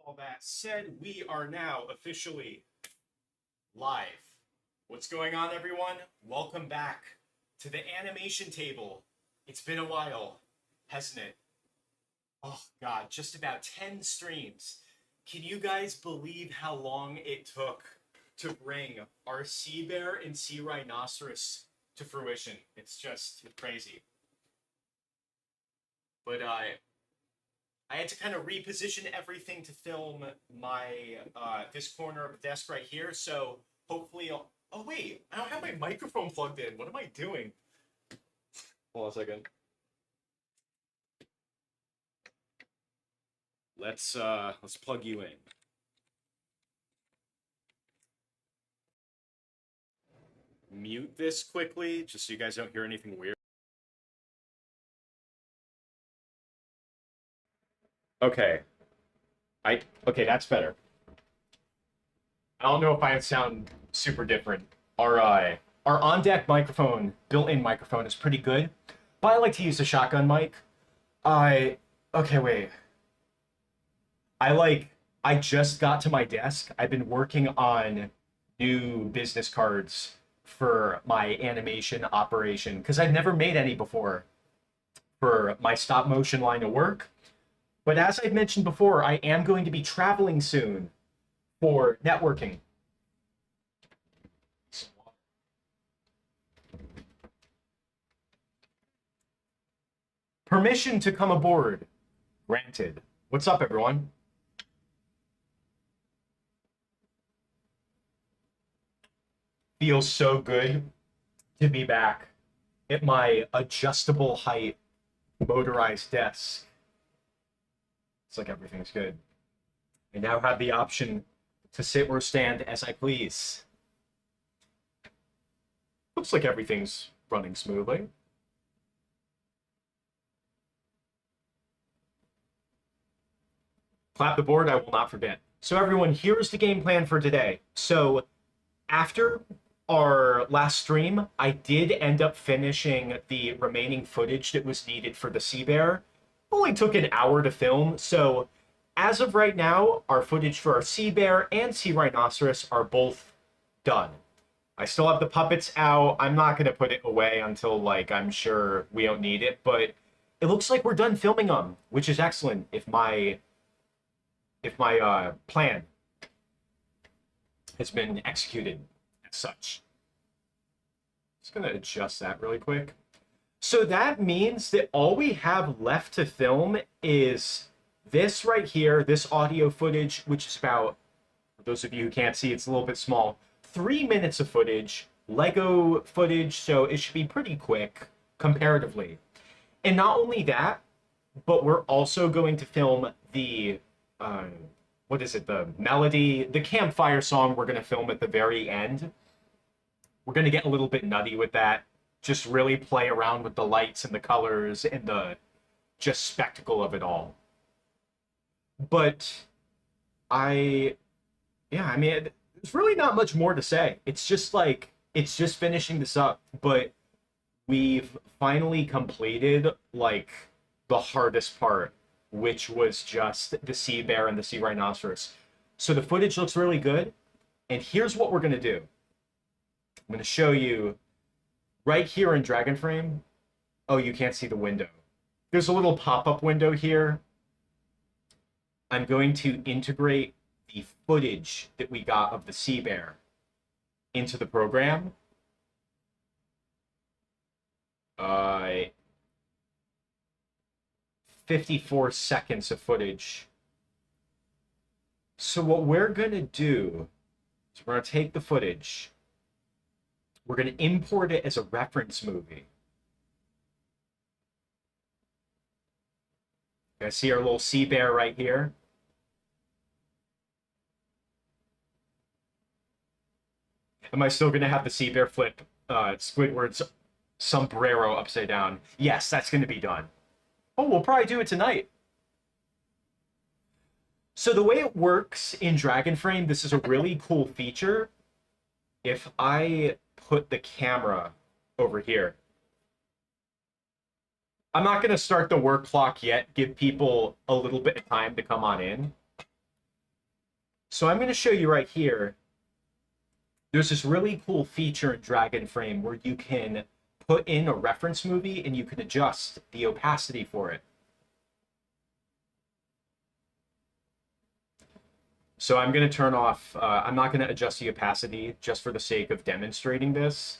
All that said, we are now officially live. What's going on, everyone? Welcome back to the animation table. It's been a while, hasn't it? Oh, God, just about 10 streams. Can you guys believe how long it took to bring our sea bear and sea rhinoceros to fruition? It's just crazy. But I had to kind of reposition everything to film my this corner of the desk right here. So hopefully, oh wait, I don't have my microphone plugged in. What am I doing? Hold on a second. Let's plug you in. Mute this quickly, just so you guys don't hear anything weird. Okay. Okay, that's better. I don't know if I sound super different. Our on-deck microphone, built-in microphone, is pretty good, but I like to use a shotgun mic. Okay, wait. I just got to my desk. I've been working on new business cards for my animation operation because I've never made any before for my stop motion line of work. But as I've mentioned before, I am going to be traveling soon for networking. Permission to come aboard. Granted. What's up, everyone? Feels so good to be back at my adjustable height motorized desk. It's like everything's good. I now have the option to sit or stand as I please. Looks like everything's running smoothly. Clap the board, I will not forget. So everyone, here's the game plan for today. So after our last stream, I did end up finishing the remaining footage that was needed for the sea bear. Only took an hour to film, so as of right now, our footage for our sea bear and sea rhinoceros are both done. I still have the puppets out. I'm not going to put it away until, like, I'm sure we don't need it, but it looks like we're done filming them, which is excellent if my plan has been executed as such. Just going to adjust that really quick. So that means that all we have left to film is this right here, this audio footage, which is about, for those of you who can't see, it's a little bit small, 3 minutes of footage, Lego footage, so it should be pretty quick comparatively. And not only that, but we're also going to film the, what is it, the melody, the campfire song we're going to film at the very end. We're going to get a little bit nutty with that. Just really play around with the lights and the colors and the just spectacle of it all. But I mean, there's really not much more to say. It's just finishing this up, but we've finally completed like the hardest part, which was just the sea bear and the sea rhinoceros. So the footage looks really good, and here's what we're gonna do. I'm gonna show you right here in Dragon Frame. Oh, you can't see the window. There's a little pop-up window here. I'm going to integrate the footage that we got of the sea bear into the program. 54 seconds of footage. So what we're going to do is we're going to take the footage. We're going to import it as a reference movie. You guys see our little sea bear right here? Am I still going to have the sea bear flip Squidward's sombrero upside down? Yes, that's going to be done. Oh, we'll probably do it tonight. So the way it works in Dragon Frame, this is a really cool feature. If I put the camera over here, I'm not going to start the work clock yet, give people a little bit of time to come on in. So I'm going to show you right here. There's this really cool feature in Dragon Frame where you can put in a reference movie and you can adjust the opacity for it. So I'm going to turn off, I'm not going to adjust the opacity just for the sake of demonstrating this.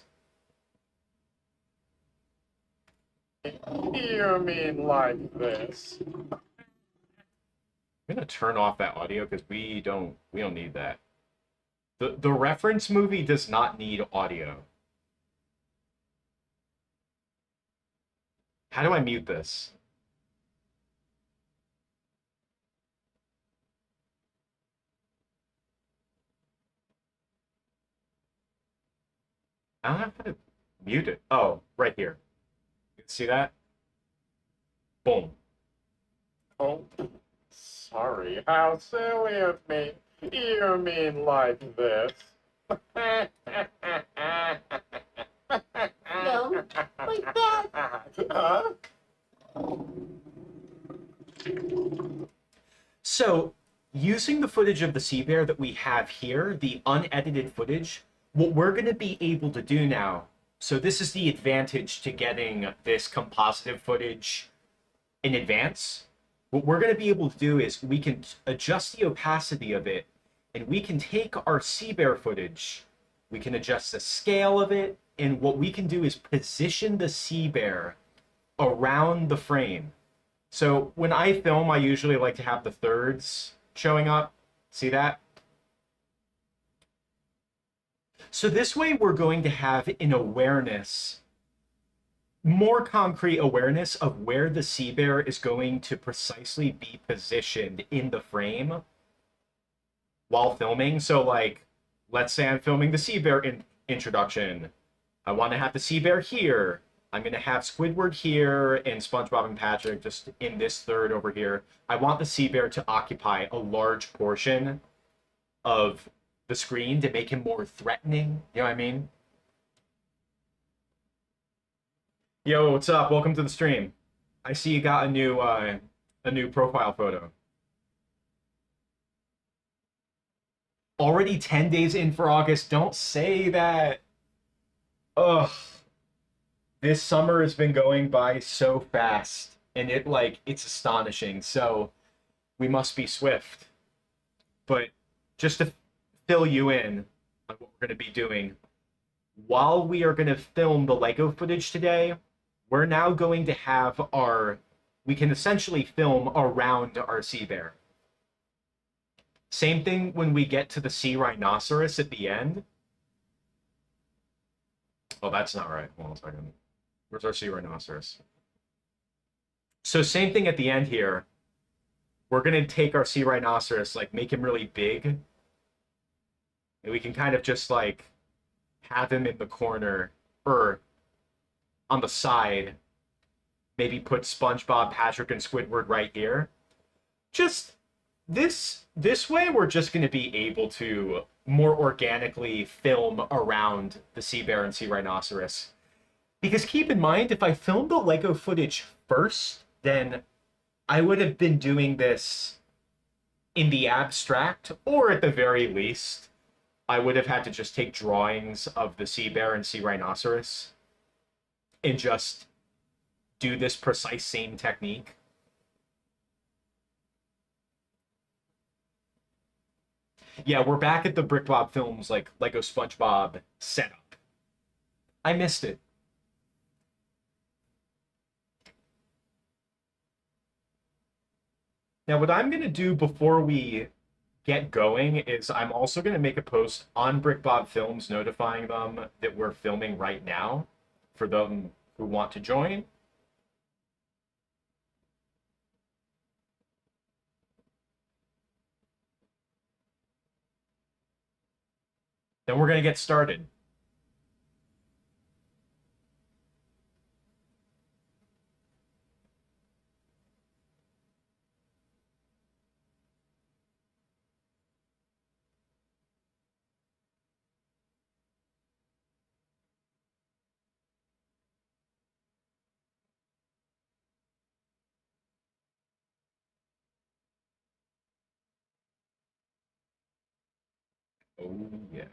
You mean like this? I'm going to turn off that audio because we don't need that. The reference movie does not need audio. How do I mute this? I don't know how to mute it. Oh, right here. You see that? Boom. Oh, sorry. How silly of me. You mean like this? No, like that. Huh? So, using the footage of the sea bear that we have here, the unedited footage, what we're going to be able to do now, so this is the advantage to getting this compositive footage in advance. What we're going to be able to do is we can adjust the opacity of it, and we can take our sea bear footage, we can adjust the scale of it, and what we can do is position the sea bear around the frame. So when I film, I usually like to have the thirds showing up. See that? So this way we're going to have an awareness, more concrete awareness of where the sea bear is going to precisely be positioned in the frame while filming. So like, let's say I'm filming the sea bear introduction. I want to have the sea bear here. I'm going to have Squidward here and SpongeBob and Patrick just in this third over here. I want the sea bear to occupy a large portion of the screen to make him more threatening. You know what I mean? Yo, what's up? Welcome to the stream. I see you got a new profile photo. Already 10 days in for August. Don't say that. Ugh. This summer has been going by so fast, and it's astonishing. So we must be swift. But just to fill you in on what we're going to be doing, while we are going to film the Lego footage today, we're now going to have we can essentially film around our sea bear. Same thing when we get to the sea rhinoceros at the end. Oh, that's not right. Hold on a second. Where's our sea rhinoceros? So same thing at the end here. We're going to take our sea rhinoceros, like make him really big. And we can kind of just like have him in the corner or on the side. Maybe put SpongeBob, Patrick, and Squidward right here. Just this way, we're just going to be able to more organically film around the sea bear and sea rhinoceros. Because keep in mind, if I filmed the Lego footage first, then I would have been doing this in the abstract, or at the very least, I would have had to just take drawings of the sea bear and sea rhinoceros and just do this precise same technique. Yeah, we're back at the BrickBob Films, like Lego SpongeBob setup. I missed it. Now, what I'm going to do before we get going is I'm also going to make a post on BrickBob Films notifying them that we're filming right now for them who want to join. Then we're going to get started. Oh, yeah.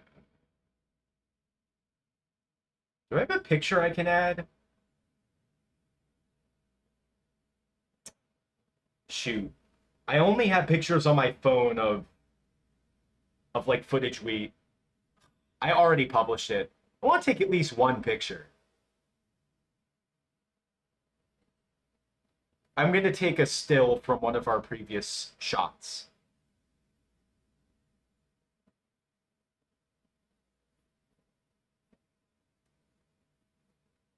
Do I have a picture I can add? Shoot. I only have pictures on my phone of like footage I already published it. I want to take at least one picture. I'm going to take a still from one of our previous shots.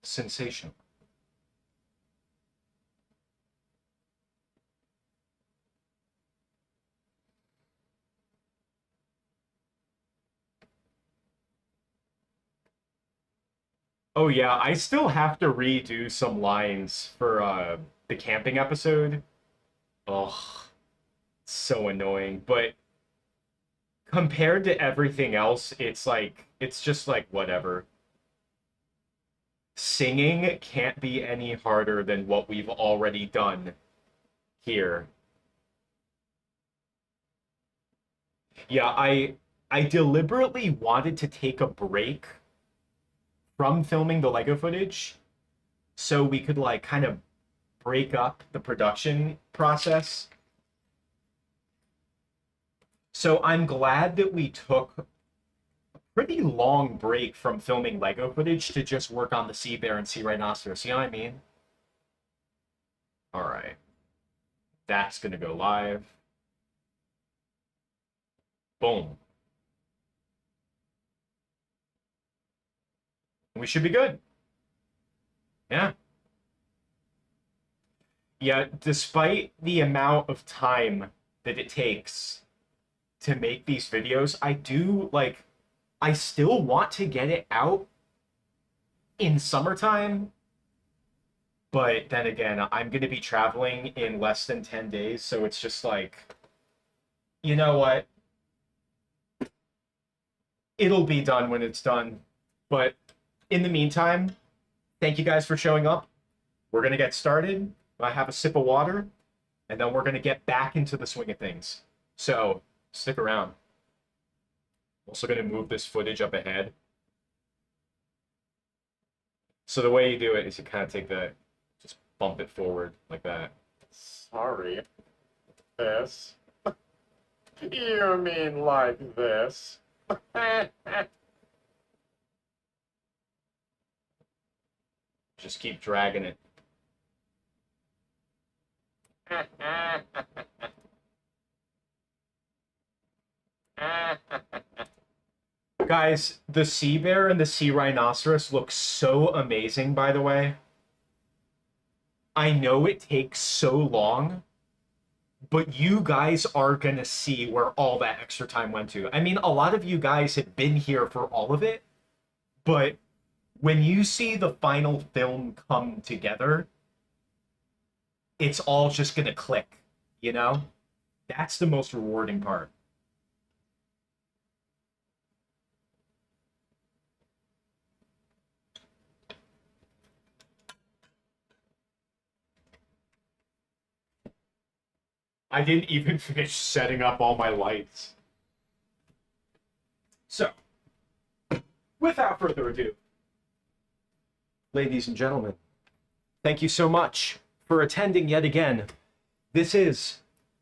Sensational. Oh yeah, I still have to redo some lines for the camping episode. Ugh, so annoying. But compared to everything else, it's just like whatever. Singing can't be any harder than what we've already done here. Yeah, I deliberately wanted to take a break from filming the Lego footage so we could like kind of break up the production process. So I'm glad that we took a pretty long break from filming Lego footage to just work on the sea bear and sea rhinoceros. You know what I mean? All right. That's going to go live. Boom. We should be good. Yeah. Yeah, despite the amount of time that it takes to make these videos, I still want to get it out in summertime, but then again, I'm going to be traveling in less than 10 days, so it's just like, you know what? It'll be done when it's done. But in the meantime, thank you guys for showing up. We're going to get started. I have a sip of water, and then we're going to get back into the swing of things. So stick around. Also going to move this footage up ahead. So the way you do it is you kind of just bump it forward like that. Sorry. This. You mean like this? Just keep dragging it. Guys, the sea bear and the sea rhinoceros look so amazing, by the way. I know it takes so long, but you guys are gonna see where all that extra time went to. I mean, a lot of you guys have been here for all of it, but when you see the final film come together, it's all just gonna click, you know? That's the most rewarding part. I didn't even finish setting up all my lights. So, without further ado, ladies and gentlemen, thank you so much for attending yet again. This is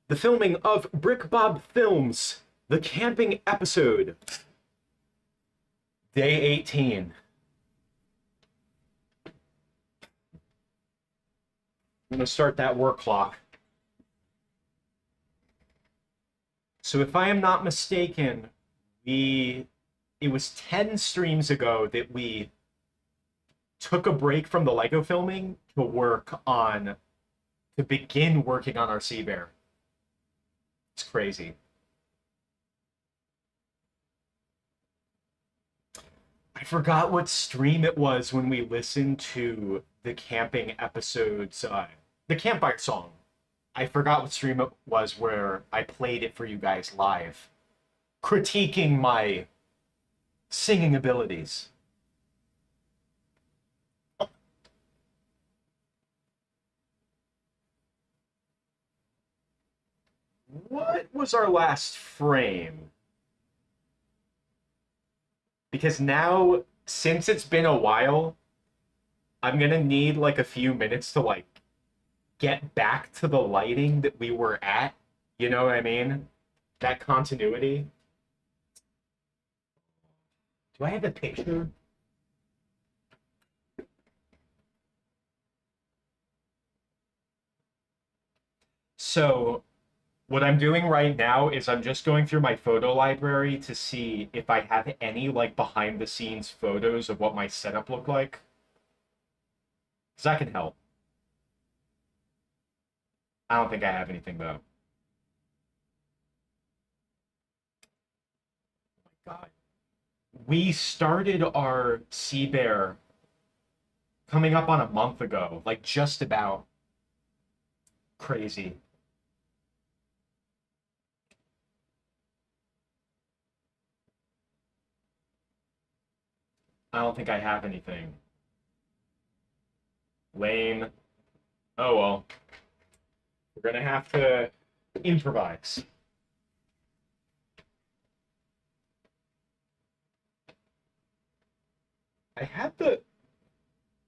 the filming of BrickBob Films, the camping episode, day 18. I'm going to start that work clock. So if I am not mistaken, it was 10 streams ago that we took a break from the Lego filming to begin working on our sea bear. It's crazy. I forgot what stream it was when we listened to the camping episodes, the campfire song. I forgot what stream it was where I played it for you guys live, critiquing my singing abilities. What was our last frame? because now, since it's been a while, I'm gonna need like a few minutes to like get back to the lighting that we were at. You know what I mean? That continuity. Do I have a picture? So, what I'm doing right now is I'm just going through my photo library to see if I have any like behind the scenes photos of what my setup looked like. Because that can help. I don't think I have anything though. God. We started our Sea Bear coming up on a month ago, like just about crazy. I don't think I have anything. Lame. Oh well. We're gonna have to improvise. I have the.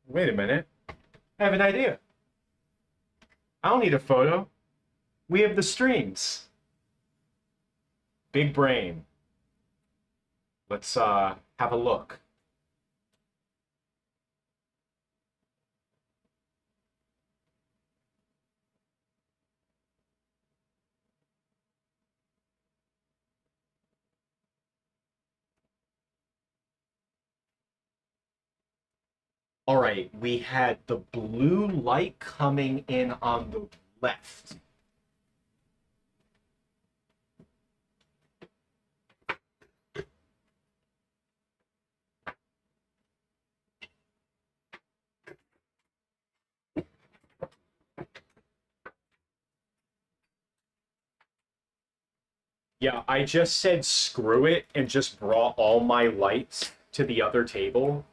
Wait a minute. I have an idea. I don't need a photo. We have the streams. Big brain. Let's have a look. All right, we had the blue light coming in on the left. Yeah, I just said screw it and just brought all my lights to the other table.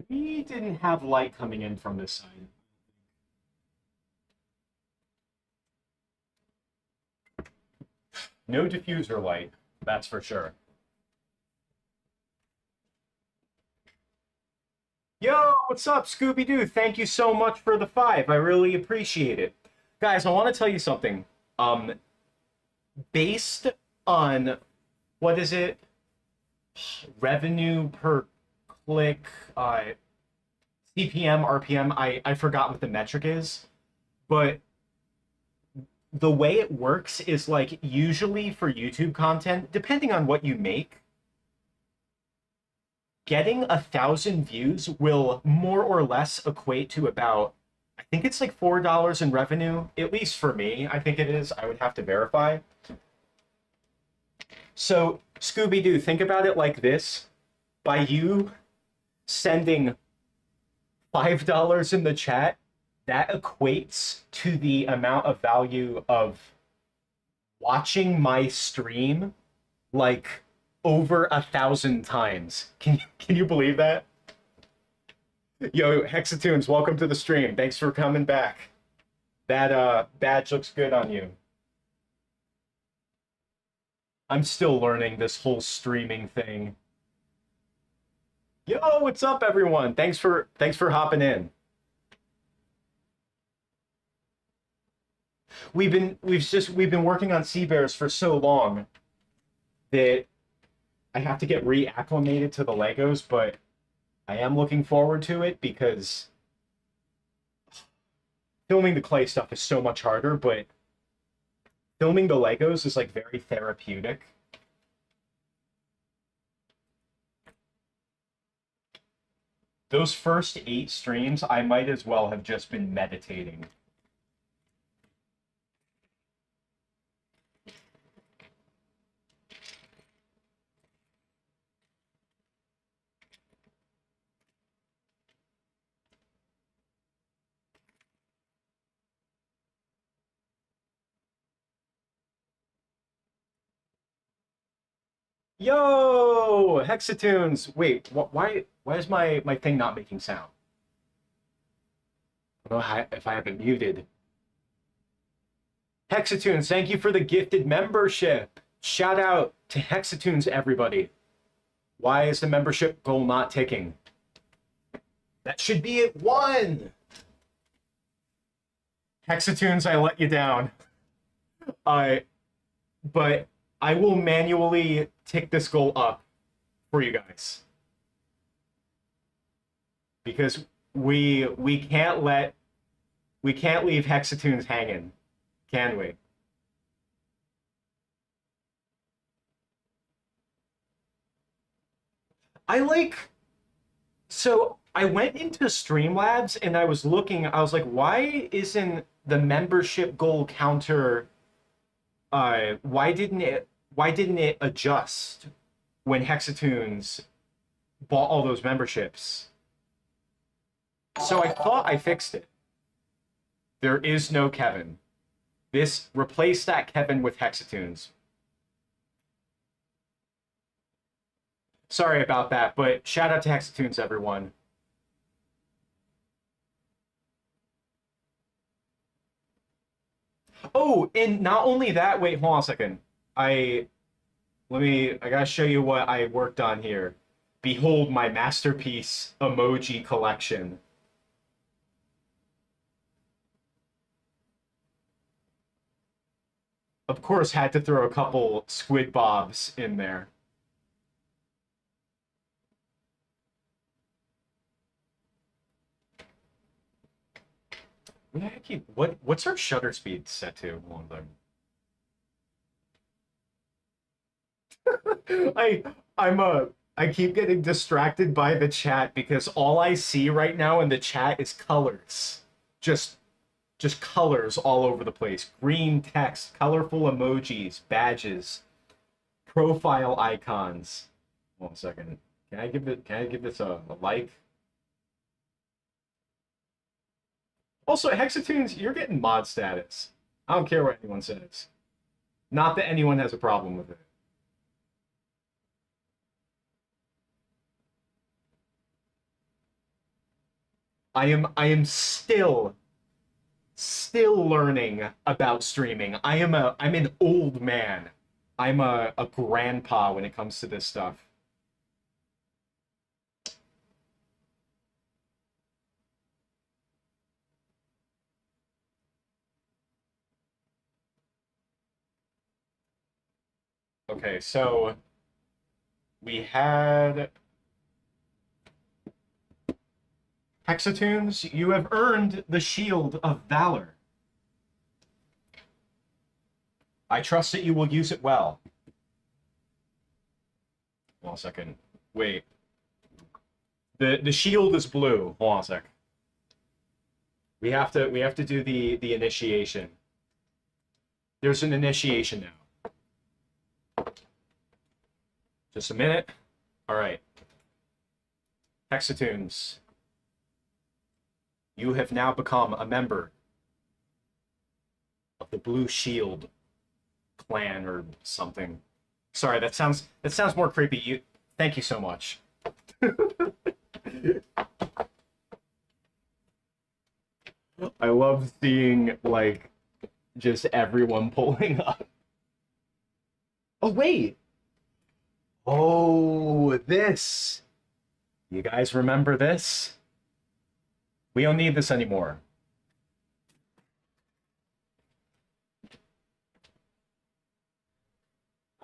We didn't have light coming in from this side. No diffuser light, that's for sure. Yo, what's up, Scooby-Doo? Thank you so much for the 5. I really appreciate it. Guys, I want to tell you something. Um, Based on, what is it? Revenue per click, CPM, RPM, I forgot what the metric is, but the way it works is like usually for YouTube content, depending on what you make, getting 1,000 views will more or less equate to about, I think it's like $4 in revenue, at least for me. I think it is. I would have to verify. So, Scooby Doo, think about it like this. By you sending $5 in the chat, that equates to the amount of value of watching my stream like over 1,000 times. Can you believe that? Yo, Hexatoons, welcome to the stream. Thanks for coming back. That badge looks good on you. I'm still learning this whole streaming thing. Yo, what's up, everyone? Thanks for hopping in. We've been working on Sea Bears for so long that I have to get reacclimated to the Legos, but I am looking forward to it because filming the clay stuff is so much harder, but filming the Legos is like very therapeutic. Those first 8 streams, I might as well have just been meditating. Yo, Hexatunes. Wait, why is my thing not making sound? I don't know if I have it muted. Hexatunes, thank you for the gifted membership. Shout out to Hexatunes, everybody. Why is the membership goal not ticking? That should be at 1. Hexatunes, I let you down. But I will manually tick this goal up for you guys. Because we can't leave Hexatunes hanging, can we? So I went into Streamlabs and I was looking, I was like, why isn't the membership goal counter why didn't it adjust when Hexatunes bought all those memberships? So I thought I fixed it. There is no Kevin. Replace that Kevin with Hexatunes. Sorry about that, but shout out to Hexatunes, everyone. Oh, and not only that, wait, hold on a second. I gotta show you what I worked on here. Behold my masterpiece emoji collection. Of course, had to throw a couple squid bobs in there. What's our shutter speed set to? Hold on. I keep getting distracted by the chat because all I see right now in the chat is colors. Just colors all over the place. Green text, colorful emojis, badges, profile icons. One second. Can I give this a like? Also, Hexatunes, you're getting mod status. I don't care what anyone says. Not that anyone has a problem with it. I am still learning about streaming. I'm an old man. I'm a grandpa when it comes to this stuff. Okay, so we had Hexatunes, you have earned the Shield of Valor. I trust that you will use it well. Hold on a second. Wait. The shield is blue. Hold on a sec. We have to do the initiation. There's an initiation now. Just a minute. All right. Hexatunes, you have now become a member of the Blue Shield clan or something. Sorry, that sounds more creepy. Thank you so much. I love seeing like just everyone pulling up. Oh wait. Oh, this. You guys remember this? We don't need this anymore.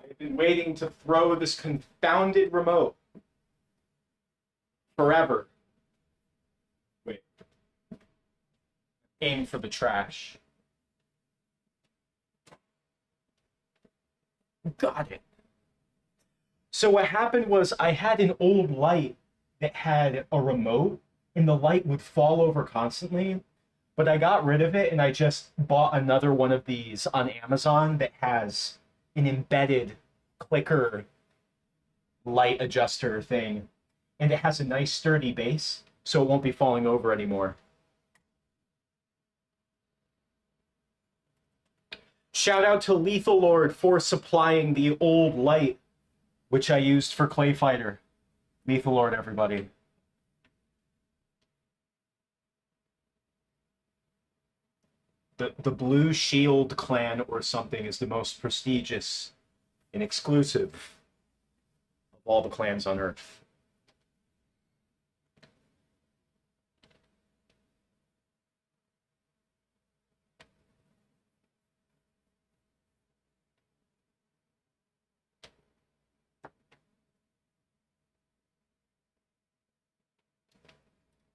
I've been waiting to throw this confounded remote forever. Wait. Aim for the trash. Got it. So what happened was I had an old light that had a remote, and the light would fall over constantly, but I got rid of it and I just bought another one of these on Amazon that has an embedded clicker light adjuster thing, and it has a nice sturdy base, so it won't be falling over anymore. Shout out to Lethal Lord for supplying the old light which I used for Clay Fighter. Meet the Lord, everybody. The Blue Shield clan or something is the most prestigious and exclusive of all the clans on Earth.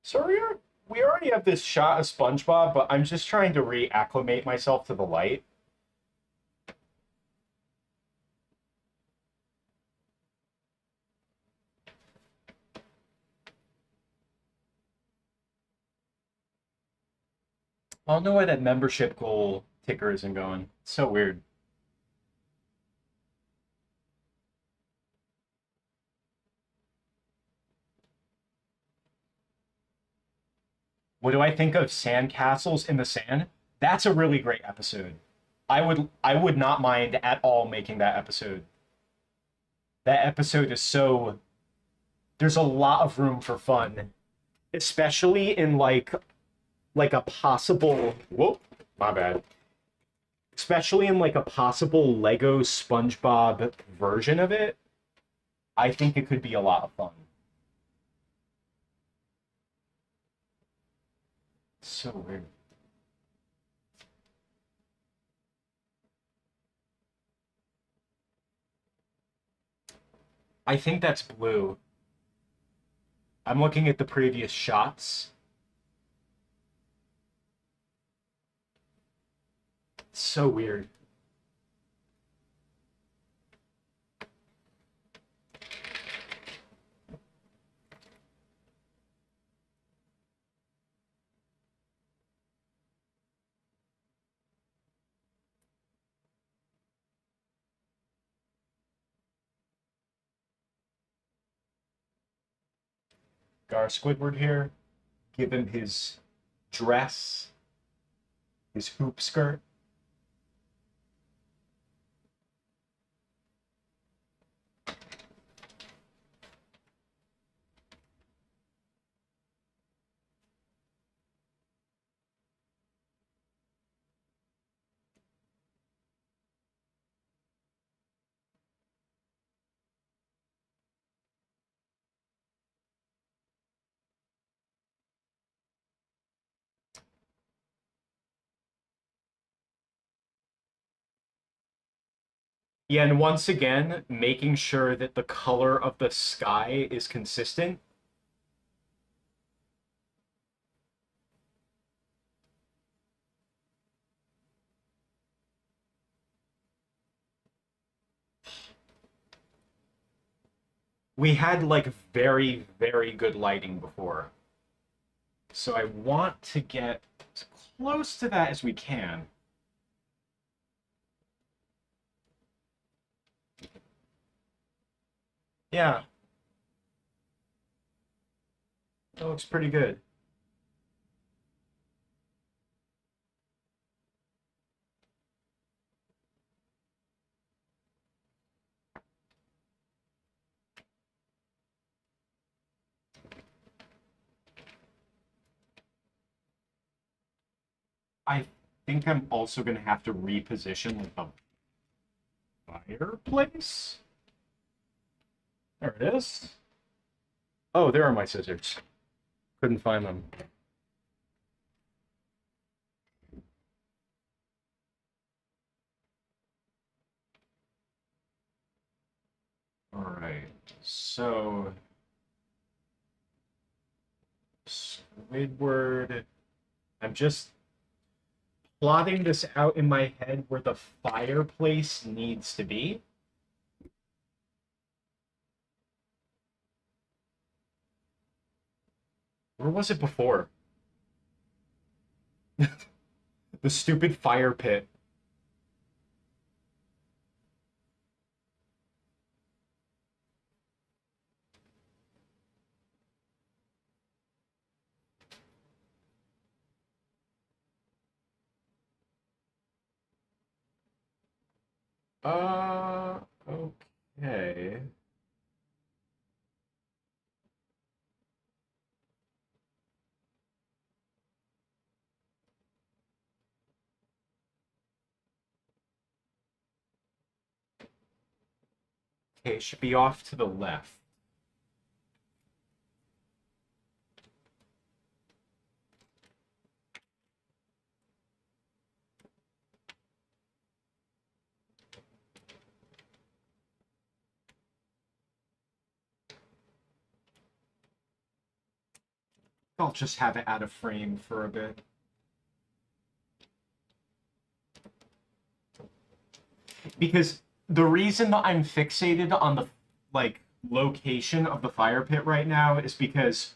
So we already have this shot of SpongeBob, but I'm just trying to reacclimate myself to the light. I don't know why that membership goal ticker isn't going. It's so weird. What do I think of sandcastles in the sand? That's a really great episode. I would not mind at all making that episode. That episode is so there's a lot of room for fun, especially in like a possible whoop, my bad. Especially in like a possible Lego SpongeBob version of it. I think it could be a lot of fun. So weird. I think that's blue. I'm looking at the previous shots. It's so weird. Gar Squidward here. Give him his dress, his hoop skirt. Yeah, and once again, making sure that the color of the sky is consistent. We had like very, very good lighting before. So I want to get as close to that as we can. Yeah, that looks pretty good. I think I'm also going to have to reposition like the fireplace. There it is. Oh, there are my scissors. Couldn't find them. All right. So Squidward. I'm just plotting this out in my head where the fireplace needs to be. Where was it before? The stupid fire pit. Okay. Okay, it should be off to the left. I'll just have it out of frame for a bit. Because the reason that I'm fixated on the location of the fire pit right now is because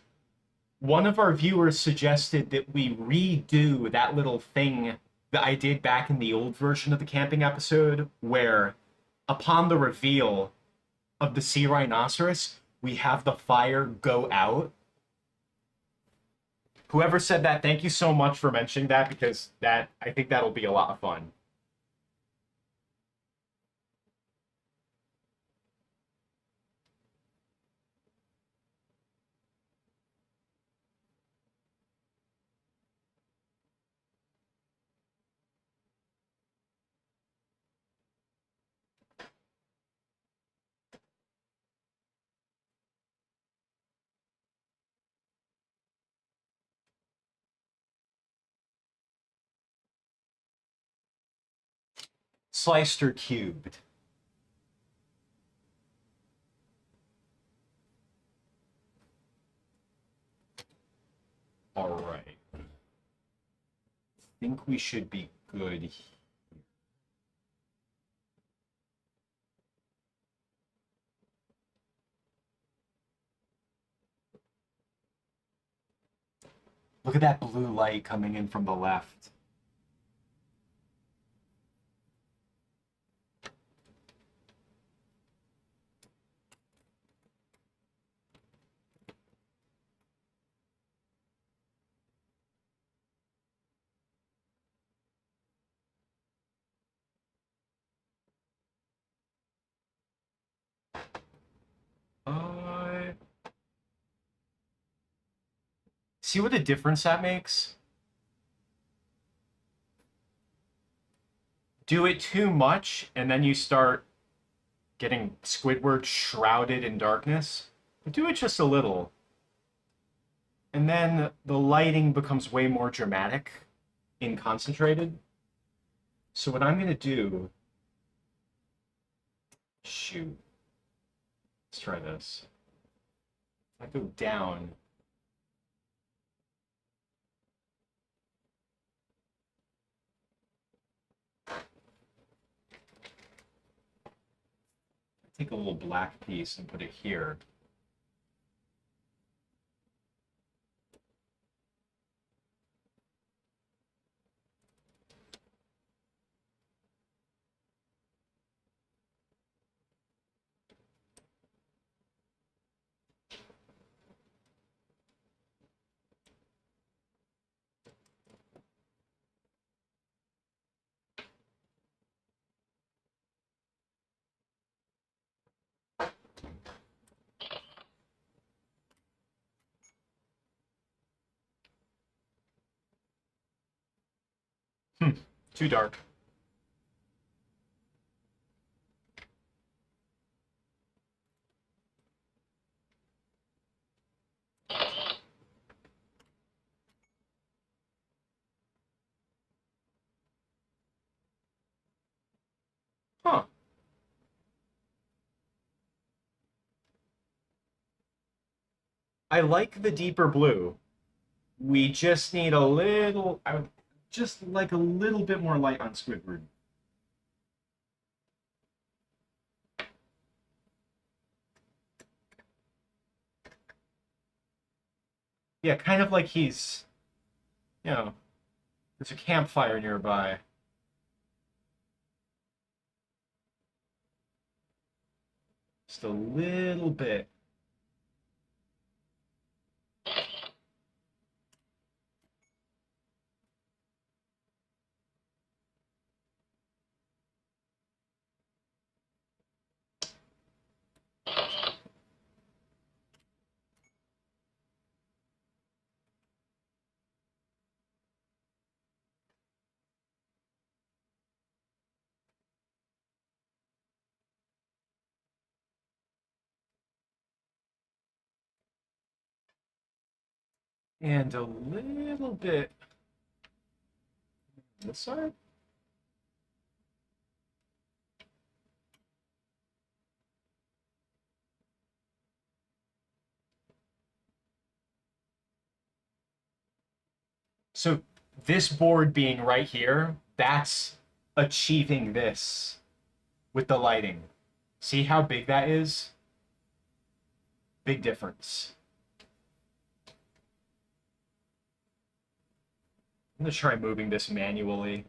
one of our viewers suggested that we redo that little thing that I did back in the old version of the camping episode, where upon the reveal of the sea rhinoceros, we have the fire go out. Whoever said that, thank you so much for mentioning that, because I think that'll be a lot of fun. Sliced or cubed? All right. I think we should be good. Look at that blue light coming in from the left. See what a difference that makes? Do it too much, and then you start getting Squidward shrouded in darkness. Do it just a little. And then the lighting becomes way more dramatic and concentrated. So what I'm going to do... Shoot. Let's try this. If I go down... Take a little black piece and put it here. Too dark. Huh. I like the deeper blue. We just need a little... I would just like a little bit more light on Squidward. Yeah, kind of like he's... You know, there's a campfire nearby. Just a little bit. And a little bit this side. So this board being right here, that's achieving this with the lighting. See how big that is? Big difference. I'm gonna try moving this manually.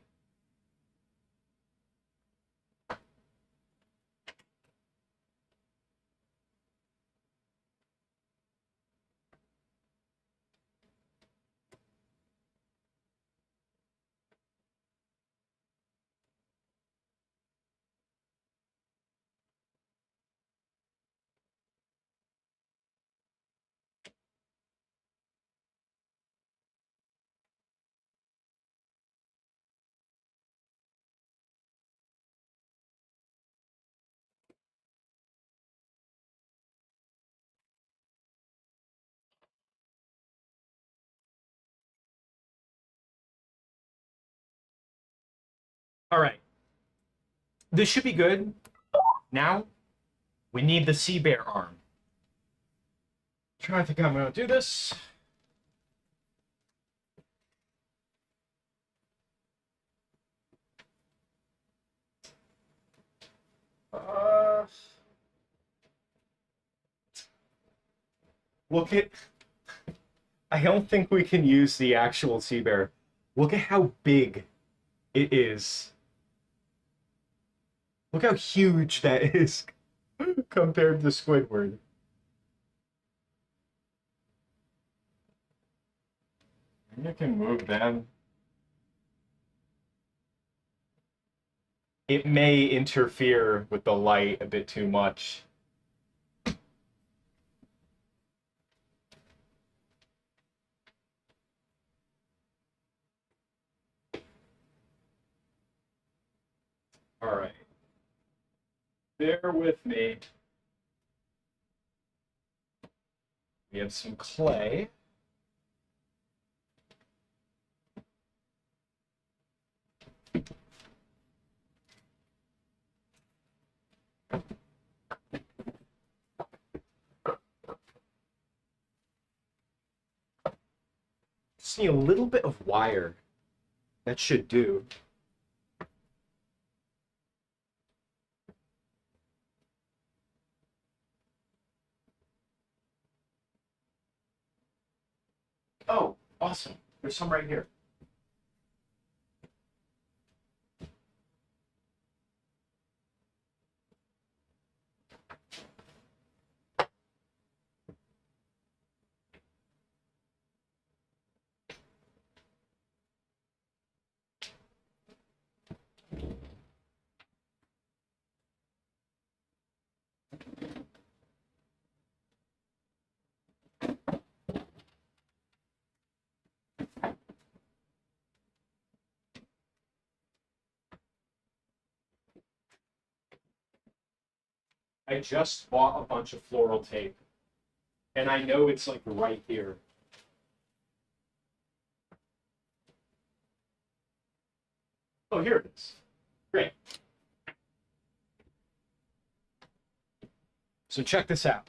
All right. This should be good. Now, we need the sea bear arm. I think I'm gonna do this. Uh, Look at. I don't think we can use the actual sea bear. Look at how big it is. Look how huge that is compared to Squidward. You can move them. It may interfere with the light a bit too much. All right. Bear with me. We have some clay. Just need a little bit of wire. That should do. Oh, awesome. There's some right here. I just bought a bunch of floral tape, and I know it's like right here. Oh, here it is. Great. So check this out.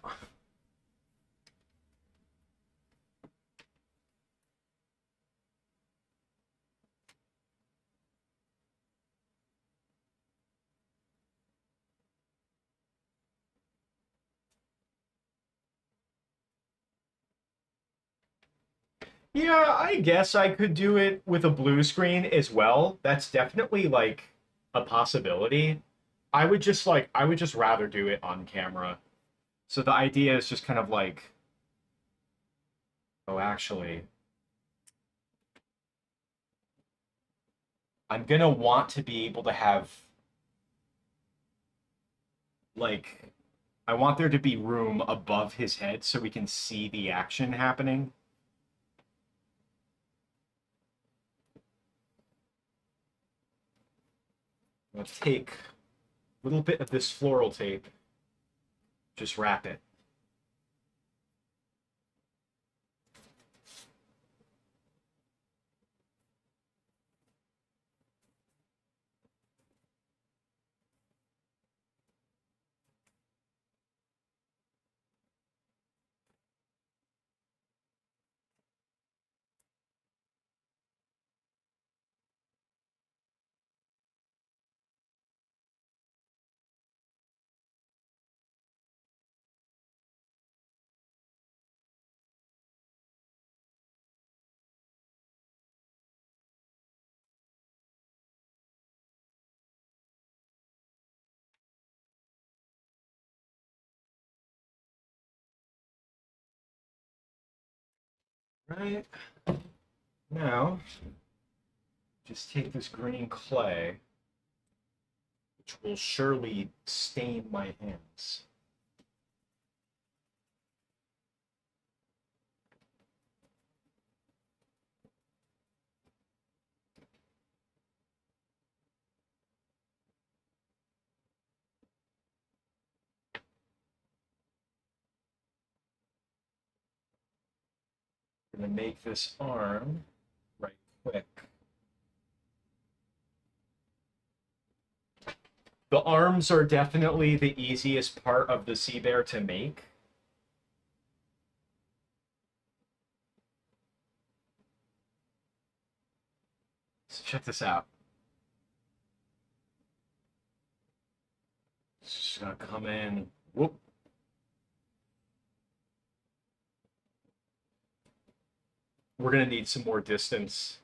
Yeah, I guess I could do it with a blue screen as well. That's definitely like a possibility. I would just rather do it on camera. So the idea is just kind of like, oh, actually, I'm gonna want to be able to have like I want there to be room above his head so we can see the action happening. Let's take a little bit of this floral tape, just wrap it. Right. Now, just take this green clay, which will surely stain my hands. I'm gonna make this arm right quick. The arms are definitely the easiest part of the sea bear to make. So check this out. It's just gonna come in. Whoop. We're gonna need some more distance.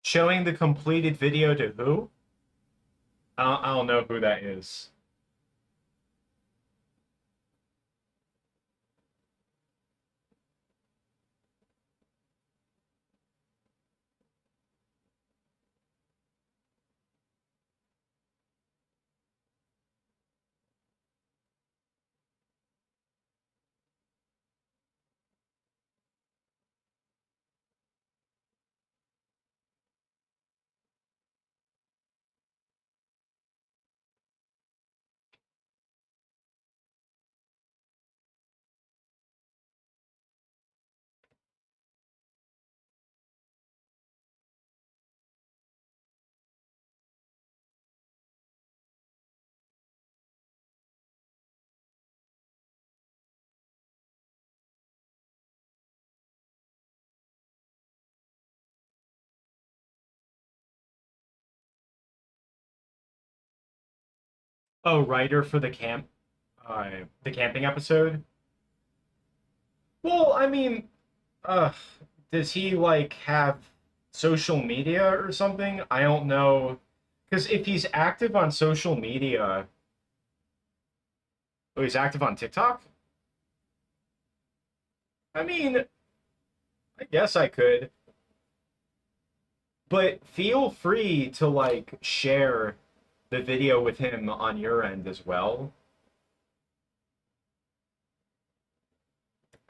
Showing the completed video to who? I don't know who that is. Oh, writer for the camping episode. Well, I mean, uh, does he like have social media or something? I don't know. Because if he's active on social media, oh, he's active on TikTok? I mean, I guess I could. But feel free to like share the video with him on your end as well.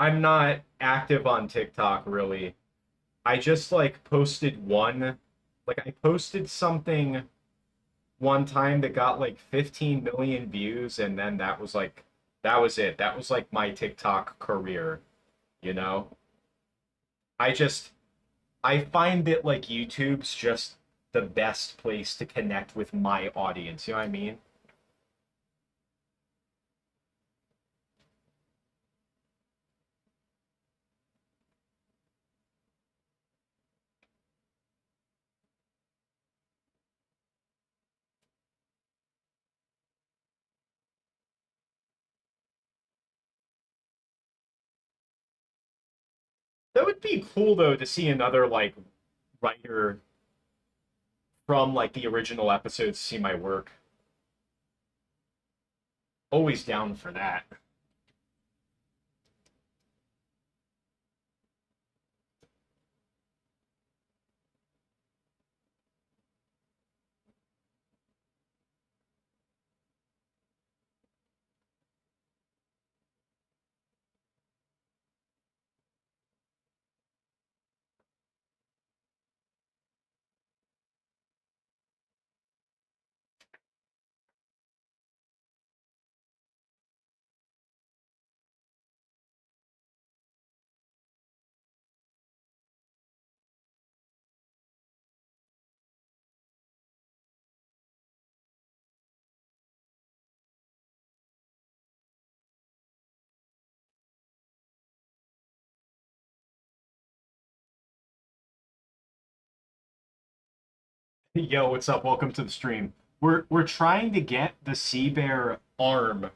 I'm not active on TikTok really. I just like posted one, like I posted something one time that got like 15 million views, and then that was it. That was like my TikTok career, you know? I just I find that like YouTube's just the best place to connect with my audience, you know what I mean? That would be cool though to see another like writer from like the original episodes see my work. Always down for that. Yo, what's up? Welcome to the stream. We're trying to get the sea bear arm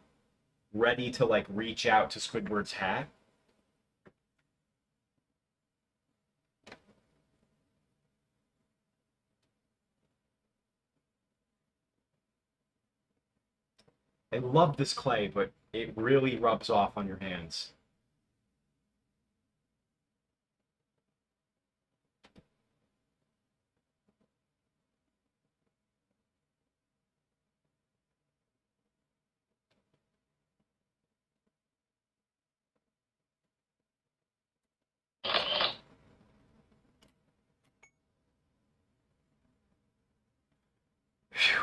ready to like reach out to Squidward's hat. I love this clay, but it really rubs off on your hands. Phew.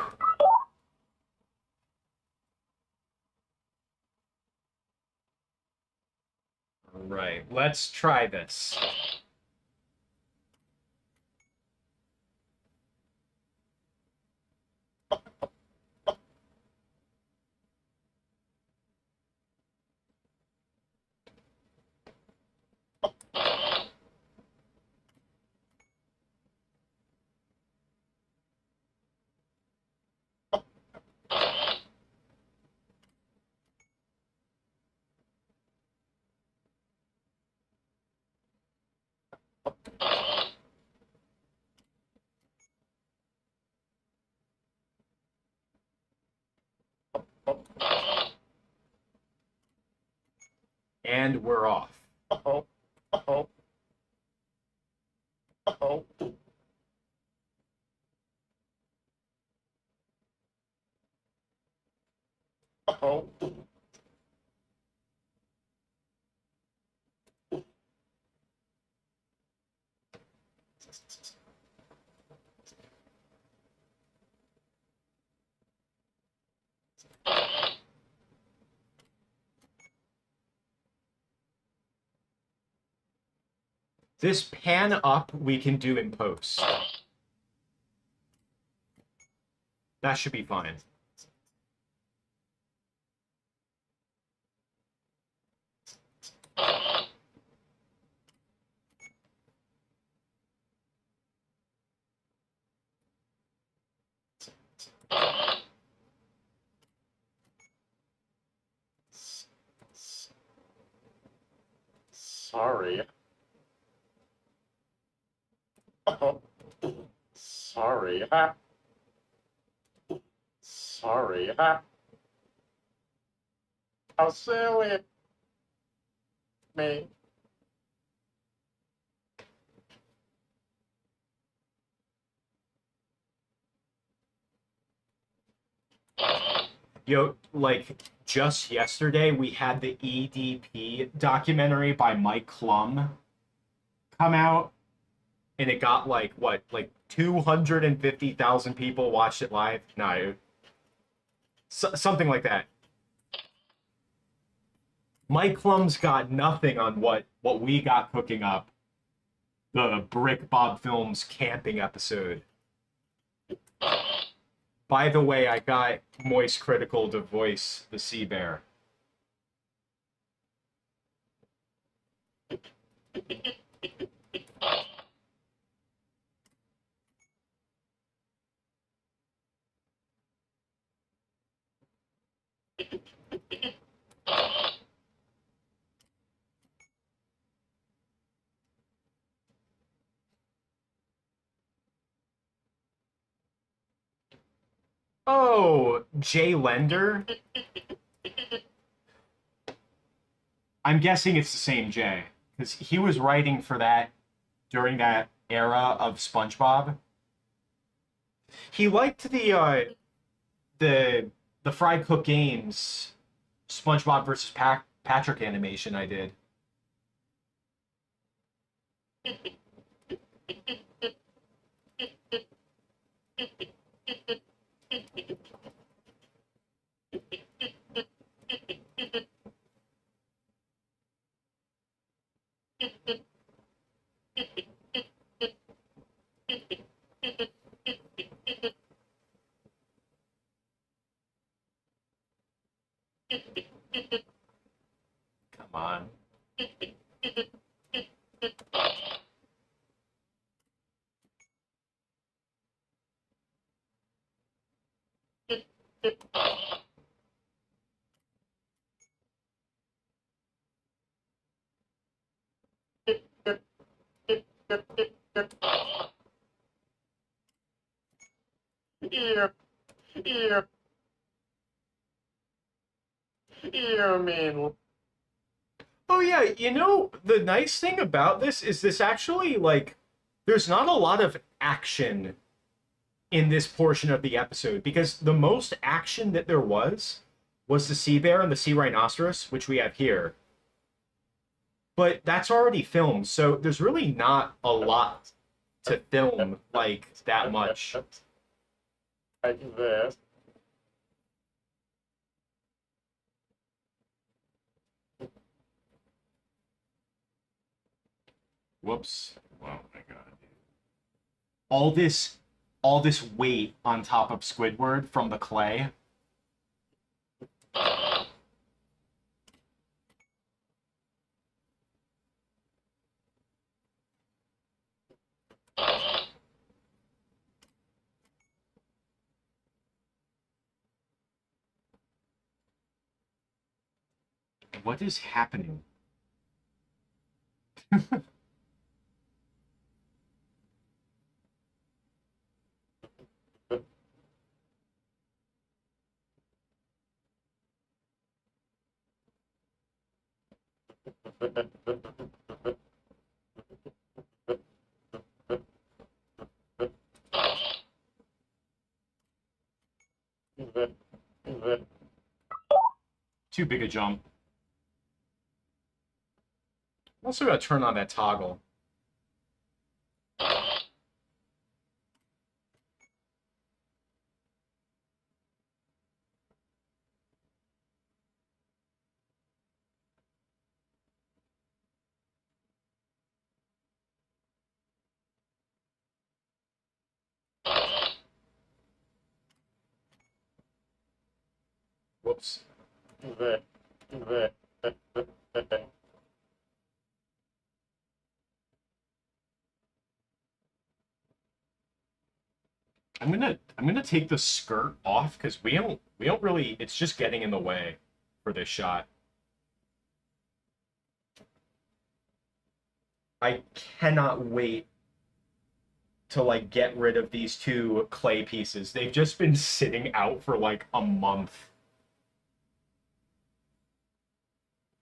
All right, let's try this. And we're off. Oh, oh, oh, oh. This pan up we can do in post. That should be fine. Sorry. Oh, sorry. Sorry. How silly me. Yo, like just yesterday we had the EDP documentary by Mike Klum come out, and it got like what, like 250,000 people watched it live. No, something like that. Mike Klum's got nothing on what we got cooking up. The BrickBob Films camping episode. By the way, I got Moist Critical to voice the sea bear. Oh, Jay Lender? I'm guessing it's the same Jay, because he was writing for that during that era of SpongeBob. He liked the the Fry Cook Games SpongeBob versus Patrick animation I did. Come on. You, you, you mean Oh yeah, you know, the nice thing about this actually, like, there's not a lot of action in this portion of the episode because the most action that there was the sea bear and the sea rhinoceros, which we have here. But that's already filmed, so there's really not a lot to film like that much. like this? Whoops. Oh my god. All this weight on top of Squidward from the clay. What is happening? Too big a jump. I'm also gotta turn on that toggle. Whoops. I'm gonna take the skirt off because we don't really, it's just getting in the way for this shot. I cannot wait to like get rid of these two clay pieces. They've just been sitting out for like a month.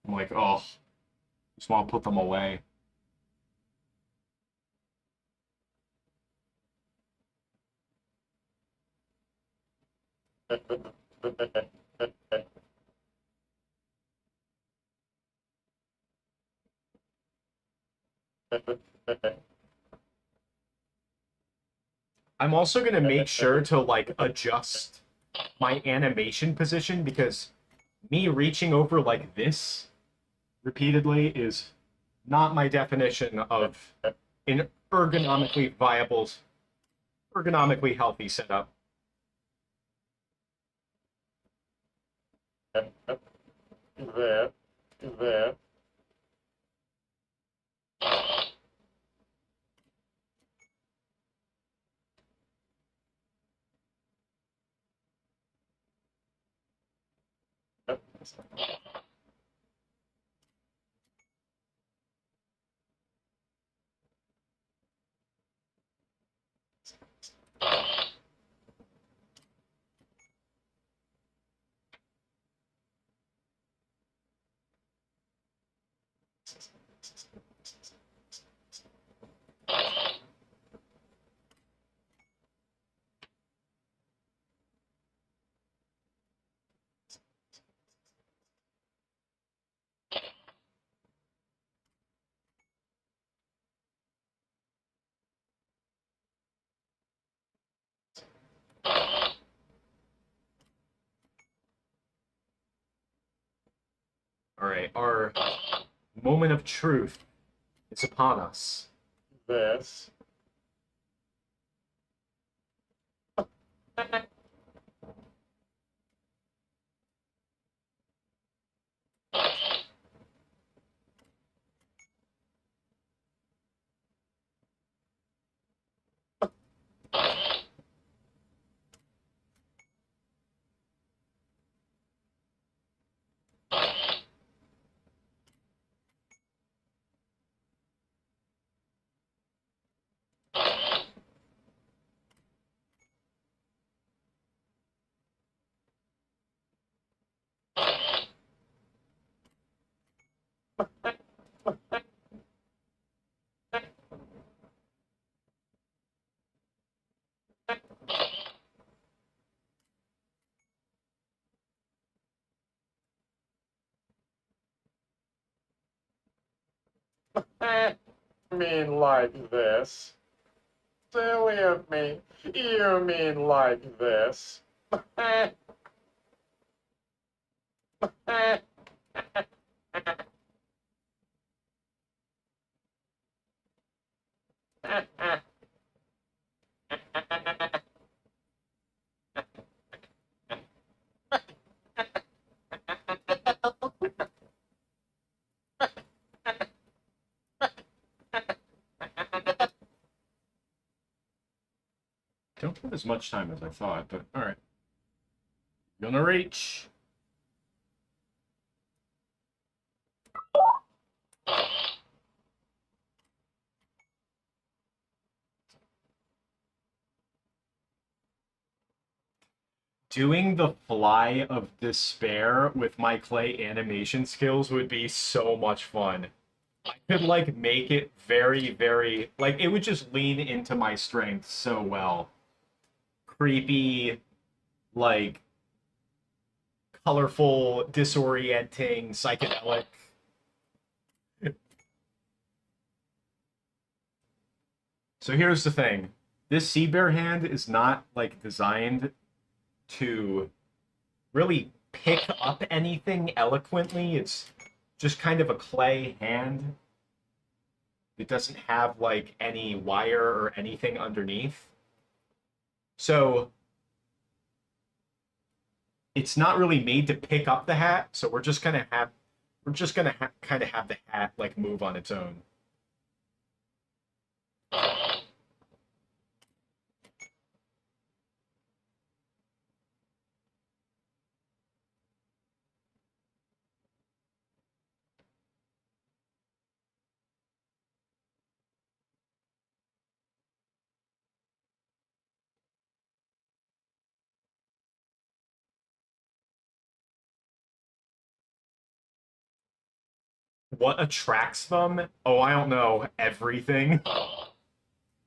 I'm like, oh, just want to put them away. I'm also gonna make sure to like adjust my animation position because me reaching over like this repeatedly is not my definition of an ergonomically viable, ergonomically healthy setup. There, there. All right, our moment of truth is upon us. This. I mean like this. Silly of me. You mean like this. Don't have as much time as I thought, but all right. Gonna reach. Doing the Fly of Despair with my clay animation skills would be so much fun. I could like make it very, very like it would just lean into my strengths so well. Creepy, like colorful, disorienting, psychedelic. So here's the thing. This sea bear hand is not like designed to really pick up anything eloquently. It's just kind of a clay hand. It doesn't have like any wire or anything underneath. So it's not really made to pick up the hat. So we're just gonna kind of have the hat like move on its own. What attracts them? Oh, I don't know. Everything.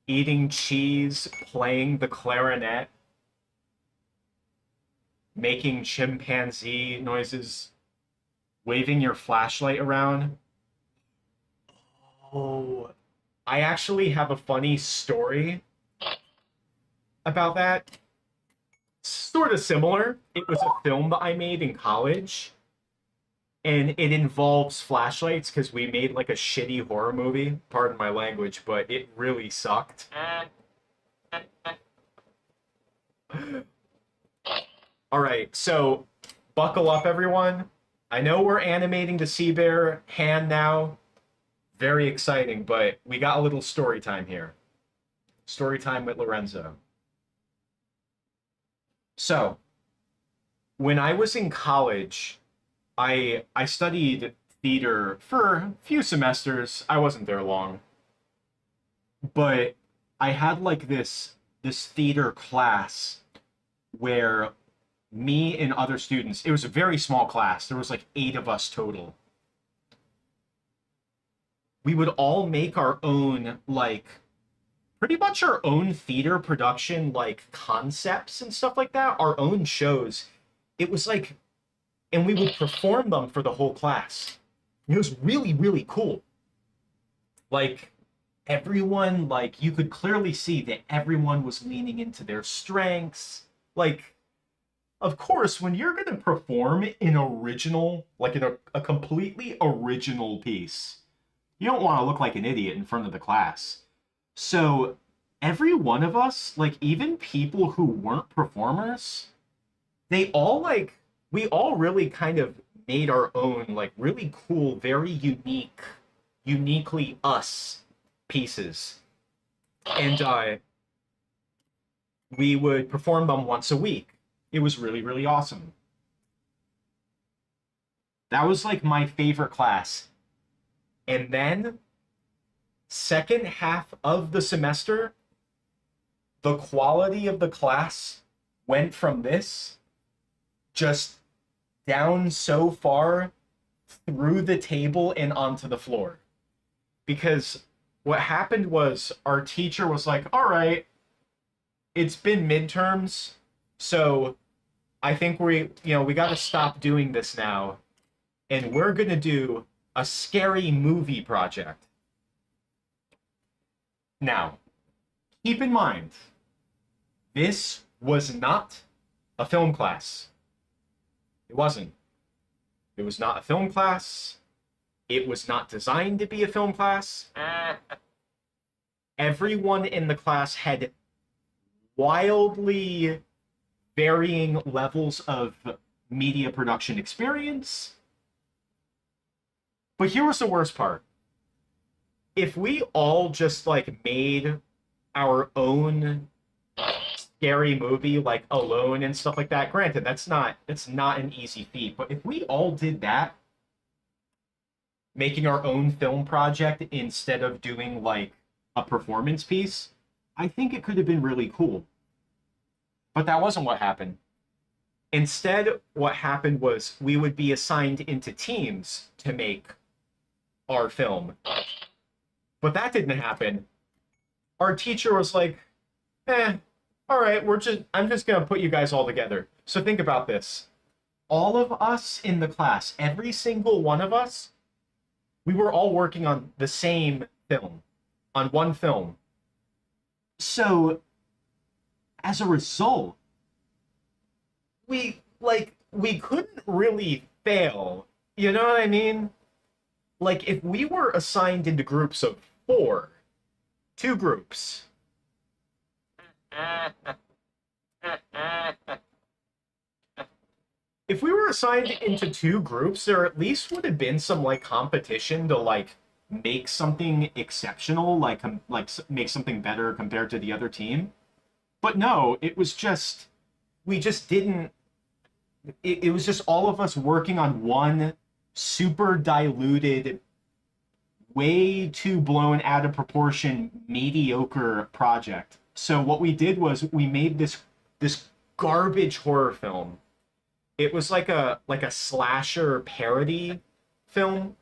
Eating cheese, playing the clarinet, making chimpanzee noises, waving your flashlight around. Oh, I actually have a funny story about that. Sort of similar. It was a film that I made in college, and it involves flashlights because we made like a shitty horror movie. Pardon my language, but it really sucked. All right, so buckle up, everyone. I know we're animating the sea bear hand now. Very exciting, but we got a little story time here. Story time with Lorenzo. So, when I was in college, I studied theater for a few semesters. I wasn't there long, but I had like this theater class where me and other students, it was a very small class. There was like 8 of us total. We would all make our own like pretty much our own theater production like concepts and stuff like that, our own shows. It was like and we would perform them for the whole class. It was really, really cool. Like everyone, like you could clearly see that everyone was leaning into their strengths. Like, of course, when you're gonna perform an original, like in a completely original piece, you don't want to look like an idiot in front of the class. So every one of us, like even people who weren't performers, they all like we all really kind of made our own like really cool, very uniquely us pieces. And we would perform them once a week. It was really, really awesome. That was like my favorite class. And then second half of the semester, the quality of the class went from this just down so far through the table and onto the floor. Because what happened was our teacher was like, all right, it's been midterms, so I think we got to stop doing this now, and we're going to do a scary movie project. Now, keep in mind, this was not a film class. It wasn't. It was not a film class. It was not designed to be a film class. Everyone in the class had wildly varying levels of media production experience. But here was the worst part. If we all just like made our own scary movie like Alone and stuff like that, granted it's not an easy feat, but if we all did that, making our own film project instead of doing like a performance piece, I think it could have been really cool. But that wasn't what happened. Instead, what happened was we would be assigned into teams to make our film. But that didn't happen. Our teacher was like, all right, I'm just gonna put you guys all together. So think about this. All of us in the class, every single one of us, we were all working on the same film, on one film. So, as a result, we couldn't really fail. You know what I mean? Like, if we were assigned into groups of 4, 2 groups. If we were assigned into 2 groups, there at least would have been some like competition to like make something exceptional, like make something better compared to the other team. But no, it was just we just didn't. It was just all of us working on one super diluted, way too blown out of proportion, mediocre project. So what we did was we made this garbage horror film. It was like a slasher parody film.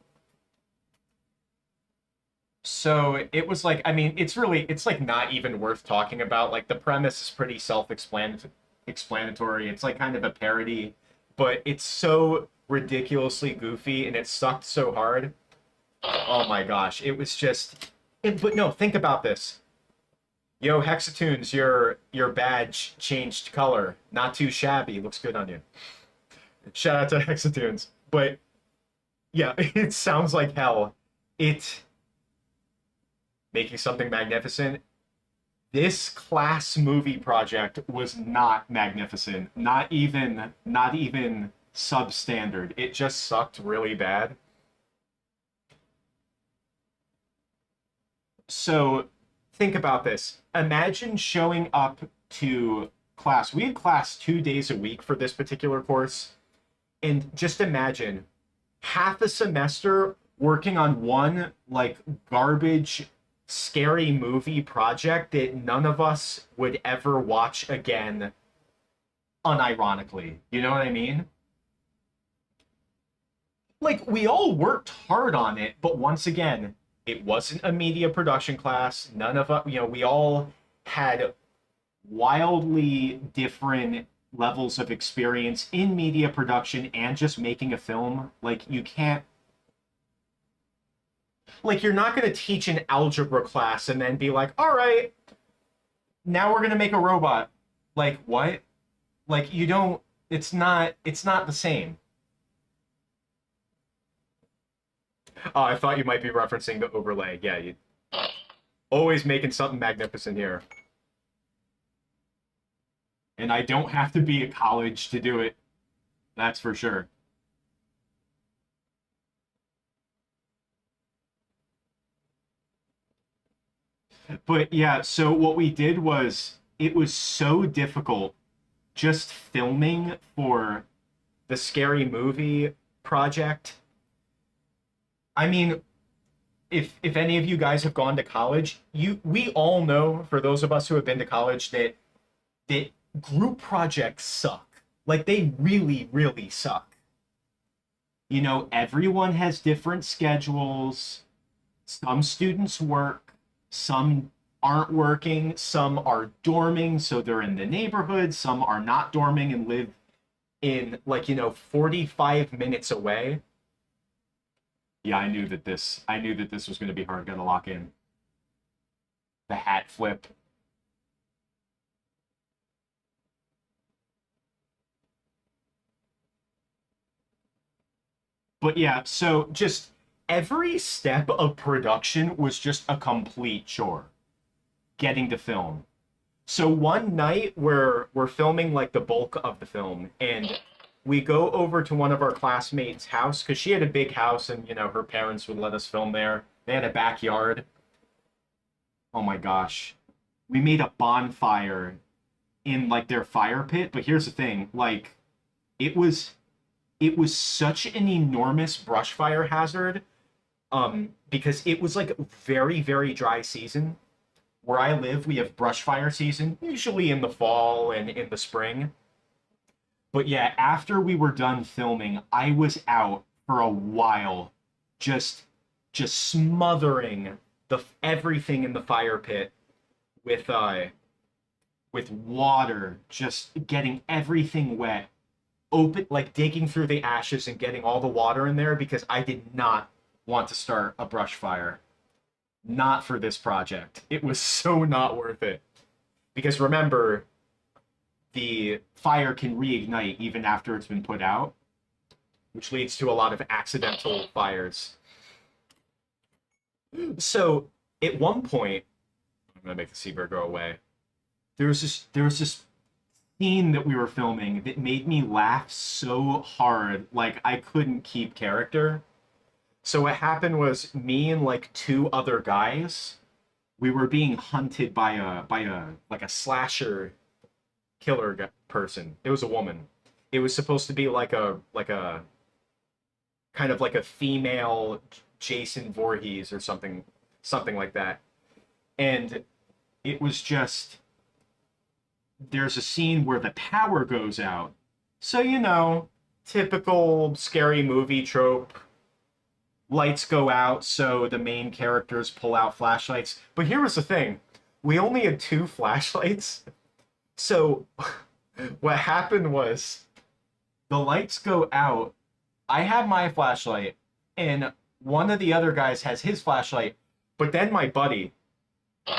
So it was like, I mean, it's like not even worth talking about. Like the premise is pretty self-explanatory. It's like kind of a parody, but it's so ridiculously goofy and it sucked so hard. Oh my gosh, it was just. But no, think about this. Yo, Hexatoons, your badge changed color. Not too shabby. Looks good on you. Shout out to Hexatoons. But yeah, it sounds like hell. Making something magnificent. This class movie project was not magnificent. Not even substandard. It just sucked really bad. So think about this. Imagine showing up to class. We had class 2 days a week for this particular course. And just imagine half a semester working on one like garbage, scary movie project that none of us would ever watch again unironically. You know what I mean? Like, we all worked hard on it, but once again, it wasn't a media production class. None of us, we all had wildly different levels of experience in media production and just making a film. Like, you can't. Like, you're not going to teach an algebra class and then be like, all right, now we're going to make a robot. Like, what? Like, you don't. It's not the same. Oh, I thought you might be referencing the overlay. Yeah, you always making something magnificent here. And I don't have to be at college to do it. That's for sure. But yeah, so what we did was it was so difficult just filming for the scary movie project. I mean, if any of you guys have gone to college, we all know, for those of us who have been to college, that group projects suck. Like, they really, really suck. Everyone has different schedules. Some students work, some aren't working, some are dorming, so they're in the neighborhood, some are not dorming and live in, 45 minutes away. Yeah, I knew that this was going to be hard to lock in. the hat flip. But yeah, so just every step of production was just a complete chore getting to film. So one night we're filming like the bulk of the film, and we go over to one of our classmates' house because she had a big house, and her parents would let us film there. They had a backyard. Oh my gosh. We made a bonfire in like their fire pit, but here's the thing, like it was it was such an enormous brush fire hazard because it was like very very dry season. Where I live, we have brush fire season, usually in the fall and in the spring. But yeah, after we were done filming, I was out for a while just just smothering the everything in the fire pit with water, just getting everything wet, open like digging through the ashes and getting all the water in there because I did not want to start a brush fire. Not for this project. It was so not worth it. Because remember, the fire can reignite even after it's been put out, which leads to a lot of accidental fires. So, at one point, I'm gonna make the seabird go away. There was this scene that we were filming that made me laugh so hard, like I couldn't keep character. So what happened was me and like two other guys, we were being hunted by a like a slasher person. It was a woman. It was supposed to be like a kind of like a female Jason Voorhees or something like that. And it was just there's a scene where the power goes out. So typical scary movie trope, lights go out, so the main characters pull out flashlights. But here was the thing. We only had two flashlights. So what happened was the lights go out. I have my flashlight, and one of the other guys has his flashlight. But then my buddy,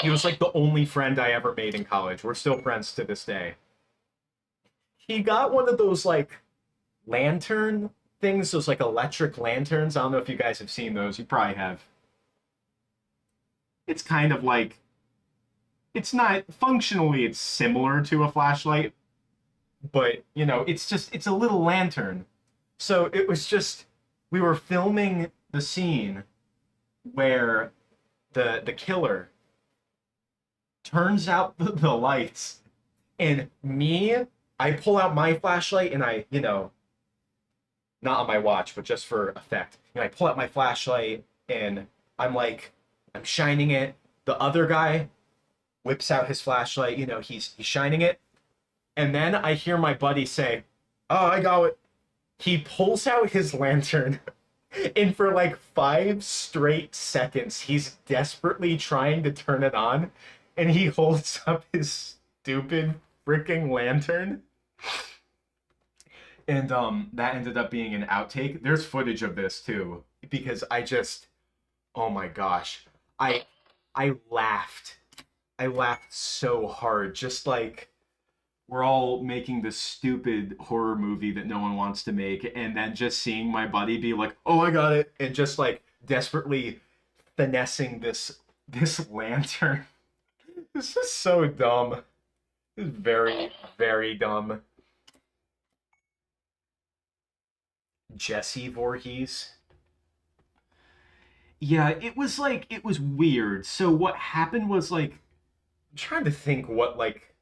he was like the only friend I ever made in college. We're still friends to this day. He got one of those like lantern things, those like electric lanterns. I don't know if you guys have seen those. You probably have. It's kind of like, it's not functionally, it's similar to a flashlight, but it's a little lantern. So it was just, we were filming the scene where the killer turns out the lights, and I pull out my flashlight and I not on my watch, but just for effect. I pull out my flashlight and I'm shining it. The other guy whips out his flashlight. He's shining it, and then I hear my buddy say, "Oh, I got it." He pulls out his lantern, and for like 5 straight seconds, he's desperately trying to turn it on, and he holds up his stupid freaking lantern. And that ended up being an outtake. There's footage of this too, because oh my gosh, I laughed. I laughed so hard, just like we're all making this stupid horror movie that no one wants to make, and then just seeing my buddy be like, "Oh, I got it," and just like desperately finessing this lantern. This is so dumb. It's very, very dumb. Jesse Voorhees. Yeah, it was weird. So what happened was like, I'm trying to think what like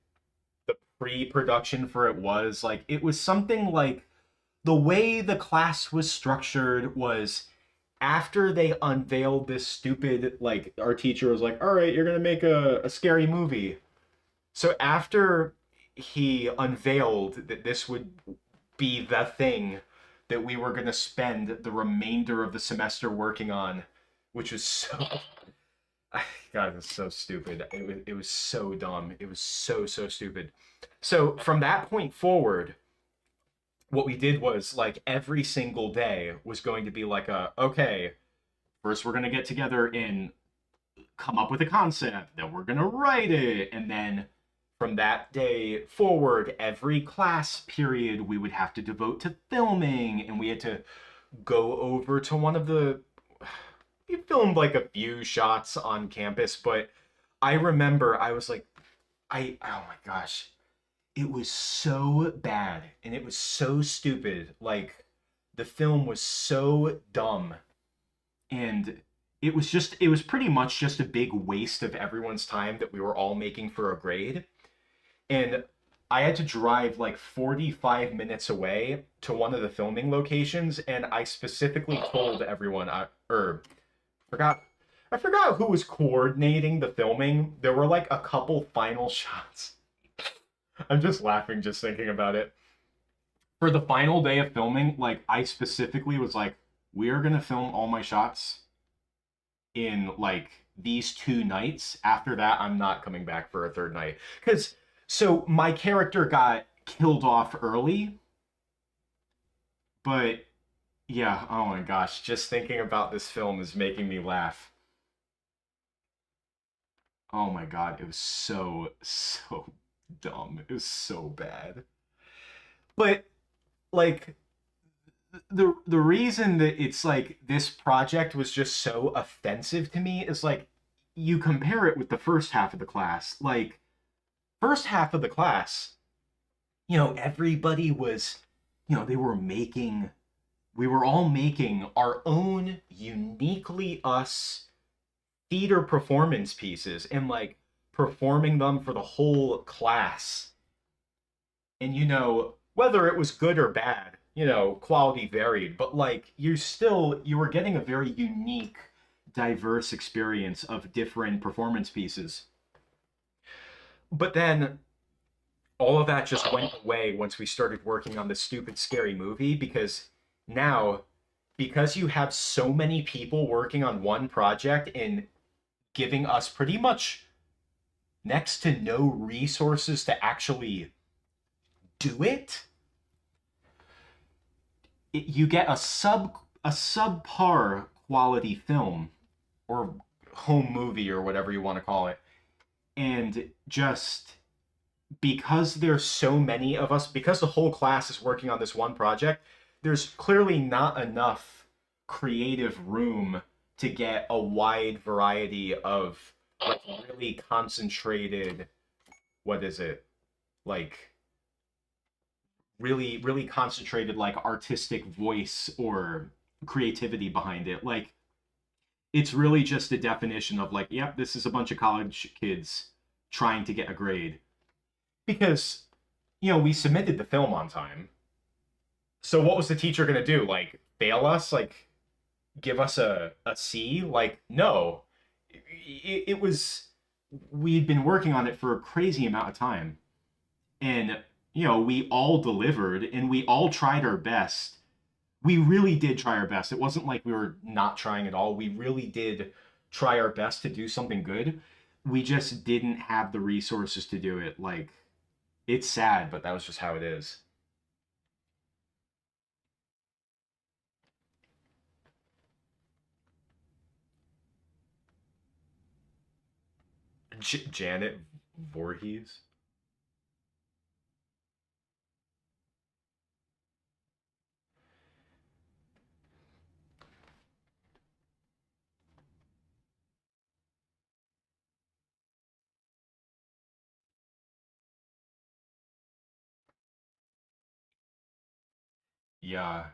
the pre-production for it was. Like it was something like the way the class was structured was after they unveiled this stupid, like our teacher was like, "All right, you're gonna make a scary movie." So after he unveiled that this would be the thing that we were going to spend the remainder of the semester working on, which was so God, it was so stupid. It was so dumb. It was so stupid. So from that point forward, what we did was like every single day was going to be like okay, first we're going to get together in come up with a concept, then we're gonna write it, and then from that day forward, every class period we would have to devote to filming, and we had to go over to one of the. We filmed like a few shots on campus, but I remember I was like, oh my gosh, it was so bad and it was so stupid. Like the film was so dumb, and it was pretty much just a big waste of everyone's time that we were all making for a grade. And I had to drive like 45 minutes away to one of the filming locations, and I specifically told everyone, forgot I forgot who was coordinating the filming. There were like a couple final shots. I'm just laughing just thinking about it. For the final day of filming, like I specifically was like, we are gonna film all my shots in like these 2 nights. After that, I'm not coming back for a third night. Because so my character got killed off early, but yeah, oh my gosh, just thinking about this film is making me laugh. Oh my god, it was so dumb. It was so bad. But like the reason that it's like this project was just so offensive to me is like you compare it with the first half of the class. Like first half of the class, everybody was, they were making we were all making our own uniquely us theater performance pieces and like performing them for the whole class. And whether it was good or bad, quality varied, but like you were getting a very unique, diverse experience of different performance pieces. But then all of that just went away once we started working on this stupid scary movie, because now, because you have so many people working on one project and giving us pretty much next to no resources to actually do it, you get a subpar quality film or home movie or whatever you want to call it. And just because there's so many of us, because the whole class is working on this one project, there's clearly not enough creative room to get a wide variety of like really concentrated, what is it? Like really concentrated like artistic voice or creativity behind it. Like it's really just a definition of like, yep, this is a bunch of college kids trying to get a grade. Because we submitted the film on time. So what was the teacher going to do? Like fail us? Like give us a C? Like no. It was we'd been working on it for a crazy amount of time. And we all delivered and we all tried our best. We really did try our best. It wasn't like we were not trying at all. We really did try our best to do something good. We just didn't have the resources to do it. Like it's sad, but that was just how it is. Janet Voorhees. Yeah.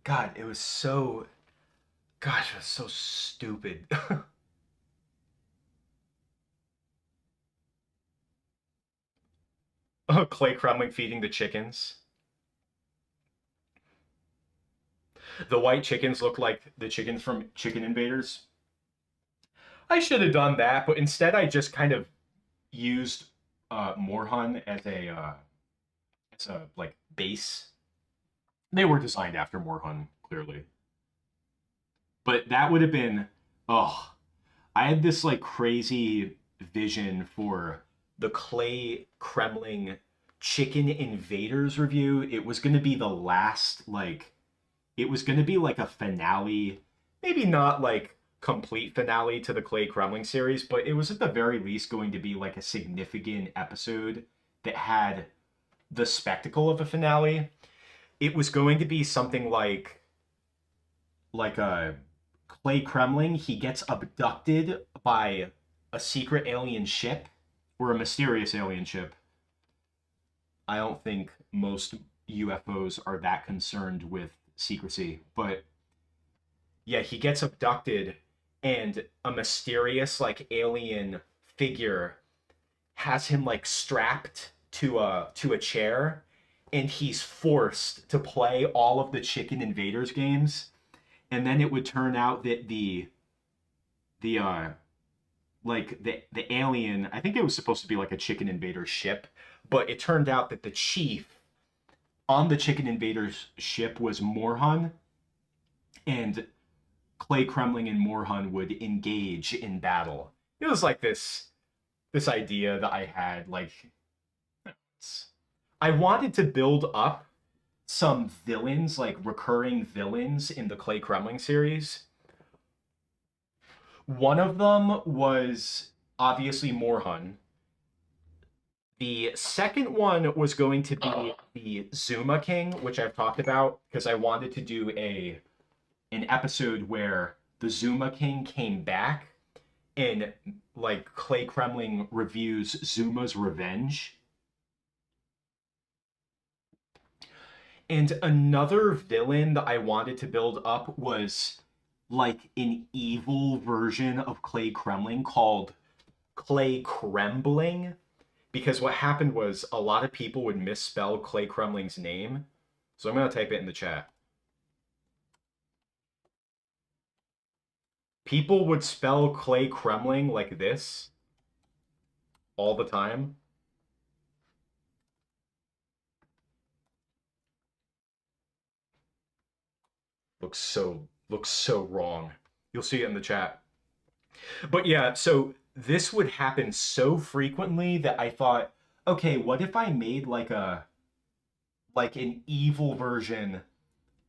God, it was so. Gosh, it was so stupid. Oh, Clay Crumling feeding the chickens. The white chickens look like the chickens from Chicken Invaders. I should have done that, but instead I just kind of used Morhun as a like base. They were designed after Morhun, clearly. But that would have been, oh, I had this like crazy vision for the Clay Kremling Chicken Invaders review. It was going to be the last, like, it was going to be like a finale, maybe not like complete finale to the Clay Kremling series, but it was at the very least going to be like a significant episode that had the spectacle of a finale. It was going to be something like a Clay Kremling, he gets abducted by a secret alien ship or a mysterious alien ship. I don't think most UFOs are that concerned with secrecy, but yeah, he gets abducted and a mysterious like alien figure has him like strapped to a chair, and he's forced to play all of the Chicken Invaders games. And then it would turn out that the the alien, I think it was supposed to be like a Chicken Invaders ship, but it turned out that the chief on the Chicken Invaders ship was Morhun, and Clay Kremling and Morhun would engage in battle. It was like this idea that I had, like, I wanted to build up some villains, like recurring villains in the Clay Kremling series. One of them was obviously Morhun. The second one was going to be the Zuma King, which I've talked about because I wanted to do an episode where the Zuma King came back and like Clay Kremling reviews Zuma's revenge. And another villain that I wanted to build up was like an evil version of Clay Kremling called Clay Krembling. Because what happened was a lot of people would misspell Clay Kremling's name. So I'm going to type it in the chat. People would spell Clay Kremling like this all the time. Looks so wrong. You'll see it in the chat. But yeah, so this would happen so frequently that I thought, okay, what if I made like an evil version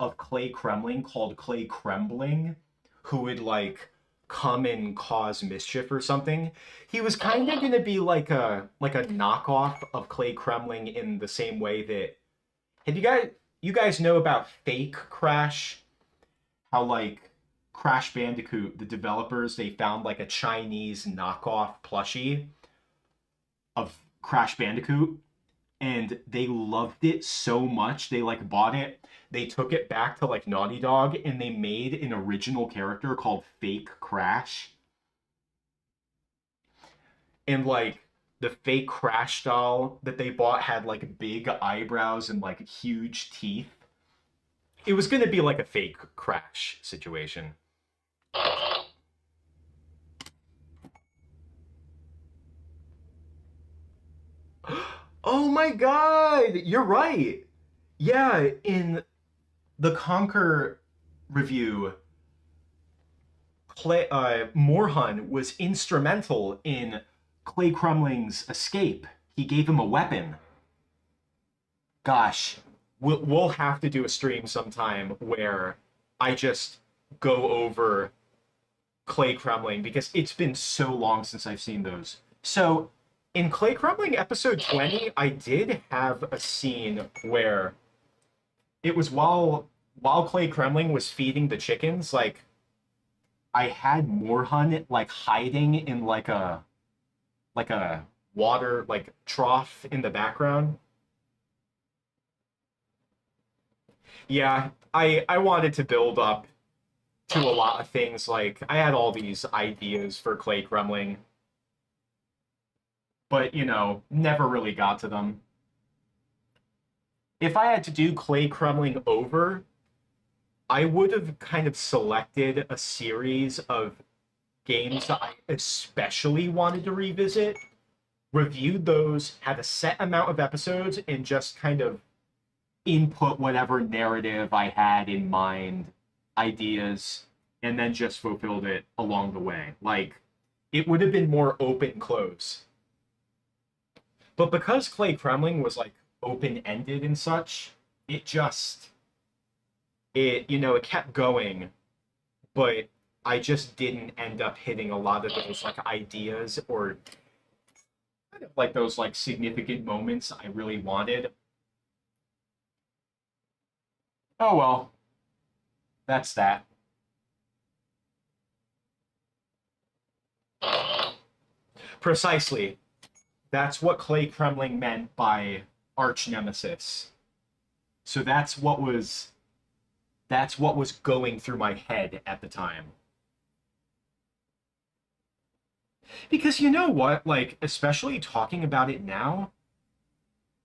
of Clay Kremling called Clay Krembling, who would like come and cause mischief or something. He was kind of gonna be like a knockoff of Clay Kremling in the same way that you guys know about Fake Crash? How like Crash Bandicoot, the developers, they found like a Chinese knockoff plushie of Crash Bandicoot, and they loved it so much they like bought it, they took it back to like Naughty Dog, and they made an original character called Fake Crash. And like the fake Crash doll that they bought had like big eyebrows and like huge teeth. It was going to be like a fake Crash situation. Oh my god, you're right. Yeah, in the Conquer review, Morhun was instrumental in Clay Kremling's escape. He gave him a weapon. Gosh, we'll have to do a stream sometime where I just go over Clay Kremling because it's been so long since I've seen those. So in Clay Kremling episode 20, I did have a scene where it was while Clay Kremling was feeding the chickens, like I had Morhun like hiding in like a water like trough in the background. Yeah, I wanted to build up to a lot of things. Like I had all these ideas for Clay Kremling, but you know, never really got to them. If I had to do Clay Kremling over, I would have kind of selected a series of games that I especially wanted to revisit, reviewed those, had a set amount of episodes, and just kind of input whatever narrative I had in mind, ideas, and then just fulfilled it along the way. Like, it would have been more open-close. But because Clay Kremling was, like, open-ended and such, it kept going, but I just didn't end up hitting a lot of those like ideas or kind of like those like significant moments I really wanted. Oh well, that's that. Precisely. That's what Clay Kremling meant by arch nemesis. So that's what was going through my head at the time. Because you know what, like especially talking about it now,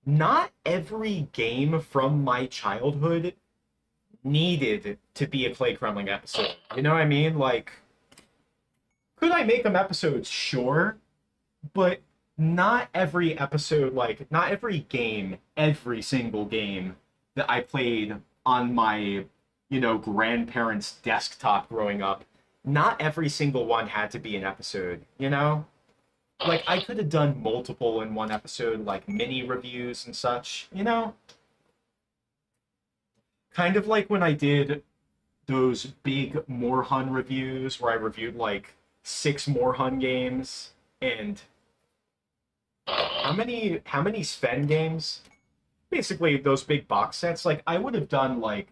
not every game from my childhood needed to be a Clay Kremling episode. You know what I mean? Like, could I make them episodes? Sure, but not every episode, like, not every game, every single game that I played on my, grandparents' desktop growing up, not every single one had to be an episode, you know? Like, I could have done multiple in one episode, like mini reviews and such, you know? Kind of like when I did those big Morhun reviews where I reviewed like 6 Morhun games and how many Sven games? Basically those big box sets. Like I would have done like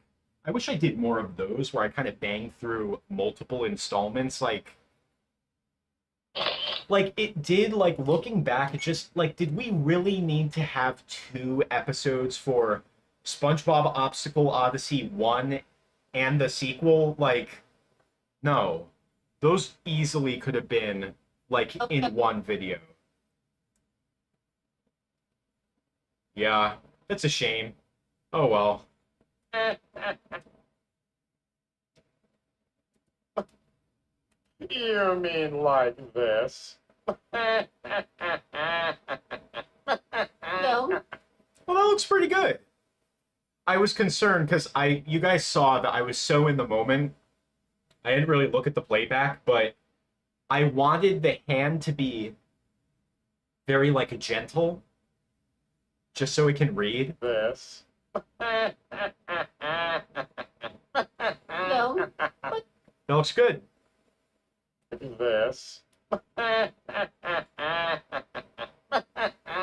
I wish I did more of those where I kind of banged through multiple installments like it did like looking back it just like did we really need to have 2 episodes for SpongeBob Obstacle Odyssey 1 and the sequel? Like no. Those easily could have been like in one video. Yeah, it's a shame. Oh well. You mean like this? No. Well, that looks pretty good. I was concerned because you guys saw that I was so in the moment. I didn't really look at the playback, but I wanted the hand to be very like gentle, just so it can read. This. No. That looks good. This.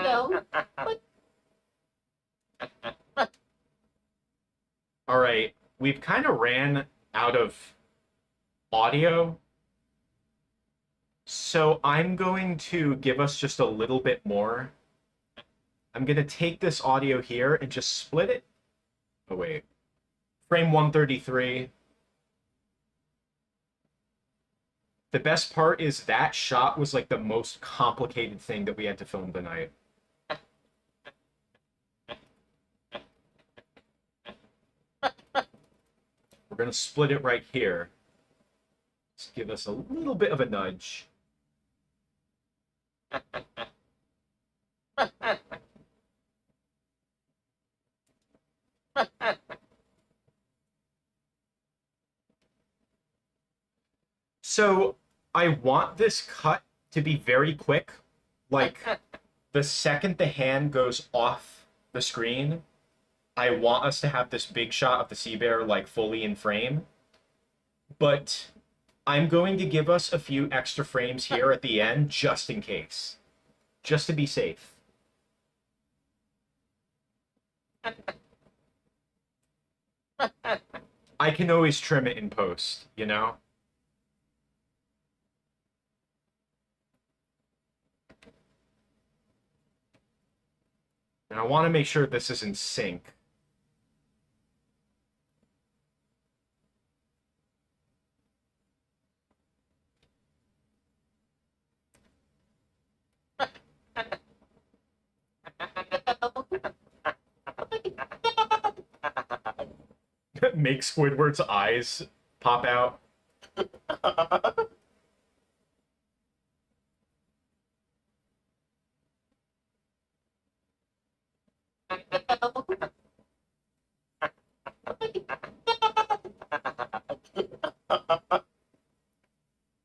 No. All right, we've kind of ran out of audio, so I'm going to give us just a little bit more. I'm going to take this audio here and just split it. Oh, wait. Frame 133. The best part is that shot was like the most complicated thing that we had to film tonight. We're going to split it right here. Let's give us a little bit of a nudge. So I want this cut to be very quick. Like the second the hand goes off the screen, I want us to have this big shot of the sea bear like fully in frame. But I'm going to give us a few extra frames here at the end just in case. Just to be safe. I can always trim it in post, you know? And I want to make sure this is in sync. Make Squidward's eyes pop out.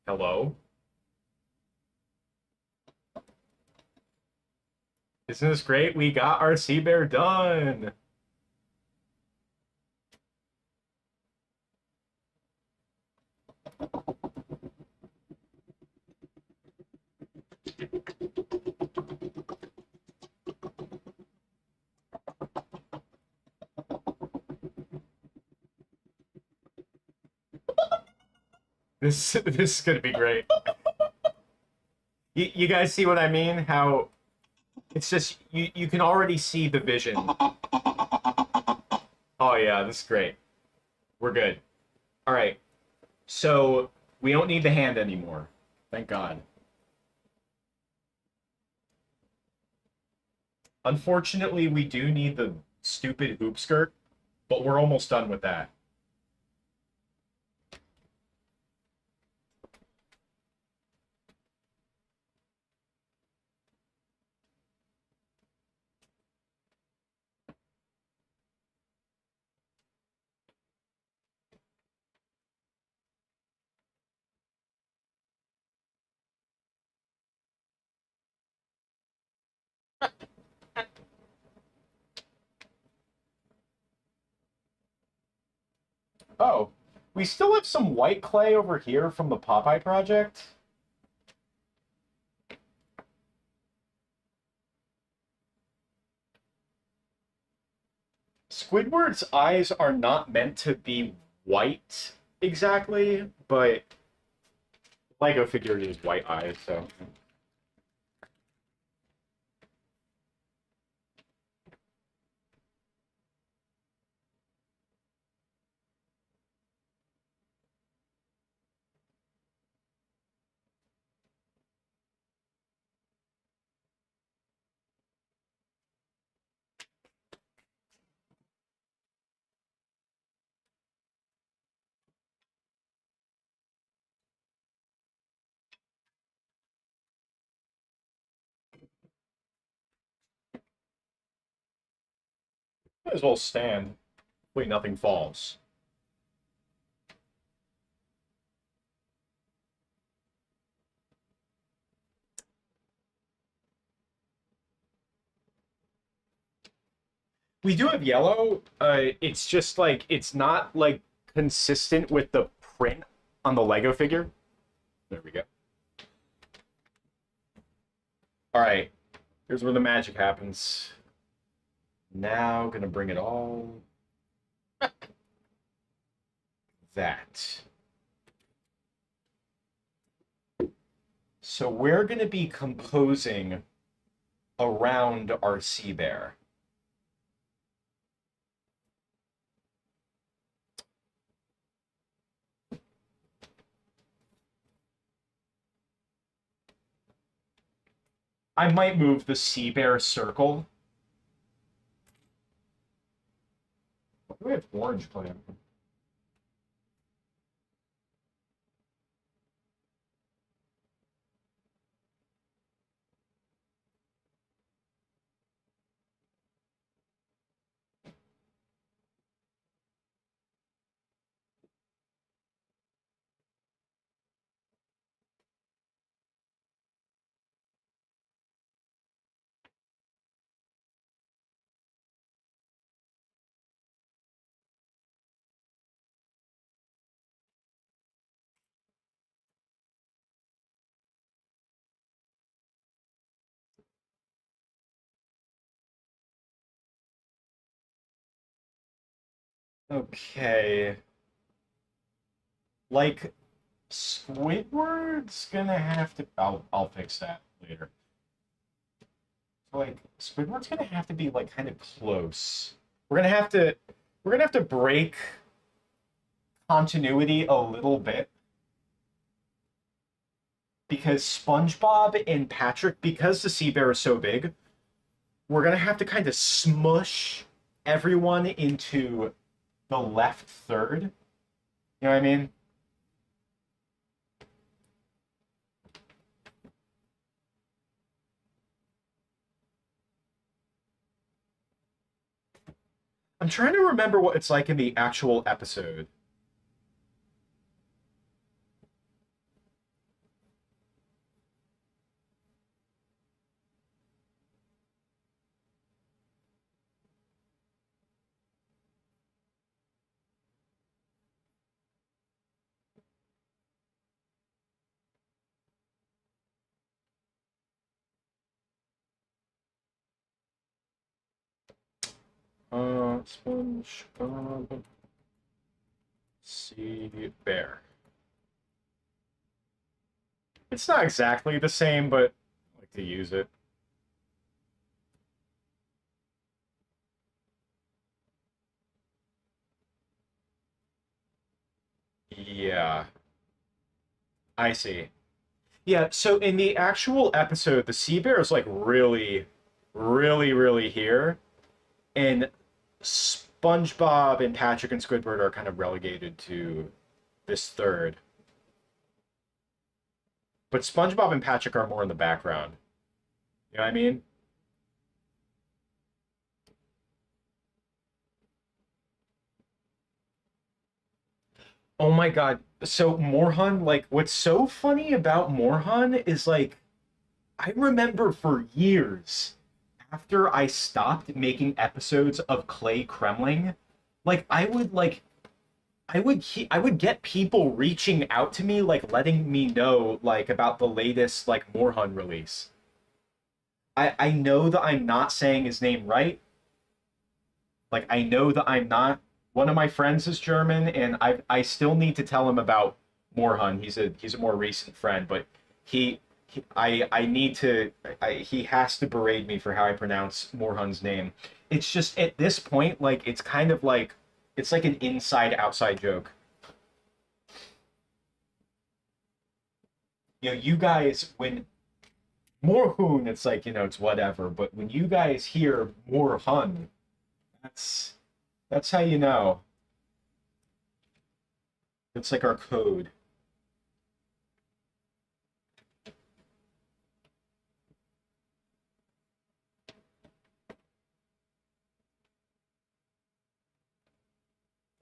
Hello? Isn't this great? We got our sea bear done! This is gonna be great. You guys see what I mean? How it's just you can already see the vision. Oh yeah, this is great. We're good. All right. So we don't need the hand anymore. Thank God. Unfortunately, we do need the stupid hoop skirt, but we're almost done with that. Oh, we still have some white clay over here from the Popeye project. Squidward's eyes are not meant to be white exactly, but Lego figure used white eyes, so. Might as well stand. Wait, nothing falls. We do have yellow. It's just like it's not like consistent with the print on the Lego figure. There we go. All right, here's where the magic happens. Now, gonna bring it all that. So we're gonna be composing around our sea bear. I might move the sea bear circle. Why do we have orange clay? Okay. Like, Squidward's gonna have to. I'll fix that later. So, like, Squidward's gonna have to be like kind of close. We're gonna have to. We're gonna have to break continuity a little bit because SpongeBob and Patrick, because the sea bear is so big, we're gonna have to kind of smush everyone into the left third. You know what I mean? I'm trying to remember what it's like in the actual episode. SpongeBob Sea Bear. It's not exactly the same, but I like to use it. Yeah, I see. Yeah, so in the actual episode, the sea bear is like really, really, really here, and SpongeBob and Patrick and Squidward are kind of relegated to this third. But SpongeBob and Patrick are more in the background. You know what I mean? Oh my God. So Morhan, like, what's so funny about Morhan is like, I remember for years after I stopped making episodes of Clay Kremling, like I would get people reaching out to me, like letting me know like about the latest like Morhan release. I know that I'm not saying his name right. Like I know that I'm not. One of my friends is German, and I still need to tell him about Morhan. He's a more recent friend, but I need to he has to berate me for how I pronounce Morhan's name. It's just at this point, like it's kind of like it's like an inside outside joke. You know, you guys when Morhun, it's like, you know, it's whatever, but when you guys hear Morhun, that's that's how you know. It's like our code.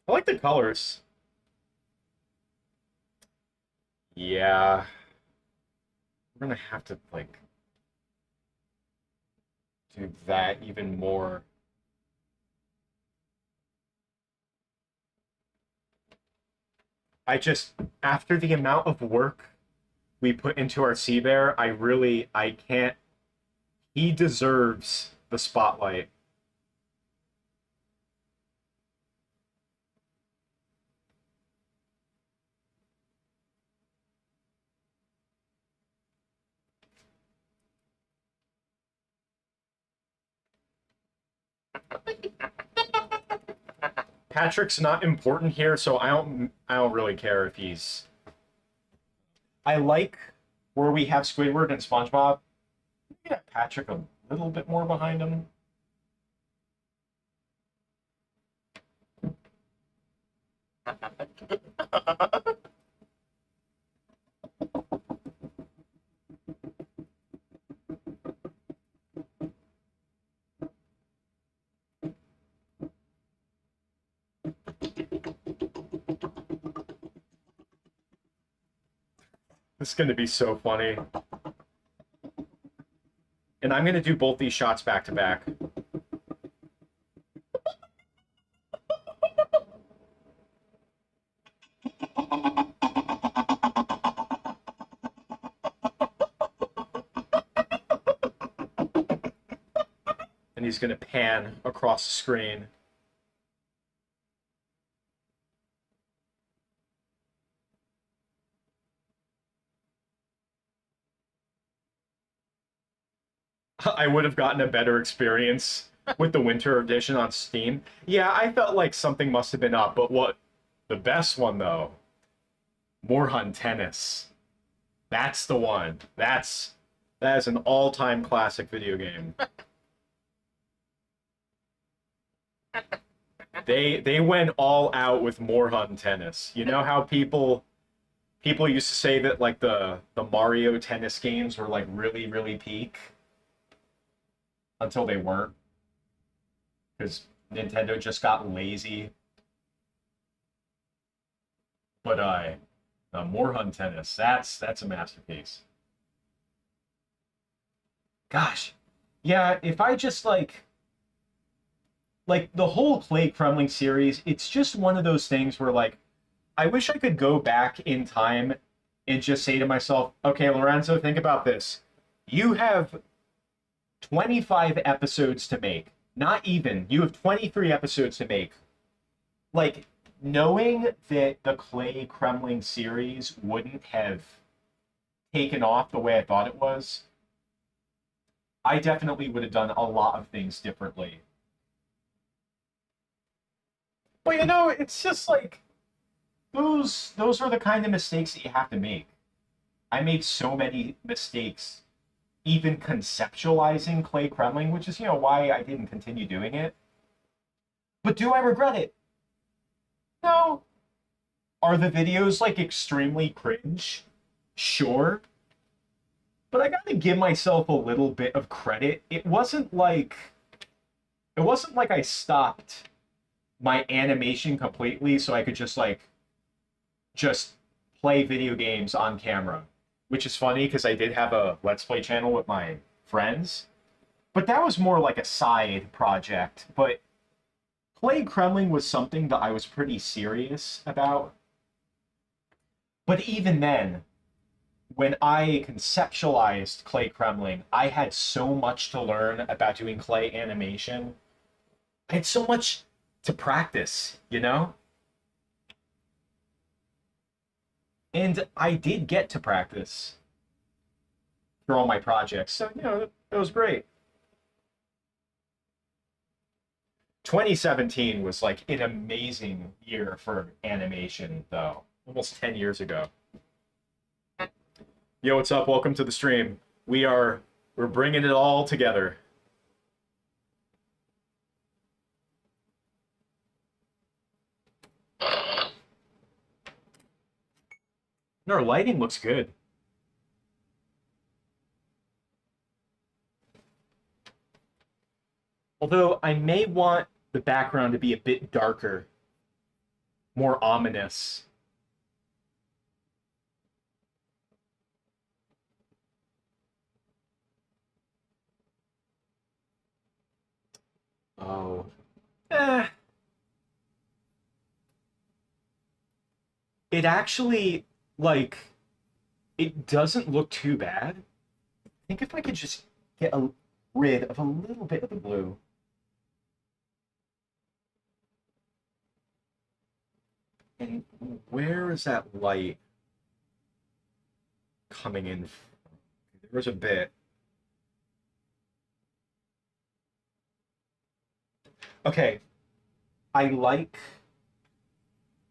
I like the colors. Yeah, we're gonna have to like do that even more. I just after the amount of work we put into our sea bear, I can't. He deserves the spotlight. Patrick's not important here, so I don't really care if he's. I like where we have Squidward and SpongeBob. Yeah, Patrick a little bit more behind him. This is going to be so funny. And I'm going to do both these shots back to back. And he's going to pan across the screen. I would have gotten a better experience with the winter edition on Steam. Yeah, I felt like something must have been up, but what the best one though, Morhun Tennis. That's the one. That is an all-time classic video game. They went all out with Morhun Tennis. You know how people used to say that like the Mario tennis games were like really really peak until they weren't because Nintendo just got lazy. But Morhun Tennis, that's a masterpiece. Gosh, yeah. If I just like the whole Clay Kremling series, it's just one of those things where like I wish I could go back in time and just say to myself, okay, Lorenzo, think about this. You have 25 episodes to make. Not even. You have 23 episodes to make. Like, knowing that the Clay Kremling series wouldn't have taken off the way I thought it was, I definitely would have done a lot of things differently. But you know, it's just like those are the kind of mistakes that you have to make. I made so many mistakes even conceptualizing Clay Kremling, which is, why I didn't continue doing it. But do I regret it? No. Are the videos like extremely cringe? Sure. But I gotta give myself a little bit of credit. It wasn't like I stopped my animation completely so I could just play video games on camera. Which is funny because I did have a Let's Play channel with my friends. But that was more like a side project. But Clay Kremling was something that I was pretty serious about. But even then, when I conceptualized Clay Kremling, I had so much to learn about doing clay animation. I had so much to practice, you know? And I did get to practice for all my projects. So, it was great. 2017 was like an amazing year for animation, though. Almost 10 years ago. Yo, what's up? Welcome to the stream. We're bringing it all together. And our lighting looks good. Although I may want the background to be a bit darker, more ominous. Oh. Eh. It actually, like, it doesn't look too bad. I think if I could just get rid of a little bit of the blue. And where is that light coming in from? There was a bit. Okay, I like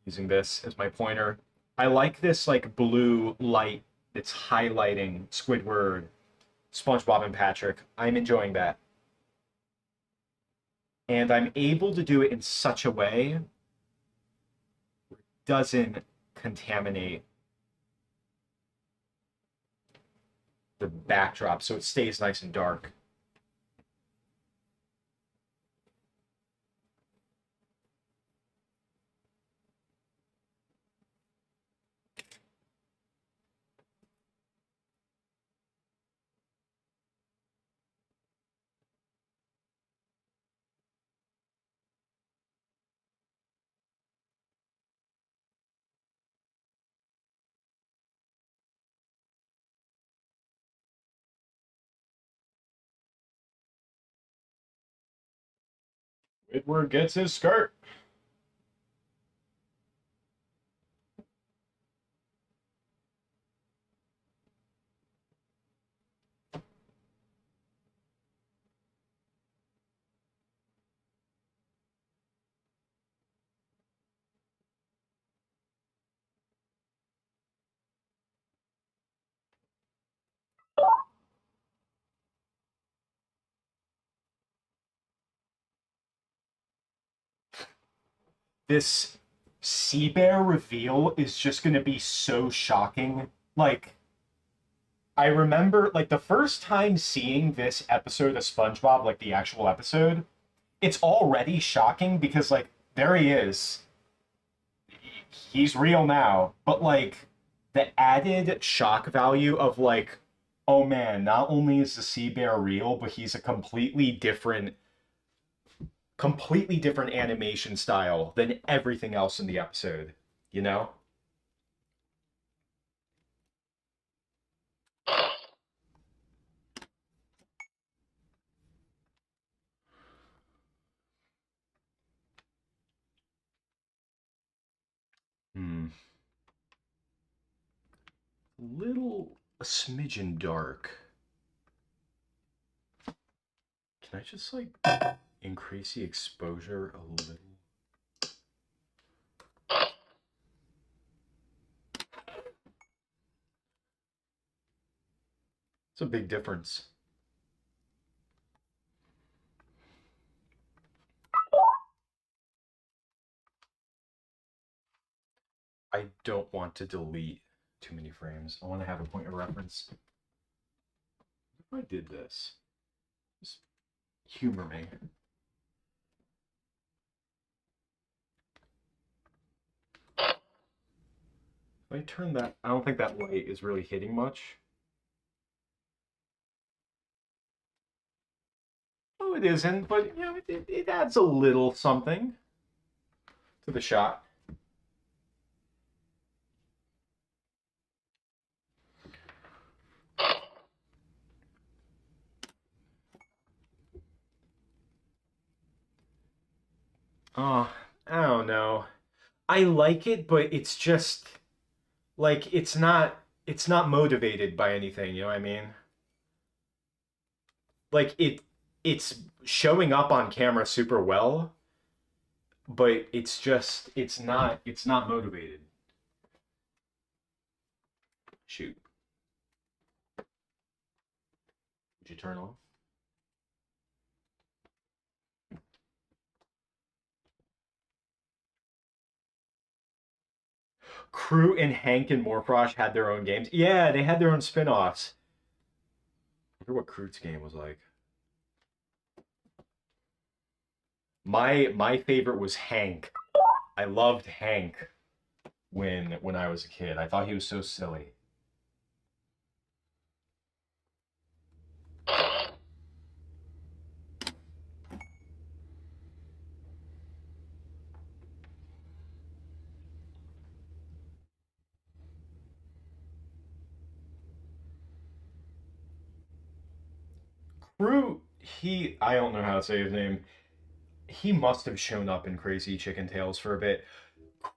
using this as my pointer. I like this like blue light that's highlighting Squidward, SpongeBob, and Patrick. I'm enjoying that. And I'm able to do it in such a way where it doesn't contaminate the backdrop, so it stays nice and dark. Squidward gets his skirt. This sea bear reveal is just going to be so shocking. Like, I remember, like, the first time seeing this episode of SpongeBob, like the actual episode, it's already shocking because, like, there he is. He's real now. But, like, the added shock value of, like, oh man, not only is the sea bear real, but he's a completely different animation style than everything else in the episode, you know? Hmm. A smidgen dark. Can I just like increase the exposure a little? It's a big difference. I don't want to delete too many frames. I want to have a point of reference. If I did this, just humor me. If I turn that, I don't think that light is really hitting much. Oh, it isn't, but you know, it adds a little something to the shot. Oh, I don't know. I like it, but it's just like it's not motivated by anything, you know what I mean? Like it's showing up on camera super well, but it's not motivated. Shoot. Did you turn off? Crew and Hank and Morfrosh had their own games. Yeah, they had their own spin-offs. I wonder what Crew's game was like. My favorite was Hank. I loved Hank when I was a kid. I thought he was so silly. Crew, I don't know how to say his name. He must have shown up in Crazy Chicken Tales for a bit.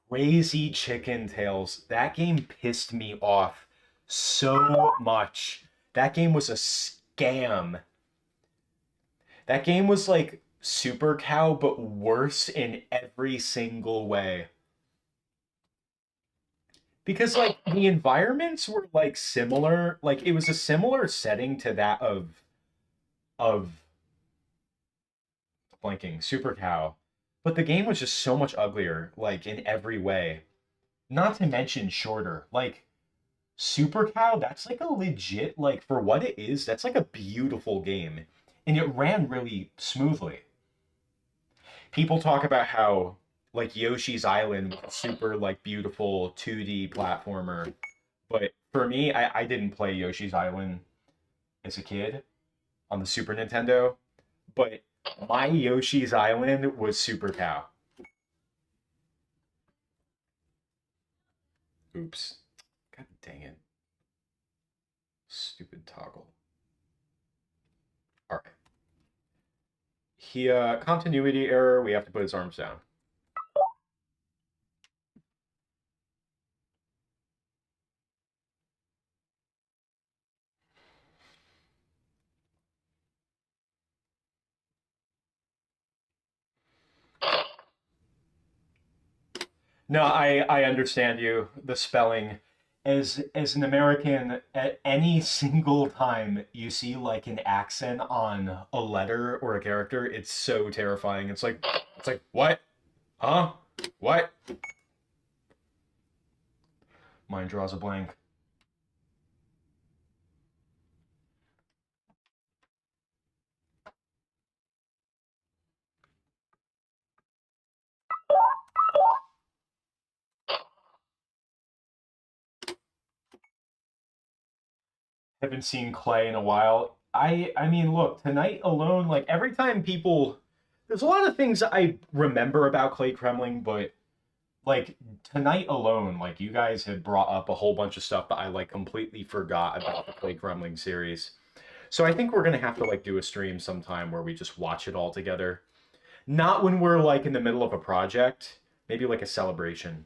Crazy Chicken Tales. That game pissed me off so much. That game was a scam. That game was like Super Cow, but worse in every single way. Because like the environments were like similar, like it was a similar setting to that of blanking Super Cow, but the game was just so much uglier, like in every way. Not to mention shorter. Like Super Cow, that's like a legit, like for what it is, that's like a beautiful game. And it ran really smoothly. People talk about how like Yoshi's Island was a super like beautiful 2D platformer. But for me, I didn't play Yoshi's Island as a kid on the Super Nintendo. But my Yoshi's Island was Super Cow. Oops. God dang it. Stupid toggle. All right. Continuity error. We have to put his arms down. No, I understand you. The spelling. As an American, at any single time you see like an accent on a letter or a character, it's so terrifying. It's like what? Huh? What? Mine draws a blank. Haven't seen Clay in a while. I mean, look, tonight alone, like every time people there's a lot of things I remember about Clay Kremling, but like tonight alone, like you guys had brought up a whole bunch of stuff that I like completely forgot about the Clay Kremling series. So I think we're gonna have to like do a stream sometime where we just watch it all together. Not when we're like in the middle of a project, maybe like a celebration.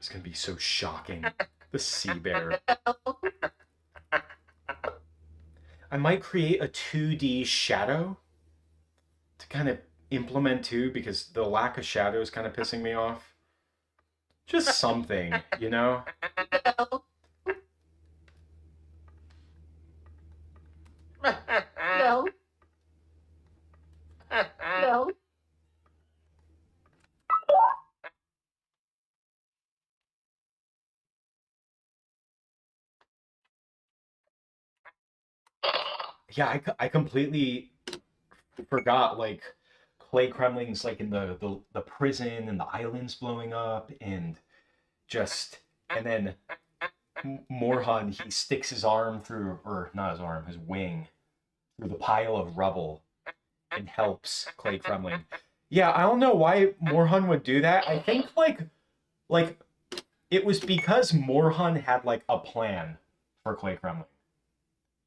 It's gonna be so shocking. The sea bear. I might create a 2D shadow to kind of implement too, because the lack of shadow is kind of pissing me off. Just something, you know? No. No. Yeah, I completely forgot, like, Clay Kremling's like in the prison and the islands blowing up and just and then Morhan, he sticks his arm through, or not his arm, his wing through the pile of rubble and helps Clay Kremling. Yeah, I don't know why Morhan would do that. I think like it was because Morhan had like a plan for Clay Kremling.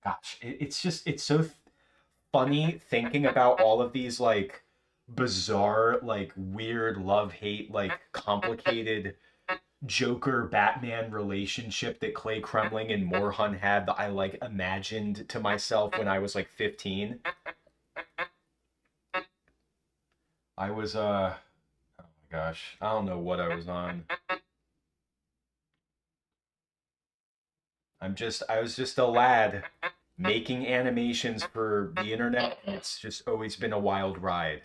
Gosh, it's just it's so funny thinking about all of these like bizarre, like weird love hate, like complicated Joker Batman relationship that Clay Kremling and Morhan had that I like imagined to myself when I was like 15. I was oh my gosh, I don't know what I was on. I was just a lad making animations for the internet, and it's just always been a wild ride.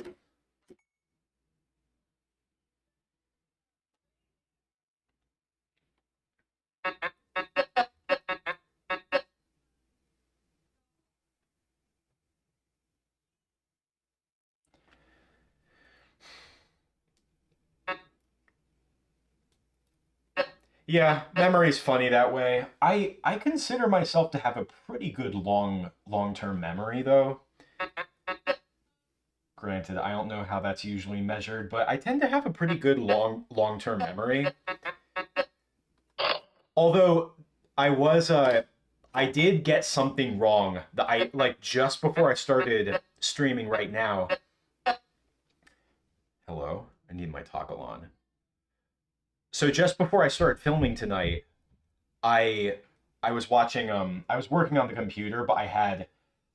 Yeah, memory's funny that way. I consider myself to have a pretty good long-term memory though. Granted, I don't know how that's usually measured, but I tend to have a pretty good long-term memory. Although I did get something wrong that I like just before I started streaming right now. Hello, I need my toggle on. So just before I started filming tonight, I I was watching I was working on the computer, but I had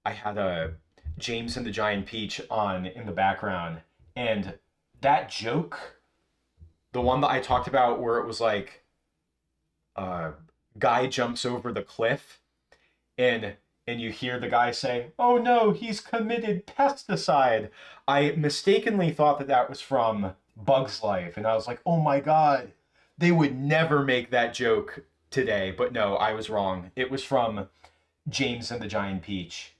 a James and the Giant Peach on in the background, and that joke, the one that I talked about where it was like uh guy jumps over the cliff and you hear the guy say, "Oh no, he's committed pesticide." I mistakenly thought that that was from Bug's Life, and I was like, "Oh my god, they would never make that joke today." But no, I was wrong. It was from James and the Giant Peach.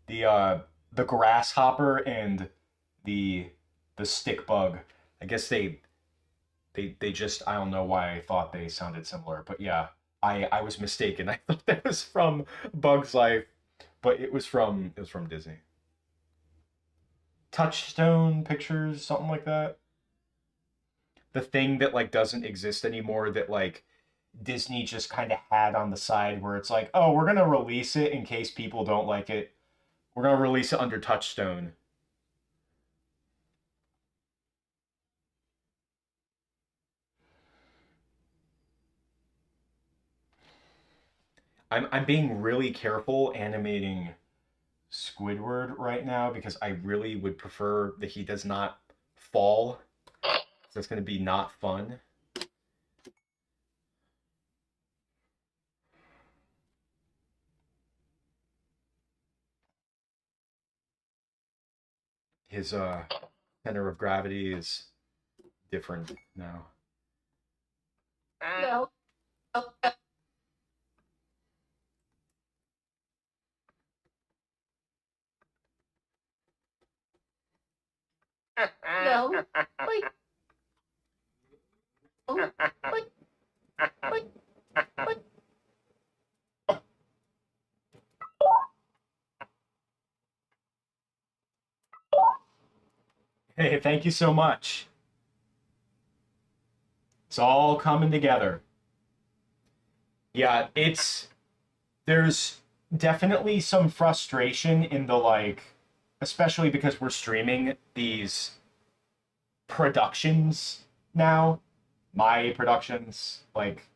The grasshopper and the the stick bug. I guess they just I don't know why I thought they sounded similar, but yeah, I was mistaken. I thought that was from Bug's Life, but it was from Disney. Touchstone Pictures, something like that. The thing that like doesn't exist anymore that like Disney just kind of had on the side where it's like, "Oh, we're going to release it in case people don't like it. We're going to release it under Touchstone." I'm being really careful animating Squidward right now because I really would prefer that he does not fall. So it's going to be not fun. His center of gravity is different now. No. No. Wait. Oh. Wait. Wait. Wait. Hey, thank you so much. It's all coming together. Yeah, there's definitely some frustration in the like, especially because we're streaming productions now, my productions, like,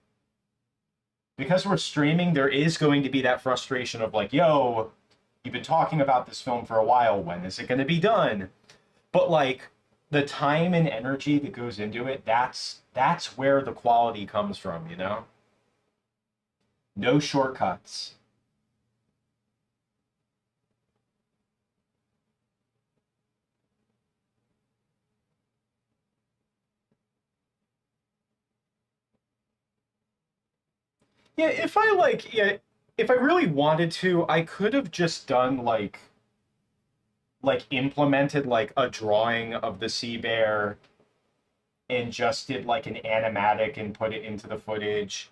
because we're streaming, there is going to be that frustration of like, yo, you've been talking about this film for a while. When is it going to be done? But like the time and energy that goes into it, that's where the quality comes from, you know? No shortcuts. Yeah, if I really wanted to, I could have just done like implemented like a drawing of the sea bear and just did like an animatic and put it into the footage.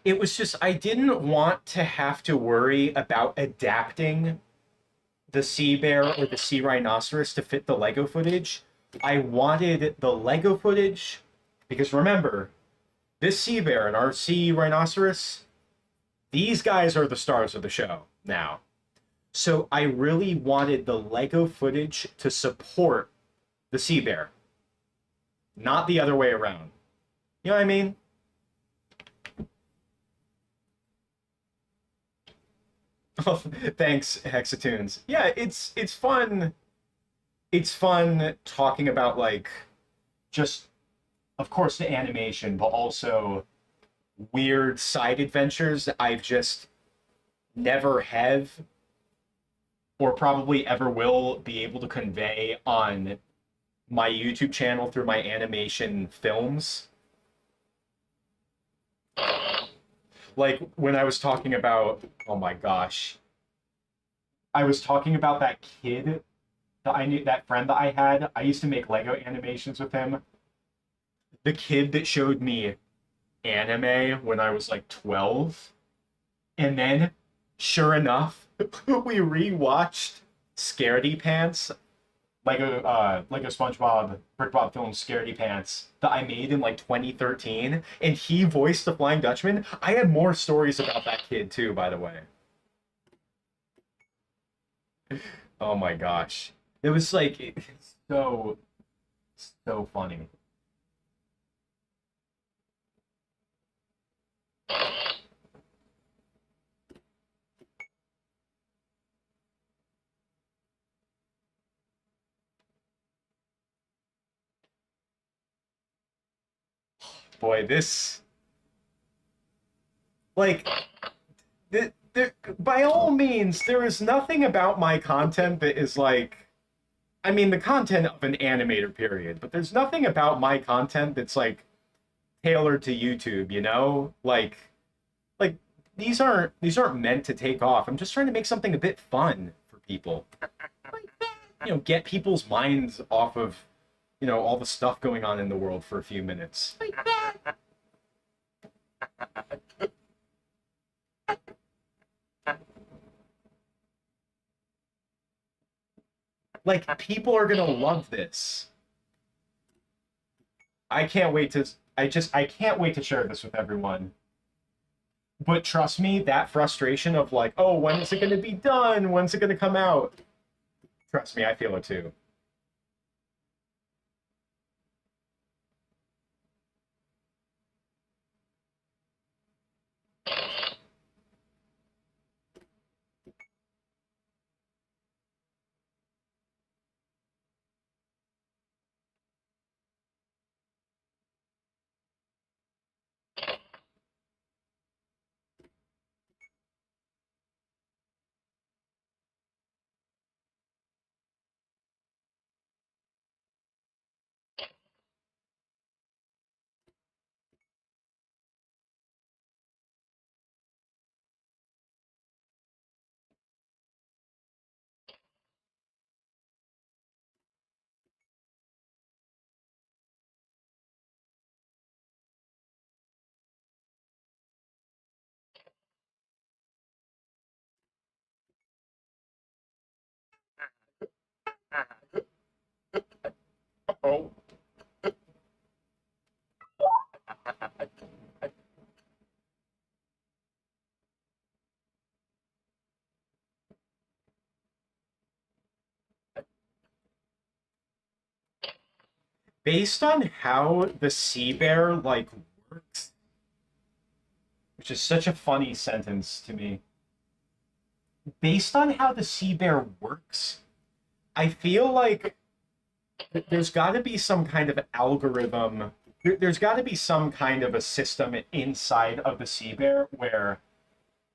It was just I didn't want to have to worry about adapting the sea bear or the sea rhinoceros to fit the Lego footage. I wanted the Lego footage because remember, this sea bear and our sea rhinoceros, these guys are the stars of the show now. So I really wanted the Lego footage to support the sea bear, not the other way around. You know what I mean? Oh, thanks, Hexatoons. Yeah, it's fun. It's fun talking about like just of course the animation, but also weird side adventures that I've just never have or probably ever will be able to convey on my YouTube channel through my animation films. Like when I was talking about, oh my gosh, I was talking about that kid that I knew, that friend that I had. I used to make Lego animations with him. The kid that showed me anime when I was like 12. And then, sure enough, we rewatched Scaredy Pants, Lego SpongeBob BrickBob film Scaredy Pants that I made in like 2013, and he voiced the Flying Dutchman. I had more stories about that kid too, by the way. Oh my gosh, it was like it's so funny. Boy, this like by all means, there is nothing about my content that is like I mean, the content of an animator, period. But there's nothing about my content that's like tailored to YouTube. You know, like these aren't meant to take off. I'm just trying to make something a bit fun for people. You know, get people's minds off of all the stuff going on in the world for a few minutes. Like people are gonna love this. I can't wait to. I can't wait to share this with everyone. But trust me, that frustration of like, oh, when is it going to be done? When's it going to come out? Trust me, I feel it too. Oh, Based on how the sea bear like works, which is such a funny sentence to me. Based on how the sea bear works, I feel like there's got to be some kind of algorithm. There's got to be some kind of a system inside of the sea bear where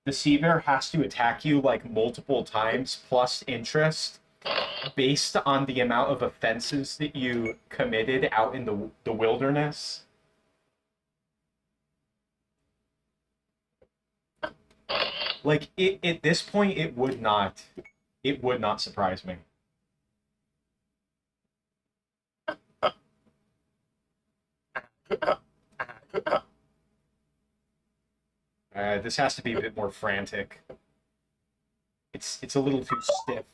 the sea bear has to attack you like multiple times plus interest based on the amount of offenses that you committed out in the wilderness. Like it at this point, it would not surprise me. This has to be a bit more frantic. It's a little too stiff.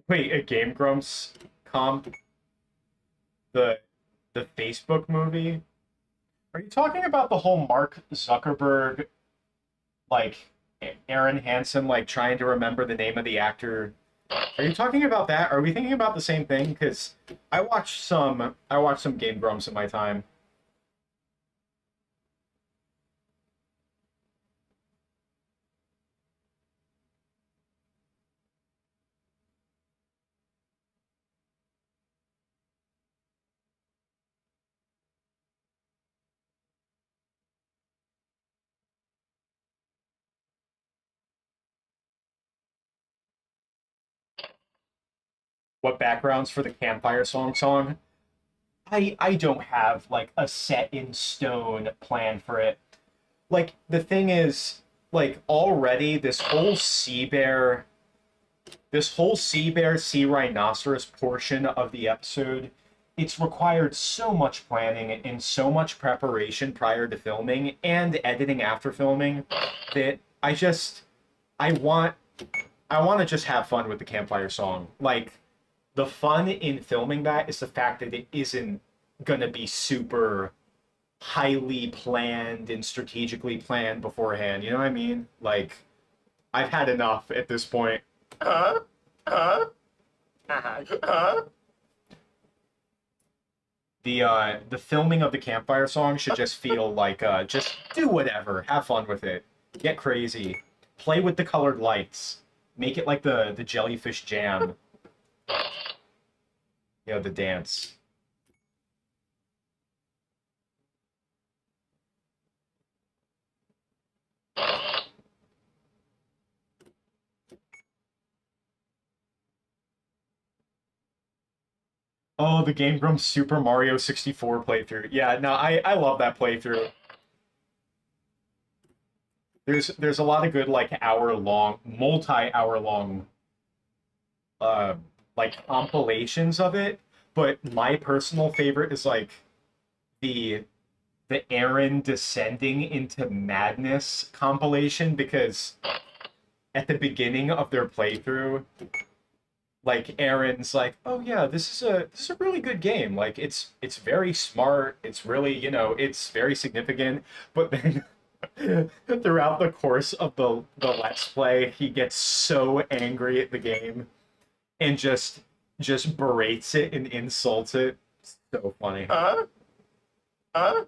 Wait, a Game Grumps comp? The the Facebook movie? Are you talking about the whole Mark Zuckerberg, like Aaron Hansen, like trying to remember the name of the actor? Are you talking about that? Are we thinking about the same thing? Because I watched some Game Grumps in my time. What backgrounds for the campfire song? I don't have like a set in stone plan for it. Like the thing is, like already this whole sea bear, sea rhinoceros portion of the episode, it's required so much planning and so much preparation prior to filming and editing after filming that I want I want to just have fun with the campfire song. Like the fun in filming that is the fact that it isn't gonna be super highly planned and strategically planned beforehand. You know what I mean? Like I've had enough at this point. Huh? Huh? Huh? The filming of the campfire song should just feel like just do whatever, have fun with it, get crazy, play with the colored lights, make it like the jellyfish jam, you know, the dance. Oh, the Game Grumps Super Mario 64 playthrough. Yeah, no, I love that playthrough. There's a lot of good like hour long, multi-hour long uh like compilations of it, but my personal favorite is like the the Aaron descending into madness compilation because at the beginning of their playthrough, like Aaron's like, "Oh yeah, this is a really good game. Like it's very smart. It's really, you know, it's very significant." But then throughout the course of the Let's Play, he gets so angry at the game and just berates it and insults it. So funny. Huh? Huh?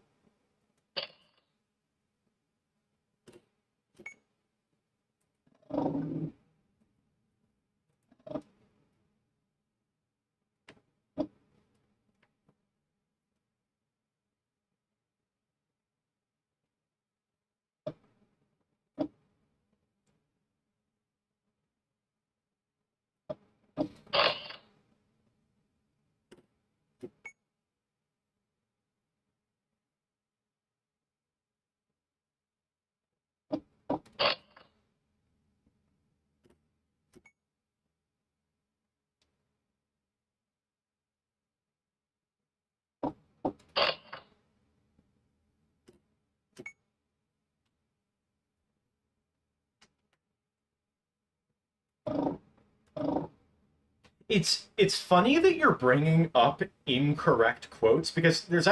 It's funny that you're bringing up incorrect quotes because there's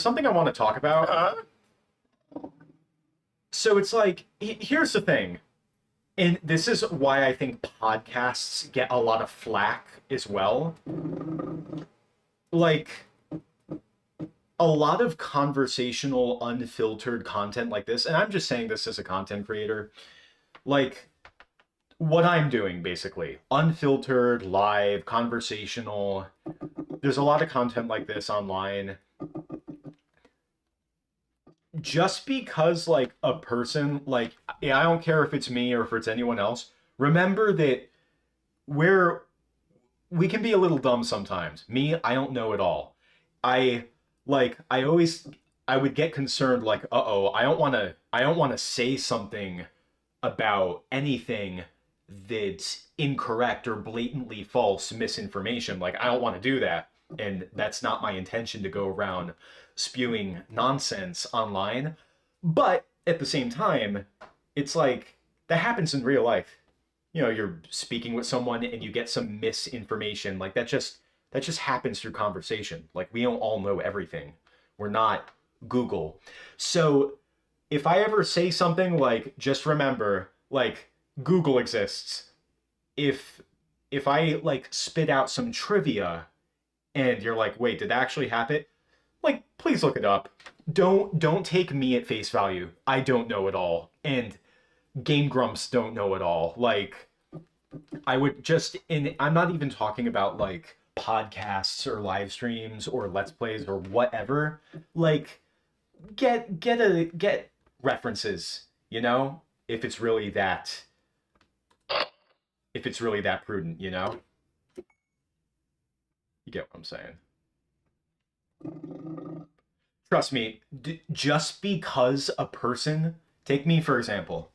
something I want to talk about. Huh? So it's like here's the thing. And this is why I think podcasts get a lot of flack as well. Like a lot of conversational unfiltered content like this, and I'm just saying this as a content creator, like what I'm doing basically, unfiltered, live, conversational. There's a lot of content like this online. Just because like a person like yeah, I don't care if it's me or if it's anyone else. Remember that we're we can be a little dumb sometimes. Me, I don't know it all. I I always I would get concerned like, "Uh-oh, I don't want to say something about anything that's incorrect or blatantly false misinformation. Like I don't want to do that." And that's not my intention to go around spewing nonsense online. But at the same time, it's like that happens in real life. You're speaking with someone and you get some misinformation. Like that just happens through conversation. Like we don't all know everything. We're not Google. So if I ever say something like just remember like Google exists, if I like spit out some trivia and you're like, "Wait, did that actually happen?" Like please look it up. Don't take me at face value. I don't know it all. And Game Grumps don't know it all. Like I would just and I'm not even talking about like podcasts or live streams or let's plays or whatever. Like get references, if it's really that prudent, You get what I'm saying. Trust me, just because a person, take me for example,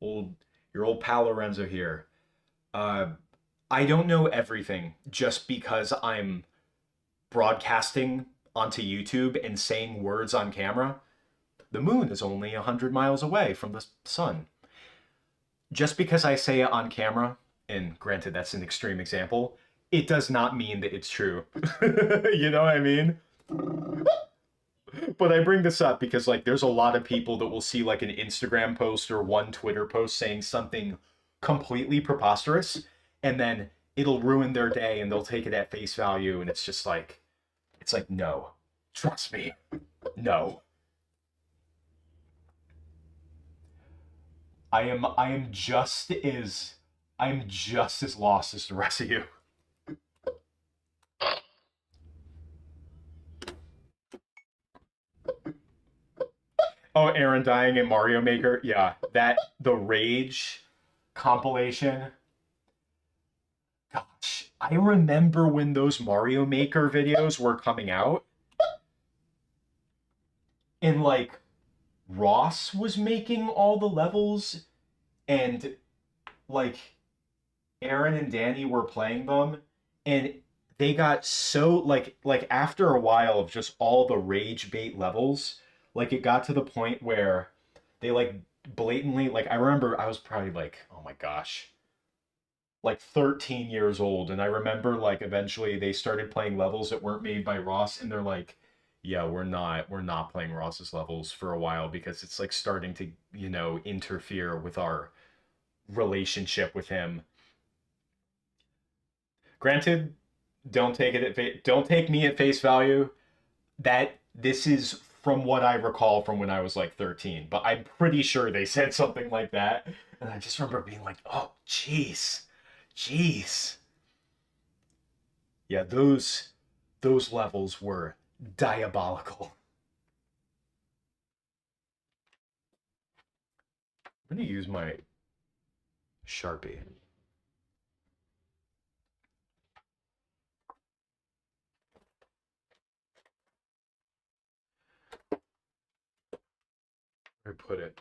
old your old pal Lorenzo here. Uh I don't know everything just because I'm broadcasting onto YouTube and saying words on camera. The moon is only 100 miles away from the sun. Just because I say it on camera, and granted that's an extreme example, it does not mean that it's true. You know what I mean? But I bring this up because like there's a lot of people that will see like an Instagram post or one Twitter post saying something completely preposterous and then it'll ruin their day and they'll take it at face value and it's like no. Trust me. No. I am just as lost as the rest of you. Oh, Aaron dying in Mario Maker. Yeah, that the Rage compilation. Gosh, I remember when those Mario Maker videos were coming out, and like Ross was making all the levels, and like Aaron and Danny were playing them, and they got so like after a while of just all the rage bait levels, like it got to the point where they like blatantly like I remember I was probably like, oh my gosh, like 13 years old and I remember like eventually they started playing levels that weren't made by Ross and they're like, yeah, we're not playing Ross's levels for a while because it's like starting to, interfere with our relationship with him. Granted, don't take me at face value. That this is from what I recall from when I was like 13, but I'm pretty sure they said something like that. And I just remember being like, "Oh, jeez. Jeez." Yeah, those levels were diabolical. I'm going to use my Sharpie. Where I put it.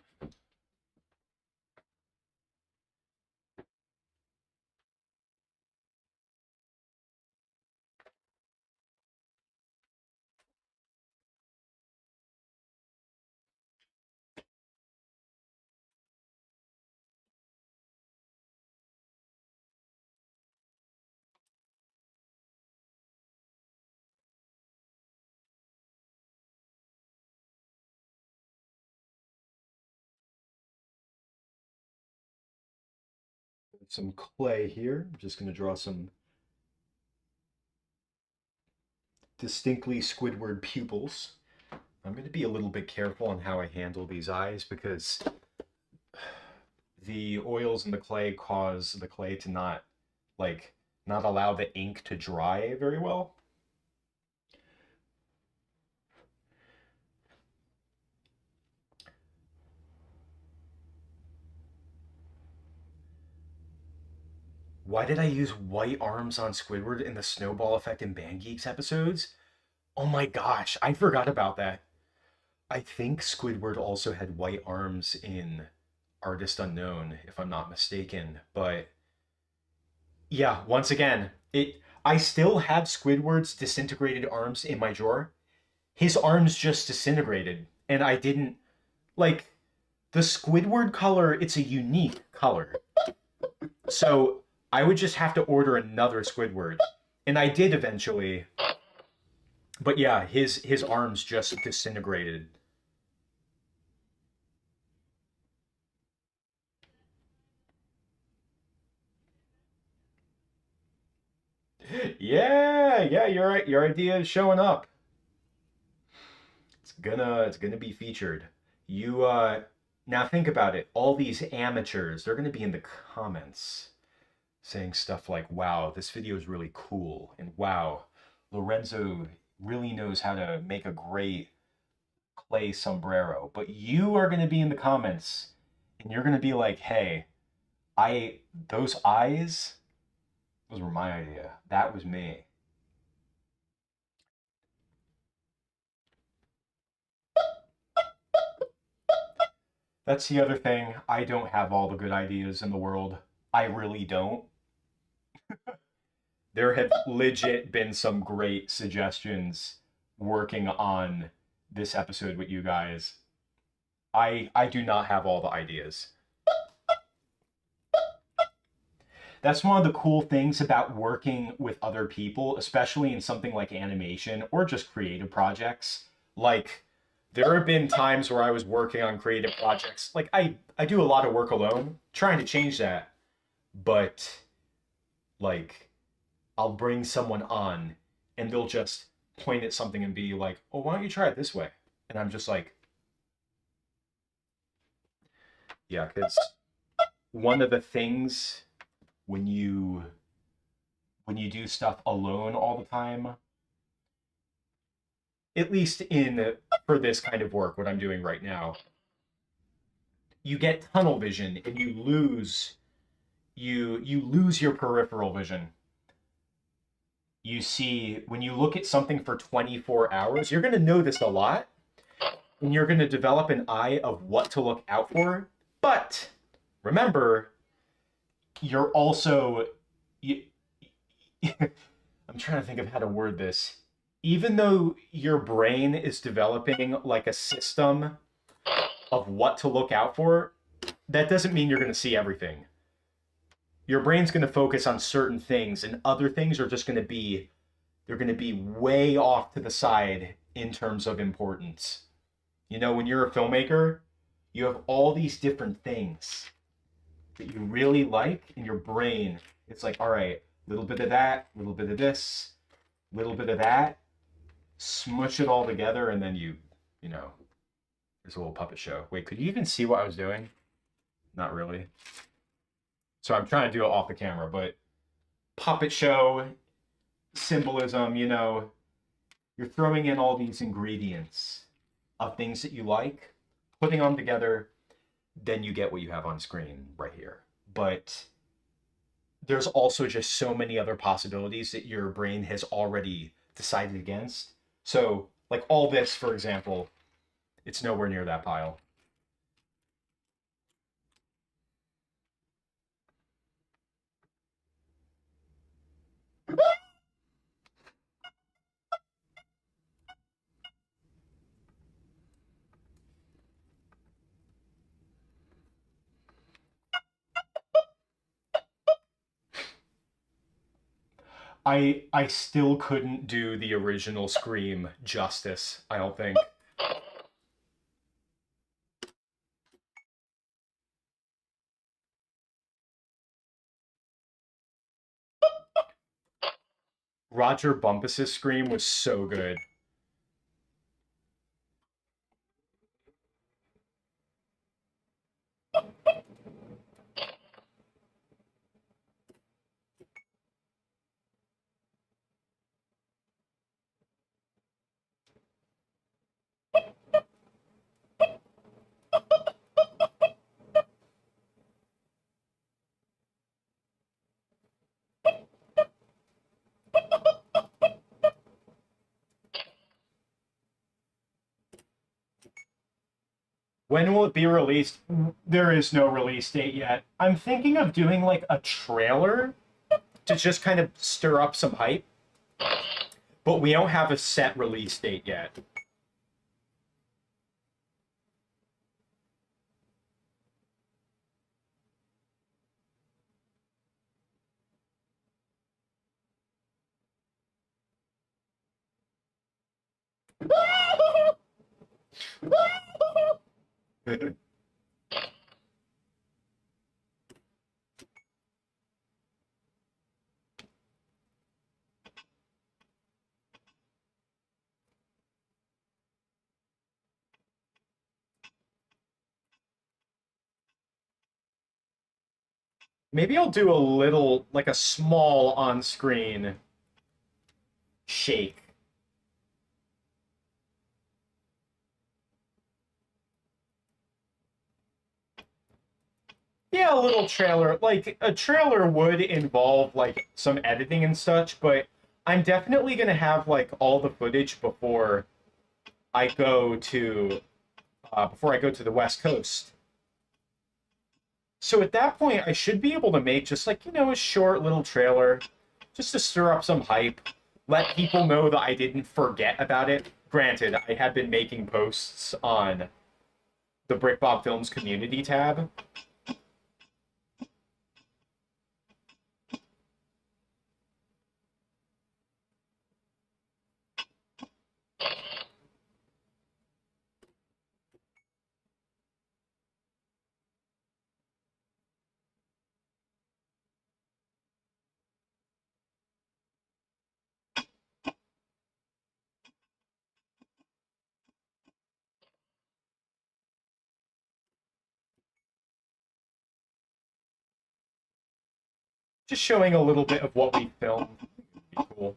some clay here. I'm just going to draw some distinctly Squidward pupils. I'm going to be a little bit careful on how I handle these eyes because the oils in the clay cause the clay to not allow the ink to dry very well. Why did I use white arms on Squidward in the Snowball Effect and Band Geeks episodes? Oh my gosh, I forgot about that. I think Squidward also had white arms in Artist Unknown, if I'm not mistaken. But yeah, once again, I still have Squidward's disintegrated arms in my drawer. His arms just disintegrated, and I didn't like the Squidward color, it's a unique color. So I would just have to order another Squidward. And I did eventually. But yeah, his arms just disintegrated. Yeah, you're right. Your idea is showing up. It's gonna be featured. You now think about it. All these amateurs, they're gonna be in the comments saying stuff like, wow, this video is really cool, and wow, Lorenzo really knows how to make a great clay sombrero. But you are gonna be in the comments and you're gonna be like, hey, those eyes, those were my idea. That was me. That's the other thing. I don't have all the good ideas in the world. I really don't. There have legit been some great suggestions working on this episode with you guys. I do not have all the ideas. That's one of the cool things about working with other people, especially in something like animation or just creative projects. Like, there have been times where I was working on creative projects. Like, I do a lot of work alone, trying to change that. But, like, I'll bring someone on and they'll just point at something and be like, oh, why don't you try it this way? And I'm just like, yeah, because one of the things when you do stuff alone all the time, at least for this kind of work, what I'm doing right now, you get tunnel vision and you lose your peripheral vision. You see, when you look at something for 24 hours, you're going to notice a lot and you're going to develop an eye of what to look out for. But remember, you're also I'm trying to think of how to word this. Even though your brain is developing like a system of what to look out for, that doesn't mean you're going to see everything. Your brain's going to focus on certain things, and other things are just going to be, they're going to be way off to the side in terms of importance. You know, when you're a filmmaker, you have all these different things that you really like in your brain. It's like, all right, a little bit of that, a little bit of this, a little bit of that, smush it all together, and then you know, there's a little puppet show. Wait, could you even see what I was doing? Not really. So I'm trying to do it off the camera, but puppet show, symbolism, you know, you're throwing in all these ingredients of things that you like, putting them together, then you get what you have on screen right here. But there's also just so many other possibilities that your brain has already decided against. So, like all this, for example, it's nowhere near that pile. I still couldn't do the original Scream justice, I don't think. Roger Bumpus's scream was so good. When will it be released? There is no release date yet. I'm thinking of doing like a trailer to just kind of stir up some hype, but we don't have a set release date yet. Maybe I'll do a little, like a small on-screen shake. Yeah, a little trailer. Like, a trailer would involve, like, some editing and such, but I'm definitely gonna have, like, all the footage I go to, before I go to the West Coast. So at that point, I should be able to make just, like, a short little trailer, just to stir up some hype, let people know that I didn't forget about it. Granted, I had been making posts on the BrickBob Films community tab. Just showing a little bit of what we filmed. Would be cool.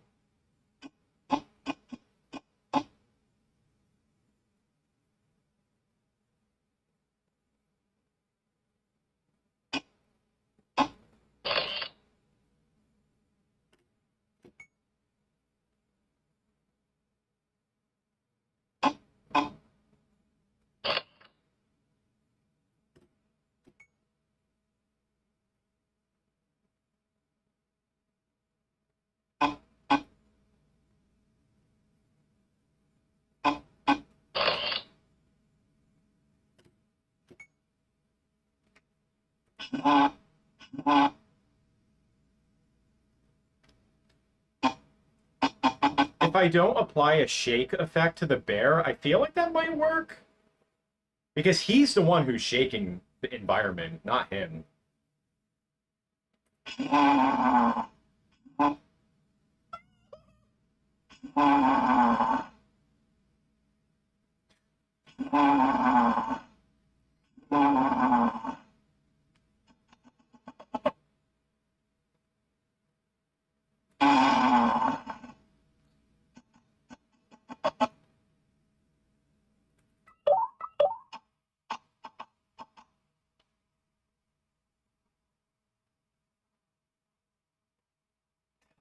If I don't apply a shake effect to the bear, I feel like that might work. Because he's the one who's shaking the environment, not him.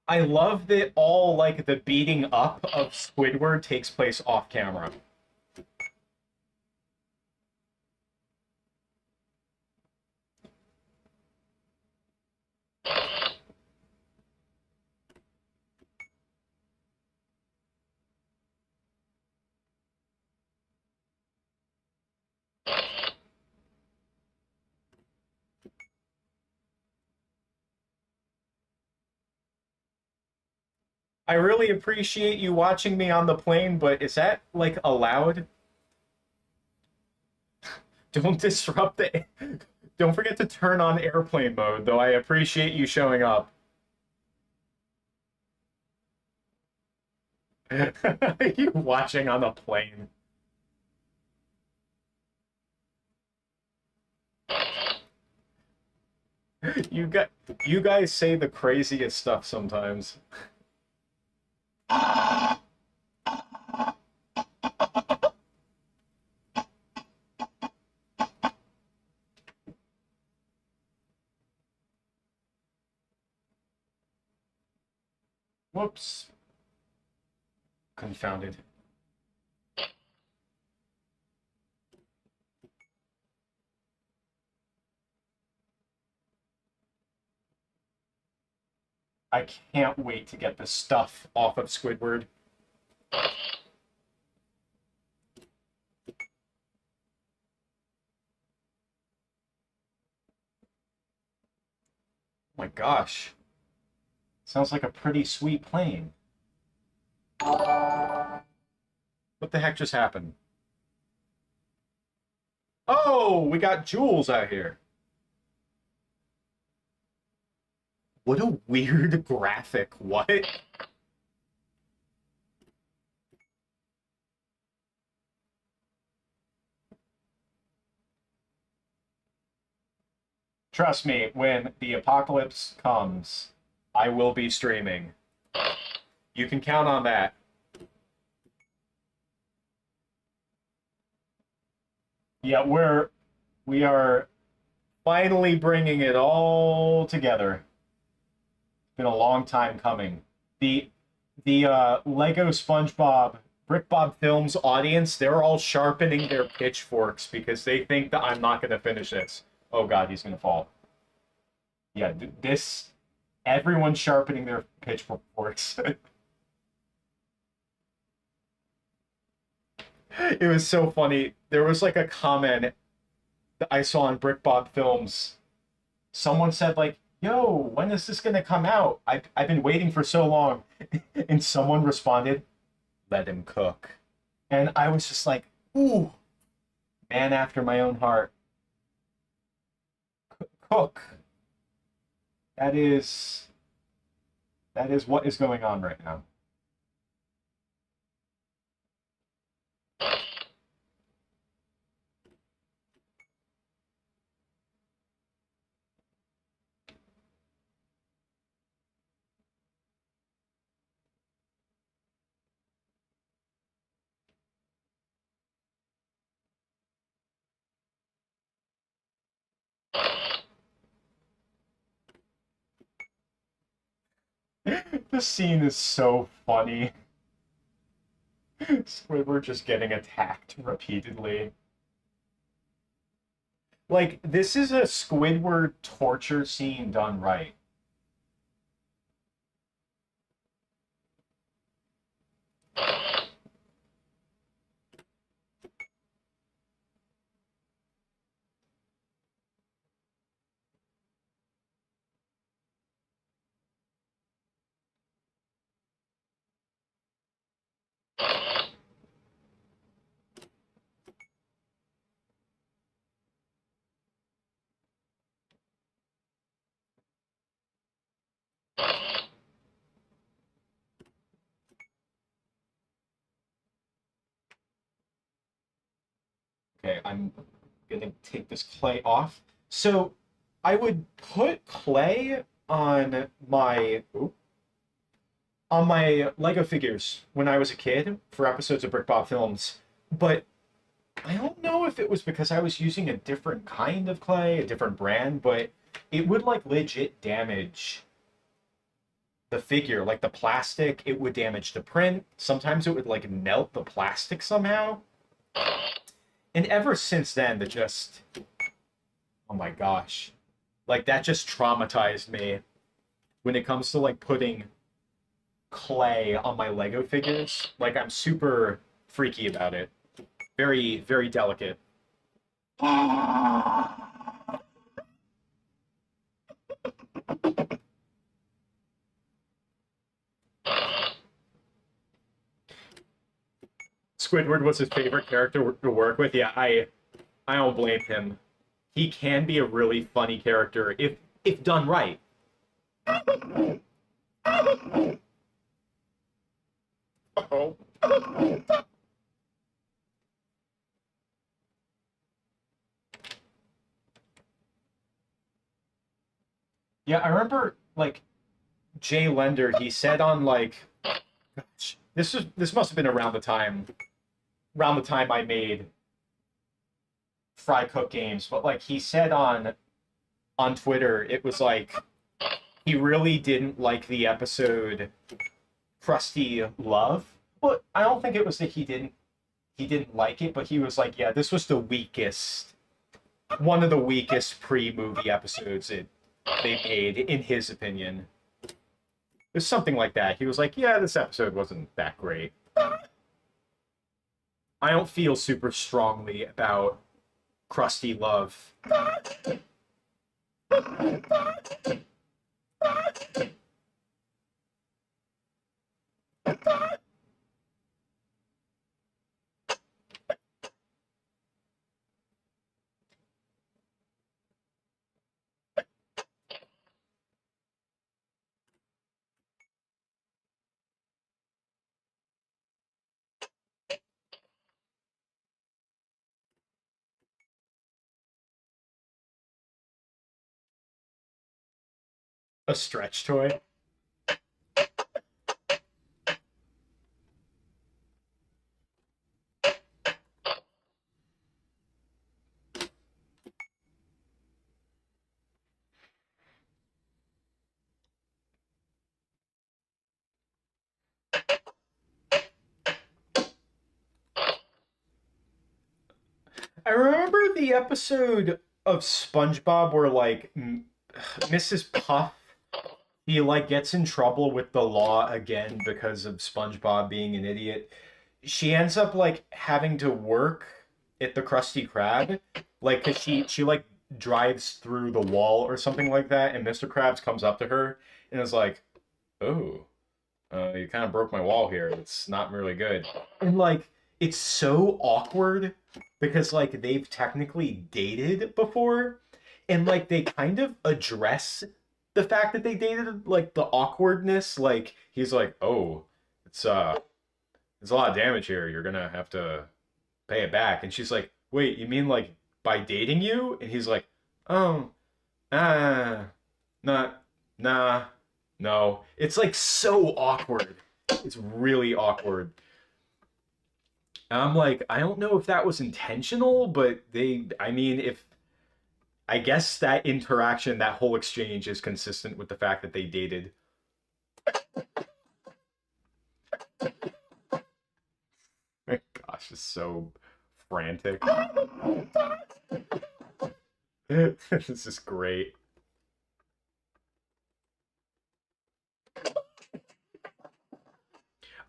I love that all, like, the beating up of Squidward takes place off camera. I really appreciate you watching me on the plane, but is that, like, allowed? Don't disrupt the... Don't forget to turn on airplane mode, though I appreciate you showing up. You watching on the plane. You got you guys say the craziest stuff sometimes. Whoops. Confounded. I can't wait to get the stuff off of Squidward. Oh my gosh. Sounds like a pretty sweet plane. What the heck just happened? Oh, we got Jules out here. What a weird graphic. What? Trust me, when the apocalypse comes, I will be streaming. You can count on that. Yeah, we are finally bringing it all together. It's been a long time coming. The Lego SpongeBob BrickBob Films audience, they're all sharpening their pitchforks because they think that I'm not going to finish this. Oh God, he's going to fall. Yeah, this everyone's sharpening their pitchforks. It was so funny. There was like a comment that I saw on BrickBob Films. Someone said like, "Yo, when is this gonna come out? I've been waiting for so long." And someone responded, "Let him cook." And I was just like, "Ooh, man after my own heart. Cook." That is what is going on right now. This scene is so funny. Squidward just getting attacked repeatedly. Like, this is a Squidward torture scene done right. Okay, I'm gonna take this clay off. So I would put clay on my Lego figures when I was a kid for episodes of BrickBob Films, but I don't know if it was because I was using a different kind of clay, a different brand, but it would like legit damage the figure, like the plastic. It would damage the print. Sometimes it would like melt the plastic somehow. And ever since then, oh my gosh, like that just traumatized me when it comes to like putting clay on my Lego figures. Like I'm super freaky about it. Very, very delicate. Squidward was his favorite character to work with. Yeah, I don't blame him. He can be a really funny character if done right. Oh. Yeah, I remember like Jay Lender, he said on like gosh, this must have been around the time I made Fry Cook Games, but like he said on Twitter, it was like he really didn't like the episode Krusty Love. Well, I don't think it was that he didn't like it, but he was like, yeah, this was the weakest, one of the weakest pre-movie episodes they made, in his opinion. It was something like that. He was like, yeah, this episode wasn't that great. I don't feel super strongly about Krusty Love. A stretch toy. I remember the episode of SpongeBob where like Mrs. Puff, he like gets in trouble with the law again because of SpongeBob being an idiot. She ends up like having to work at the Krusty Krab, like 'cause she like drives through the wall or something like that, and Mr. Krabs comes up to her and is like, "Oh, you kind of broke my wall here. It's not really good." And like, it's so awkward because like they've technically dated before, and like they kind of address the fact that they dated, like the awkwardness. Like he's like, "Oh, it's there's a lot of damage here. You're gonna have to pay it back." And she's like, "Wait, you mean like by dating you?" And he's like, "Oh, ah, not, nah, no." It's like so awkward. It's really awkward. And I'm like, I don't know if that was intentional, but I mean, if, I guess that interaction, that whole exchange is consistent with the fact that they dated. My gosh, it's so frantic. This is great.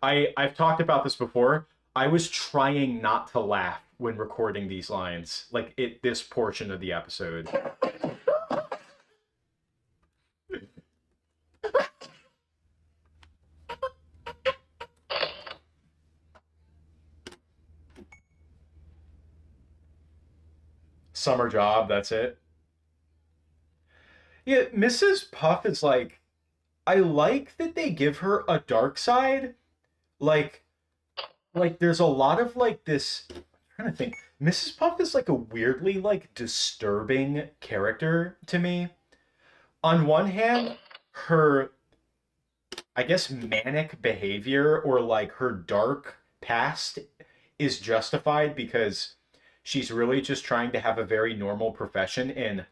I've talked about this before. I was trying not to laugh when recording these lines, like this portion of the episode. Summer job, that's it. Yeah, Mrs. Puff is like, I like that they give her a dark side. Like there's a lot of like this, I'm trying to think. Mrs. Puff is like a weirdly like disturbing character to me. On one hand, her, I guess, manic behavior or like her dark past is justified because she's really just trying to have a very normal profession, and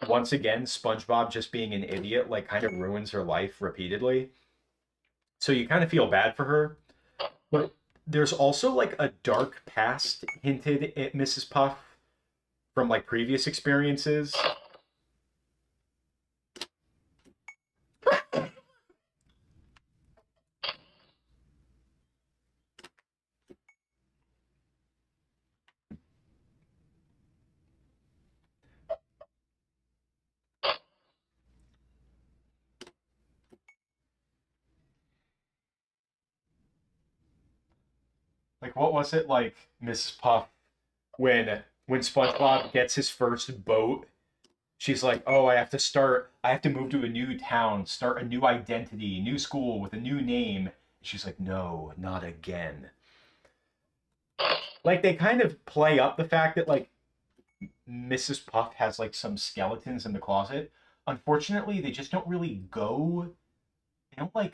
once again SpongeBob just being an idiot like kind of ruins her life repeatedly. So you kind of feel bad for her. But there's also like a dark past hinted at Mrs. Puff from like previous experiences. Like what was it like Mrs. Puff when SpongeBob gets his first boat, she's like, "Oh, I have to move to a new town, start a new identity, new school with a new name." She's like, "No, not again." Like they kind of play up the fact that like Mrs. Puff has like some skeletons in the closet. unfortunately, they just don't really go. They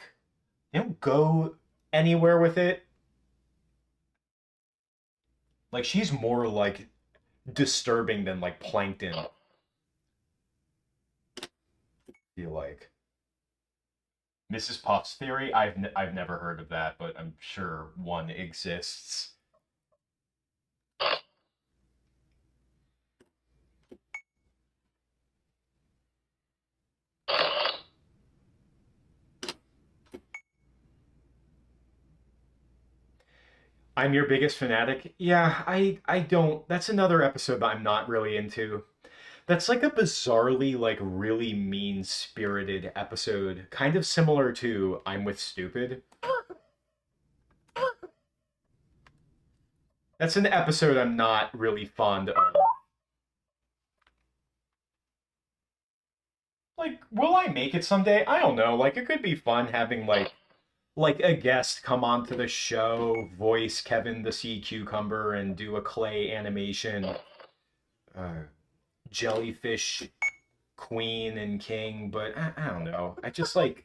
don't go anywhere with it. Like she's more like disturbing than like Plankton. I feel like Mrs. Puff's theory. I've never heard of that, but I'm sure one exists. I'm your biggest fanatic. Yeah, I don't. That's another episode that I'm not really into. That's like a bizarrely like really mean-spirited episode, kind of similar to I'm with Stupid. That's an episode I'm not really fond of. Like, will I make it someday? I don't know. Like, it could be fun having like a guest come onto the show, voice Kevin the Sea Cucumber, and do a clay animation. Jellyfish queen and king, but I don't know. I just like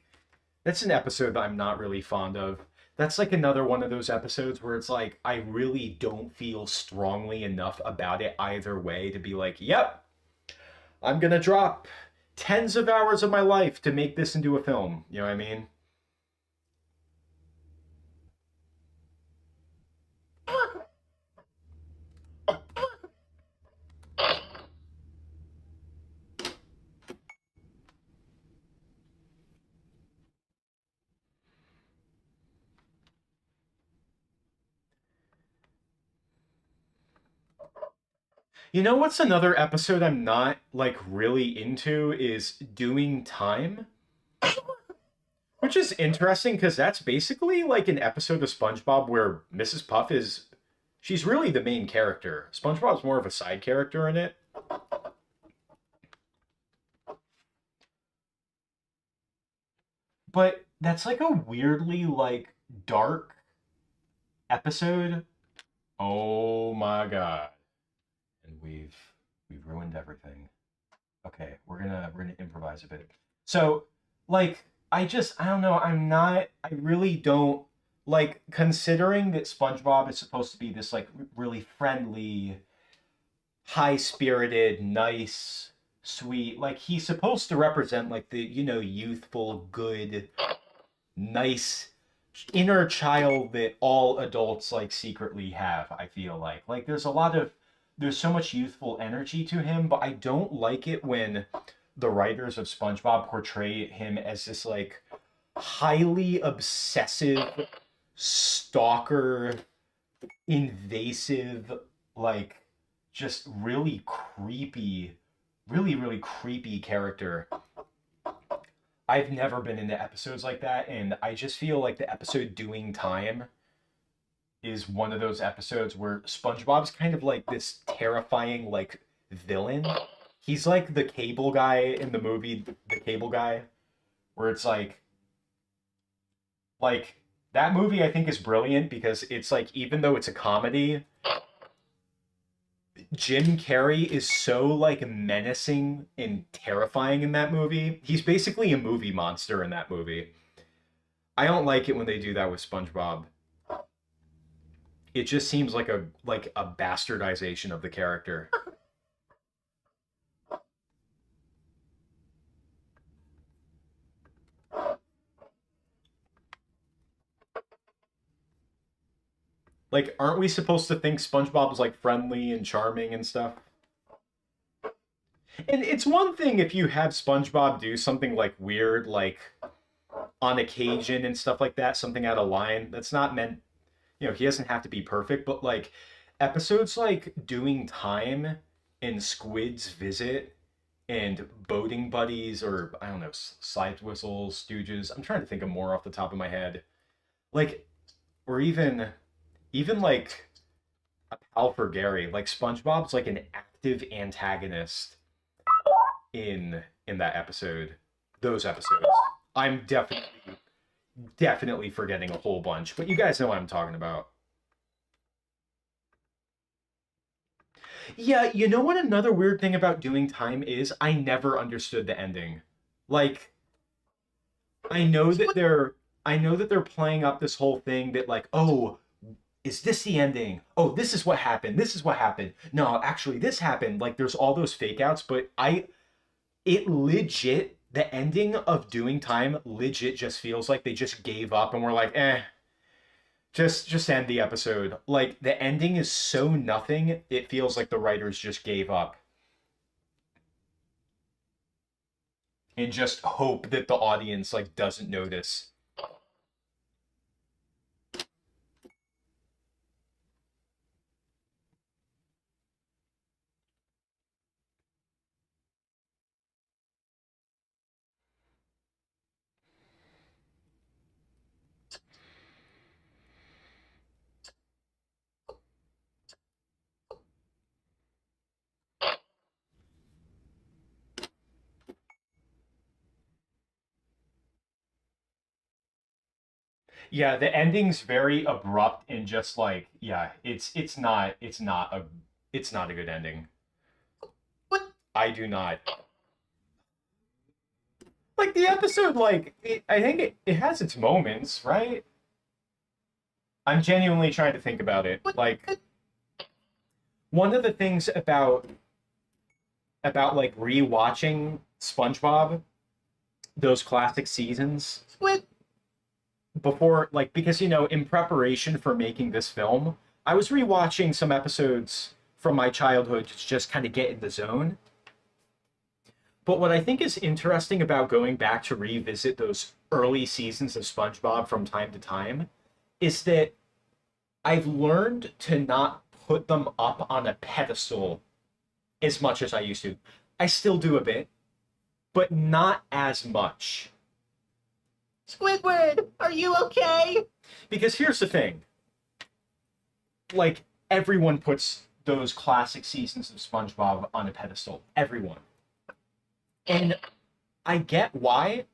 that's an episode that I'm not really fond of. That's like another one of those episodes where it's like I really don't feel strongly enough about it either way to be like, yep, I'm gonna drop tens of hours of my life to make this into a film. You know what I mean? You know what's another episode I'm not like really into is Doing Time, which is interesting because that's basically like an episode of SpongeBob where Mrs. Puff is she's really the main character. SpongeBob's more of a side character in it. But that's like a weirdly like dark episode. Oh my god. And we've ruined everything. Okay, we're gonna improvise a bit. So, like, I don't know, I really don't like considering that SpongeBob is supposed to be this like really friendly, high-spirited, nice, sweet, like he's supposed to represent like the, youthful, good, nice inner child that all adults like secretly have, I feel like. Like there's so much youthful energy to him, but I don't like it when the writers of SpongeBob portray him as this like highly obsessive stalker, invasive, like just really creepy, really creepy character. I've never been into episodes like that, and I just feel like the episode Doing Time is one of those episodes where SpongeBob's kind of like this terrifying like villain. He's like the cable guy in the movie The Cable Guy, where it's like that movie I think is brilliant because it's like even though it's a comedy, Jim Carrey is so like menacing and terrifying in that movie. He's basically a movie monster in that movie. I don't like it when they do that with SpongeBob. It just seems like a bastardization of the character. Like, aren't we supposed to think SpongeBob's like friendly and charming and stuff? And it's one thing if you have SpongeBob do something like weird, like on occasion and stuff like that, something out of line. That's not meant, he doesn't have to be perfect, but like episodes like Doing Time and Squid's Visit and Boating Buddies or I don't know, Slide Whistles, Stooges. I'm trying to think of more off the top of my head. Like, or even like a pal for Gary. Like SpongeBob's like an active antagonist in that episode. Those episodes. I'm definitely forgetting a whole bunch, but you guys know what I'm talking about. Yeah, you know what another weird thing about doing time is? I never understood the ending. Like, I know that they're I know that they're playing up this whole thing that like, oh, is this the ending? Oh, this is what happened. This is what happened. No, actually this happened. Like there's all those fake outs, but it legit the ending of doing time legit just feels like they just gave up and were like, just end the episode. Like the ending is so nothing, it feels like the writers just gave up and just hope that the audience like doesn't notice. Yeah, the ending's very abrupt and just like, yeah, it's not a good ending. What? I do not. Like the episode I think it has its moments, right? I'm genuinely trying to think about it. Like one of the things about like rewatching SpongeBob, those classic seasons Squid. before like because in preparation for making this film, I was rewatching some episodes from my childhood to just kind of get in the zone. But what I think is interesting about going back to revisit those early seasons of SpongeBob from time to time is that I've learned to not put them up on a pedestal as much as I used to. I still do a bit, but not as much. Squidward, are you okay? Because here's the thing, like, everyone puts those classic seasons of SpongeBob on a pedestal. Everyone. And I get why,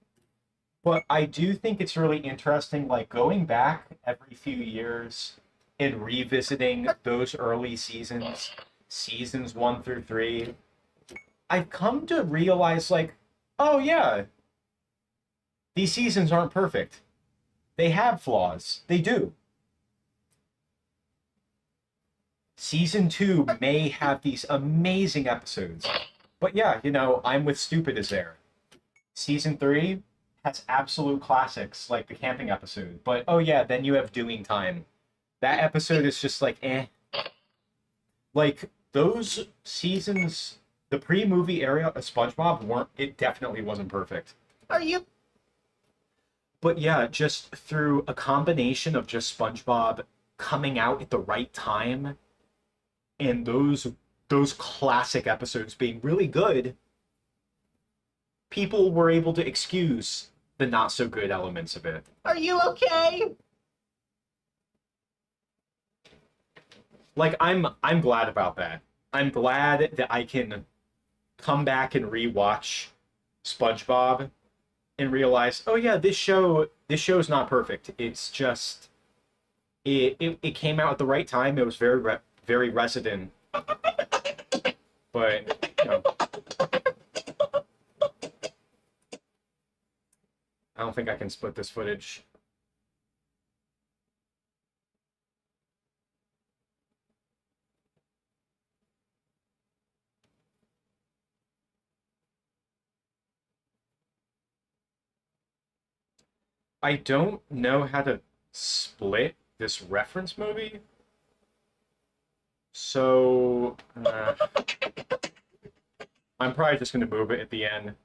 but I do think it's really interesting, like, going back every few years and revisiting those early seasons, seasons 1 through 3. I've come to realize, like, oh yeah, these seasons aren't perfect. They have flaws. They do. Season 2 may have these amazing episodes. But yeah, I'm with Stupid is there. Season 3 has absolute classics, like the camping episode. But oh yeah, then you have Doing Time. That episode is just like, eh. Like, those seasons, the pre-movie era of SpongeBob it definitely wasn't perfect. Are you? But yeah, just through a combination of just SpongeBob coming out at the right time and those classic episodes being really good, people were able to excuse the not so good elements of it. Are you okay? Like I'm glad about that. I'm glad that I can come back and rewatch SpongeBob and realize, oh yeah, this show's not perfect. It's just it came out at the right time. It was very resident, but I don't think I can split this footage. I don't know how to split this reference movie. So I'm probably just going to move it at the end.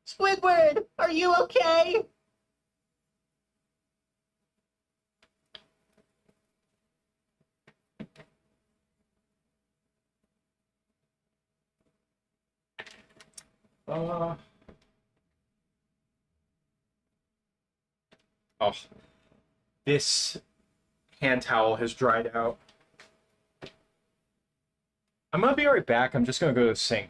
Squidward, are you okay? Uh, oh, this hand towel has dried out. I'm gonna be right back. I'm just gonna go to the sink.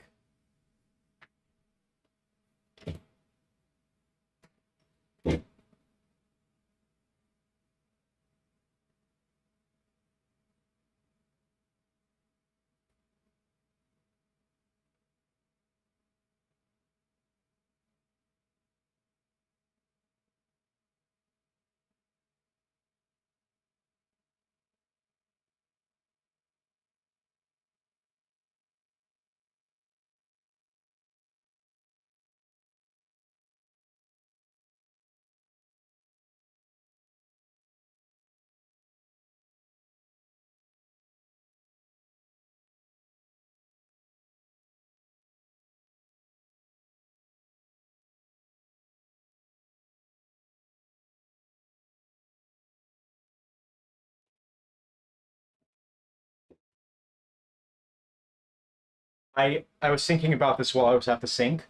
I was thinking about this while I was at the sink.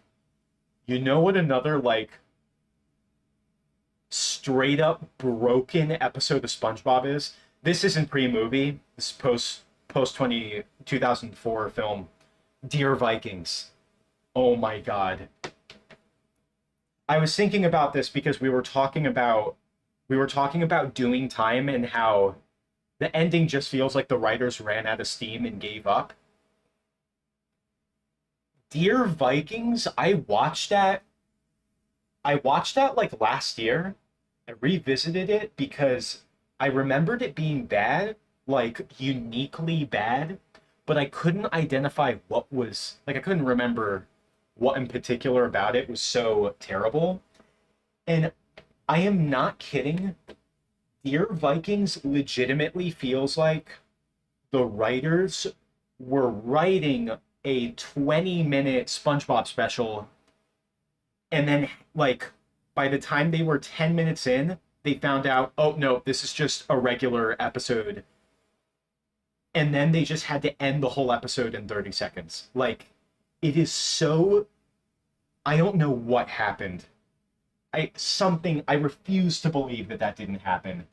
You know what another like straight up broken episode of SpongeBob is? This isn't pre-movie. This is post 2004 film. Dear Vikings. Oh my god. I was thinking about this because we were talking about doing time and how the ending just feels like the writers ran out of steam and gave up. Dear Vikings, I watched that like last year. I revisited it because I remembered it being bad, like uniquely bad, but I couldn't identify what was like I couldn't remember what in particular about it was so terrible. And I am not kidding. Dear Vikings legitimately feels like the writers were writing a 20-minute SpongeBob special, and then like by the time they were 10 minutes in, they found out, oh no, this is just a regular episode. And then they just had to end the whole episode in 30 seconds. Like, it is so. I don't know what happened. I refuse to believe that that didn't happen.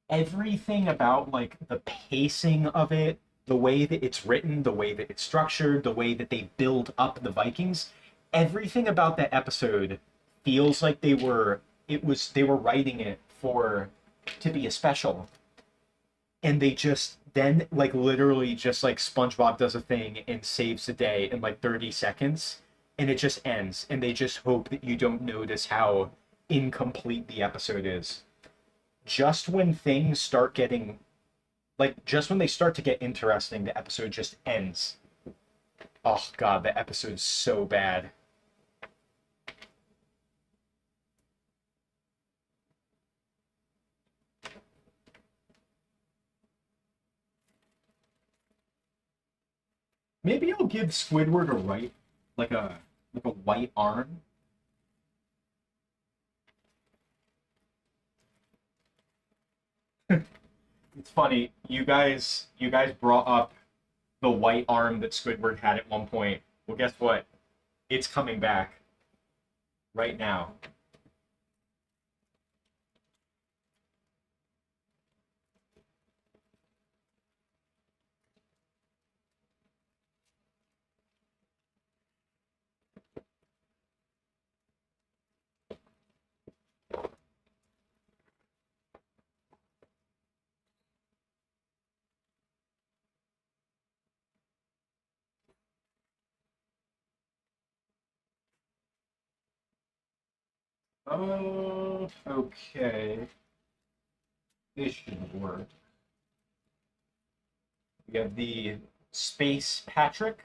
Everything about like the pacing of it, the way that it's written, the way that it's structured, the way that they build up the Vikings, everything about that episode feels like they were writing it for to be a special. And they just then like literally just like SpongeBob does a thing and saves the day in like 30 seconds, and it just ends, and they just hope that you don't notice how incomplete the episode is. Just when things start getting like just when they start to get interesting, the episode just ends. Oh god, the episode's so bad. Maybe I'll give Squidward a right, like a white arm. It's funny, you guys brought up the white arm that Squidward had at one point. Well, guess what? It's coming back right now. Oh, okay. This should work. We have the Space Patrick.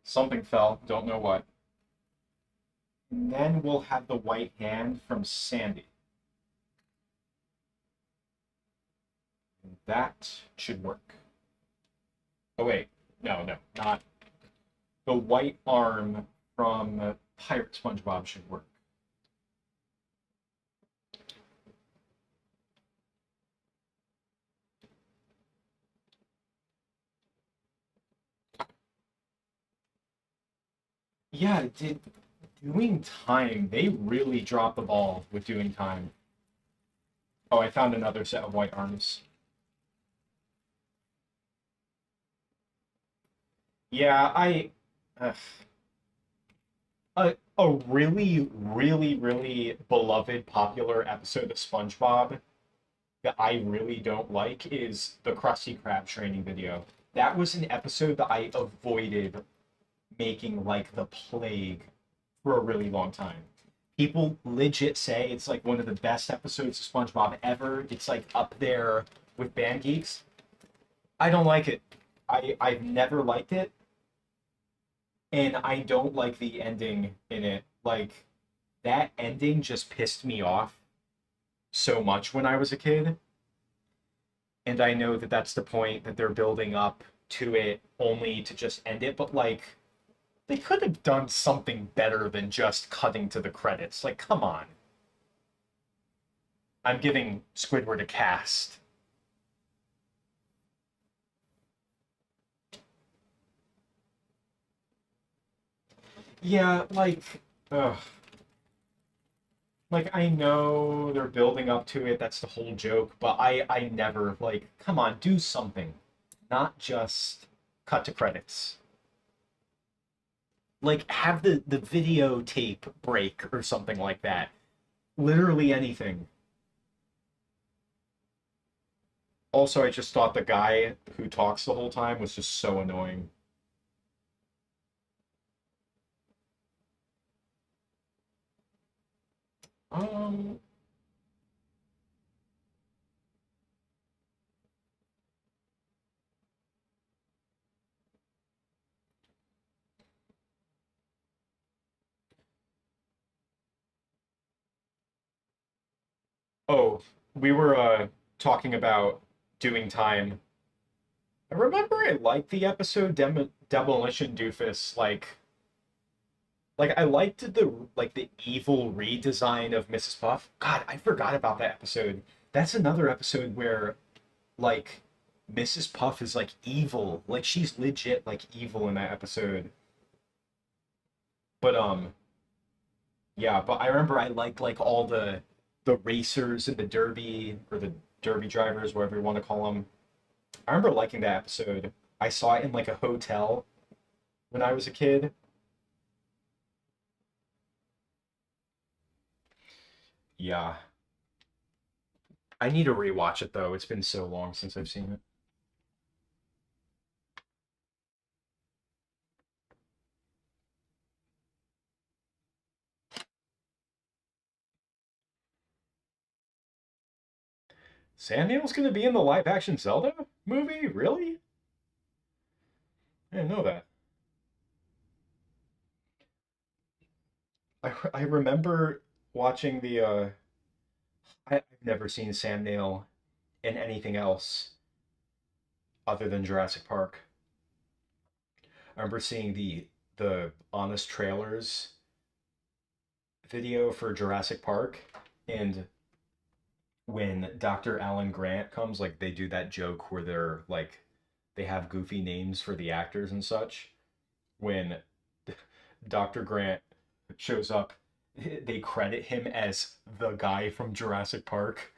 Something fell, don't know what. And then we'll have the white hand from Sandy. And that should work. Oh wait, no, not the white arm from Pirate SpongeBob should work. Yeah, did doing time. They really dropped the ball with doing time. Oh, I found another set of white arms. Yeah, uh, a really, really, really beloved, popular episode of SpongeBob that I really don't like is the Krusty Krab training video. That was an episode that I avoided making like the plague for a really long time. People legit say it's like one of the best episodes of SpongeBob ever. It's like up there with Band Geeks. I don't like it. I've never liked it, and I don't like the ending in it. Like that ending just pissed me off so much when I was a kid, and I know that that's the point that they're building up to it only to just end it, but like they could have done something better than just cutting to the credits. Like, come on. I'm giving Squidward a cast. Yeah, ugh. Like I know they're building up to it. That's the whole joke. But I never like. Come on, do something, not just cut to credits. Like have the videotape break or something like that. Literally anything. Also, I just thought the guy who talks the whole time was just so annoying. Um. Oh, we were talking about doing time. I remember I liked the episode Demolition Doofus. Like I liked the evil redesign of Mrs. Puff. God, I forgot about that episode. That's another episode where like Mrs. Puff is like evil. Like she's legit like evil in that episode. But yeah, but I remember I liked like all the racers and the derby or the derby drivers, whatever you want to call them. I remember liking that episode. I saw it in like a hotel when I was a kid. Yeah. I need to rewatch it though. It's been so long since I've seen it. Sam Neill's gonna be in the live action Zelda movie? Really? I didn't know that. I remember watching I've never seen Sam Neill in anything else other than Jurassic Park. I remember seeing the Honest Trailers video for Jurassic Park, and when Dr. Alan Grant comes, like they do that joke where they have goofy names for the actors and such. When Dr. Grant shows up, they credit him as the guy from Jurassic Park.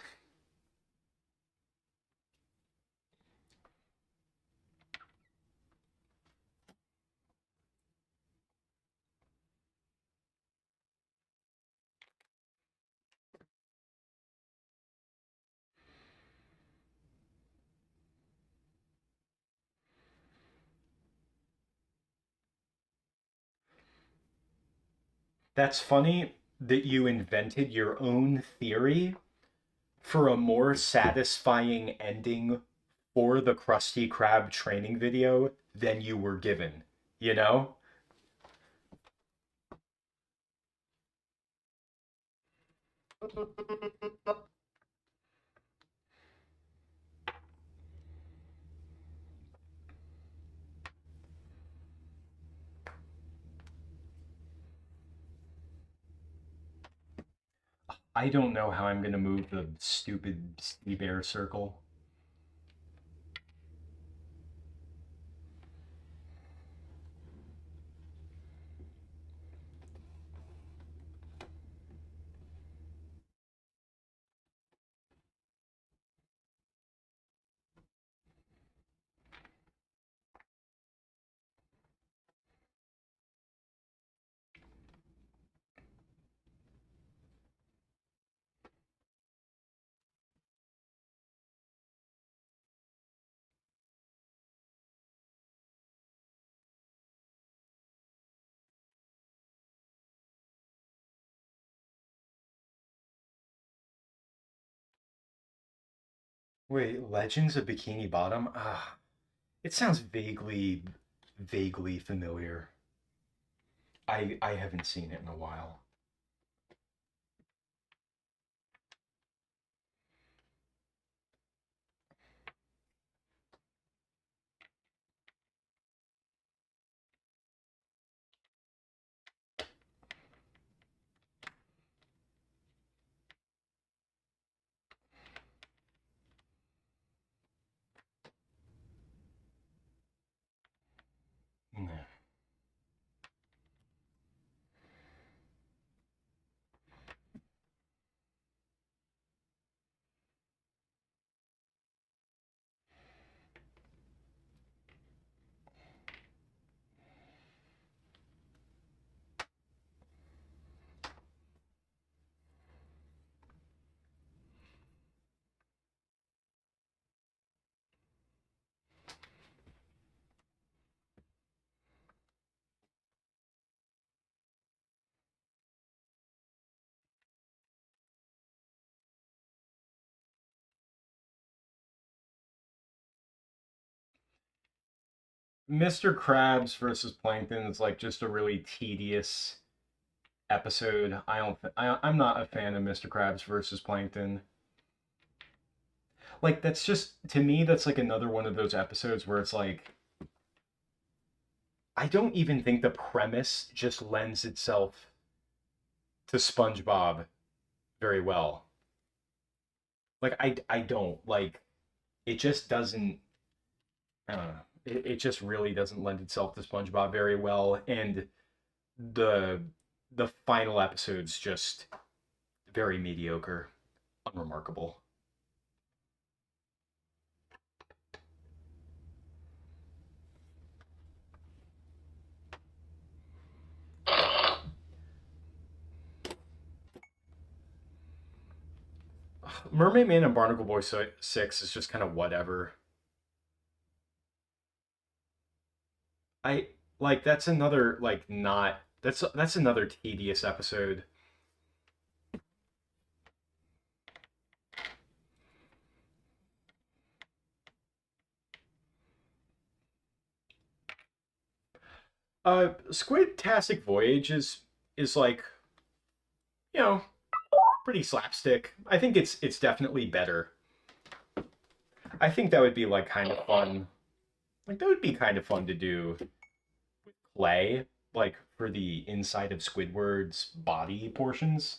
That's funny that you invented your own theory for a more satisfying ending for the Krusty Krab training video than you were given, you know? I don't know how I'm gonna move the stupid sleep air circle. Wait, Legends of Bikini Bottom? It sounds vaguely familiar. I haven't seen it in a while. Mr. Krabs versus Plankton is like just a really tedious episode. I'm not a fan of Mr. Krabs versus Plankton. Like that's just to me that's like another one of those episodes where it's like I don't even think the premise just lends itself to SpongeBob very well. Like I don't like it just doesn't I don't know. It just really doesn't lend itself to SpongeBob very well and the the final episode's just very mediocre, unremarkable. Mermaid Man and Barnacle Boy 6 is just kind of whatever. I like that's another like not that's another tedious episode. Squid-tastic Voyage is like, you know, pretty slapstick. I think it's definitely better. I think that would be like kind of fun. Like that would be kind of fun to do with clay, like for the inside of Squidward's body portions.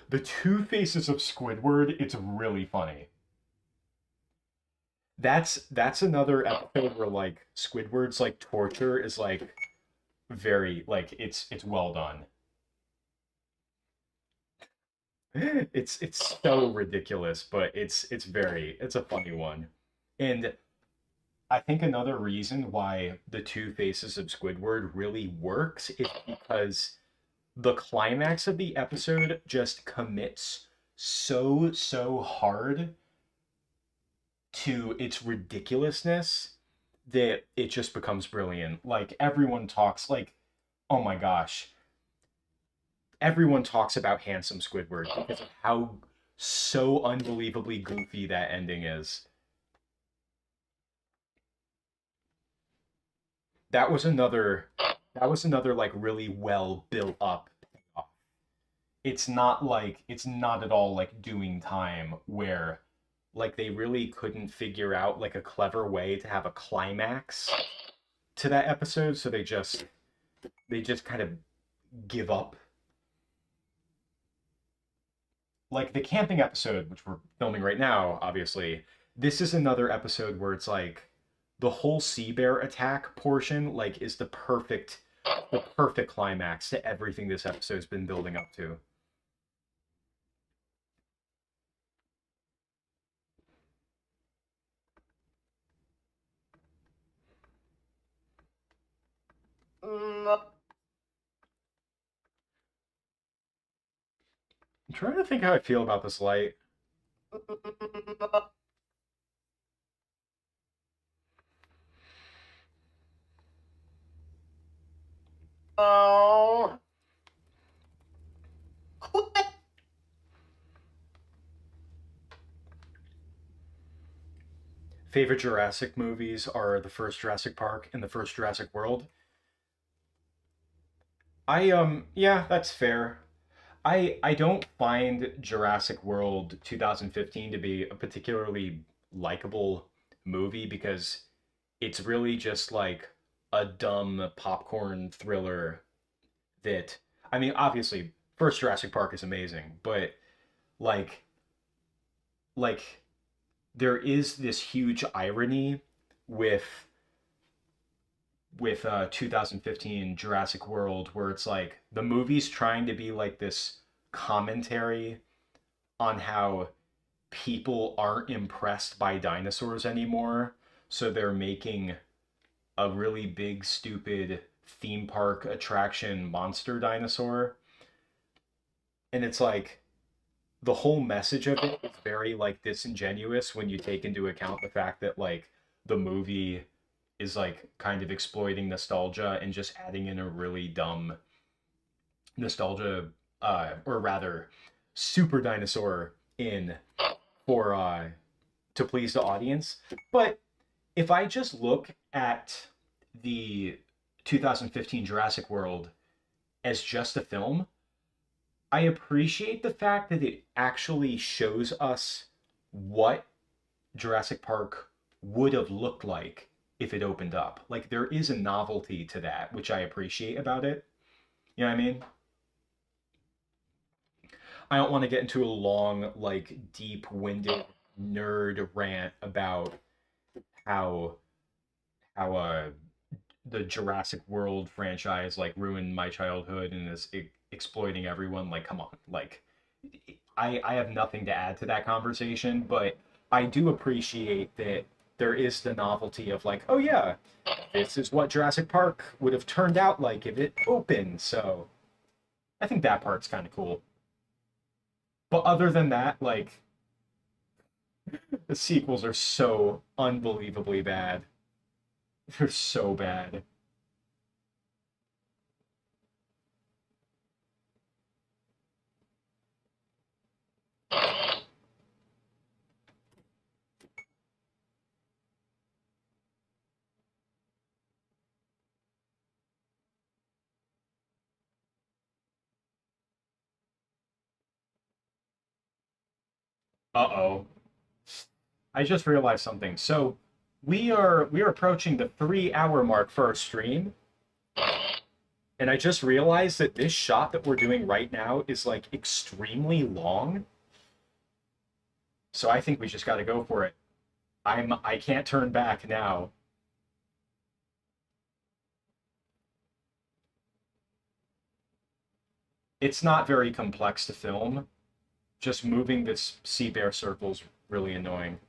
The two faces of Squidward, it's really funny. That's another episode where like Squidward's like torture is like very like it's well done. It's so ridiculous, but it's a funny one. And I think another reason why the two faces of Squidward really works is because the climax of the episode just commits so hard to its ridiculousness that it just becomes brilliant. Like everyone talks like, oh my gosh, everyone talks about handsome Squidward because of how so unbelievably goofy that ending is. That was another that was another like really well built up. It's not at all like doing time where like they really couldn't figure out like a clever way to have a climax to that episode, so they just kind of give up. Like the camping episode, which we're filming right now, obviously, this is another episode where it's like the whole sea bear attack portion like is the perfect climax to everything this episode's been building up to. I'm trying to think how I feel about this light. Oh. Quit. Favorite Jurassic movies are the first Jurassic Park and the first Jurassic World. Yeah, that's fair. I don't find Jurassic World 2015 to be a particularly likable movie because it's really just like a dumb popcorn thriller that I mean, obviously, first Jurassic Park is amazing, but like like there is this huge irony with 2015 Jurassic World where it's like the movie's trying to be like this commentary on how people aren't impressed by dinosaurs anymore, so they're making a really big stupid theme park attraction monster dinosaur. And it's like the whole message of it is very like disingenuous when you take into account the fact that like the movie is like kind of exploiting nostalgia and just adding in a really dumb nostalgia, or rather, super dinosaur in for to please the audience. But if I just look at the 2015 Jurassic World as just a film, I appreciate the fact that it actually shows us what Jurassic Park would have looked like if it opened up. Like there is a novelty to that, which I appreciate about it. You know what I mean? I don't want to get into a long, like deep-winded nerd rant about how how the Jurassic World franchise like ruined my childhood and is exploiting everyone. Like, come on, like I have nothing to add to that conversation, but I do appreciate that there is the novelty of like, oh yeah, this is what Jurassic Park would have turned out like if it opened. So I think that part's kind of cool. But other than that, like the sequels are so unbelievably bad. They're so bad. Uh-oh. I just realized something. So we are approaching the 3 hour mark for our stream, and I just realized that this shot that we're doing right now is like extremely long. So I think we just gotta go for it. I can't turn back now. It's not very complex to film. Just moving this sea bear circle's really annoying.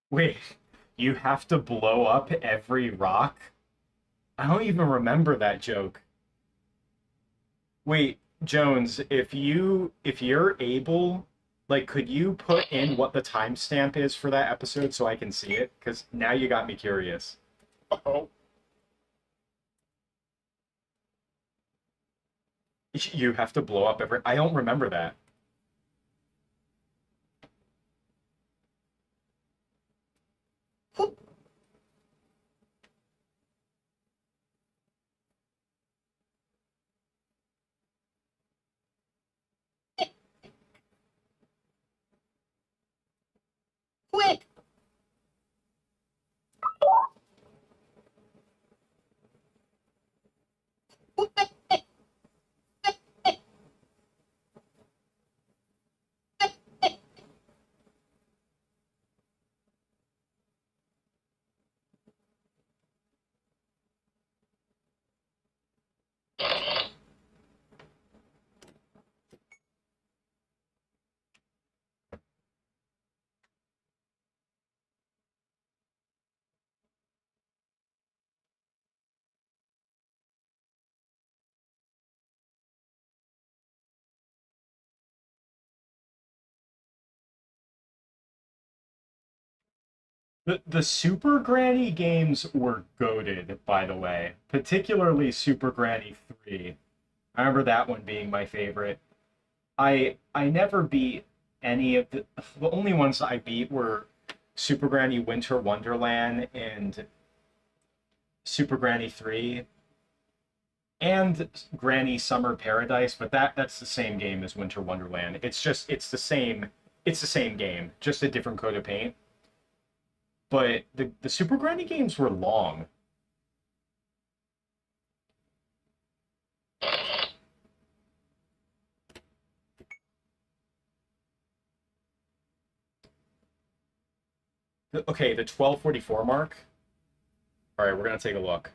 Wait, you have to blow up every rock? I don't even remember that joke. Wait, Jones, if you're able, like, could you put in what the timestamp is for that episode so I can see it? Because now you got me curious. Oh. You have to blow up every. I don't remember that. Quick! The Super Granny games were goated, by the way. Particularly Super Granny 3. I remember that one being my favorite. I never beat any of the only ones I beat were Super Granny Winter Wonderland and Super Granny 3 and Granny Summer Paradise, but that's the same game as Winter Wonderland. It's the same game, just a different coat of paint. But the Super Granny games were long. Okay, the 1244 mark. All right, we're gonna take a look.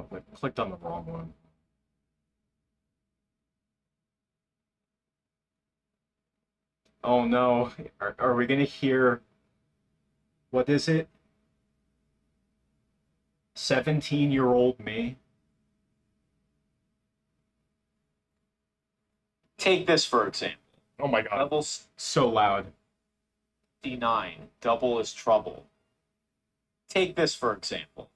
But clicked on the wrong one. Oh no, are we gonna hear, what is it? 17-year-old me? Take this for example. Oh my god. Level so loud. 69, double is trouble. Take this for example.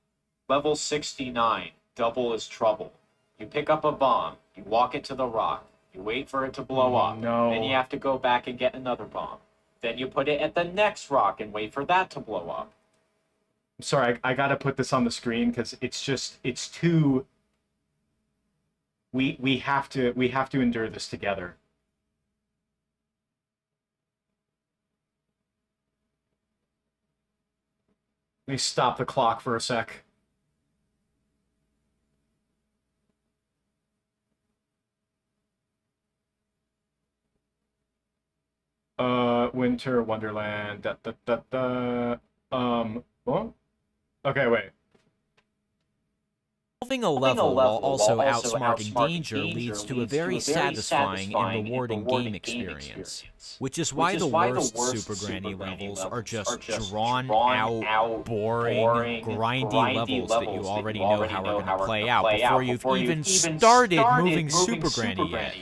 Level 69, double is trouble. You pick up a bomb, you walk it to the rock, you wait for it to blow up, no. then you have to go back and get another bomb. Then you put it at the next rock and wait for that to blow up. I'm sorry, I gotta put this on the screen because it's too. We have to endure this together. Let me stop the clock for a sec. Winter Wonderland. What? Okay, wait. Solving a level while also outsmarting danger leads to a very satisfying and rewarding game experience, which is why the worst Super Granny levels are just drawn out, boring, grindy levels that you already know how are going to play out before you've even started moving Super Granny yet.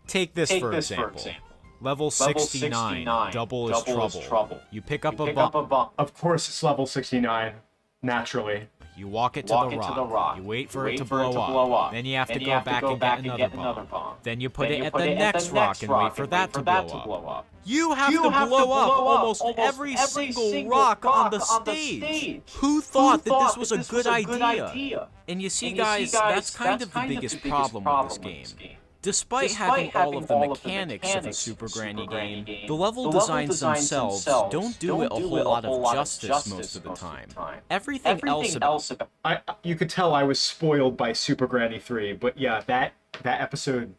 Take this for example. Level 69, double is trouble. You pick up a bomb. Of course it's level 69, naturally. You walk it to the rock. You wait for it to blow up. Then you have to go back and get another bomb. Then you put it at the next rock and wait for that to blow up. You have to blow up almost every single rock on the stage. Who thought that this was a good idea? And you see, guys, that's kind of the biggest problem with this game. Despite having all of the mechanics of a Super Granny game, the level designs themselves don't do it a whole lot of justice most of the time. Everything else about... You could tell I was spoiled by Super Granny 3, but yeah, that episode,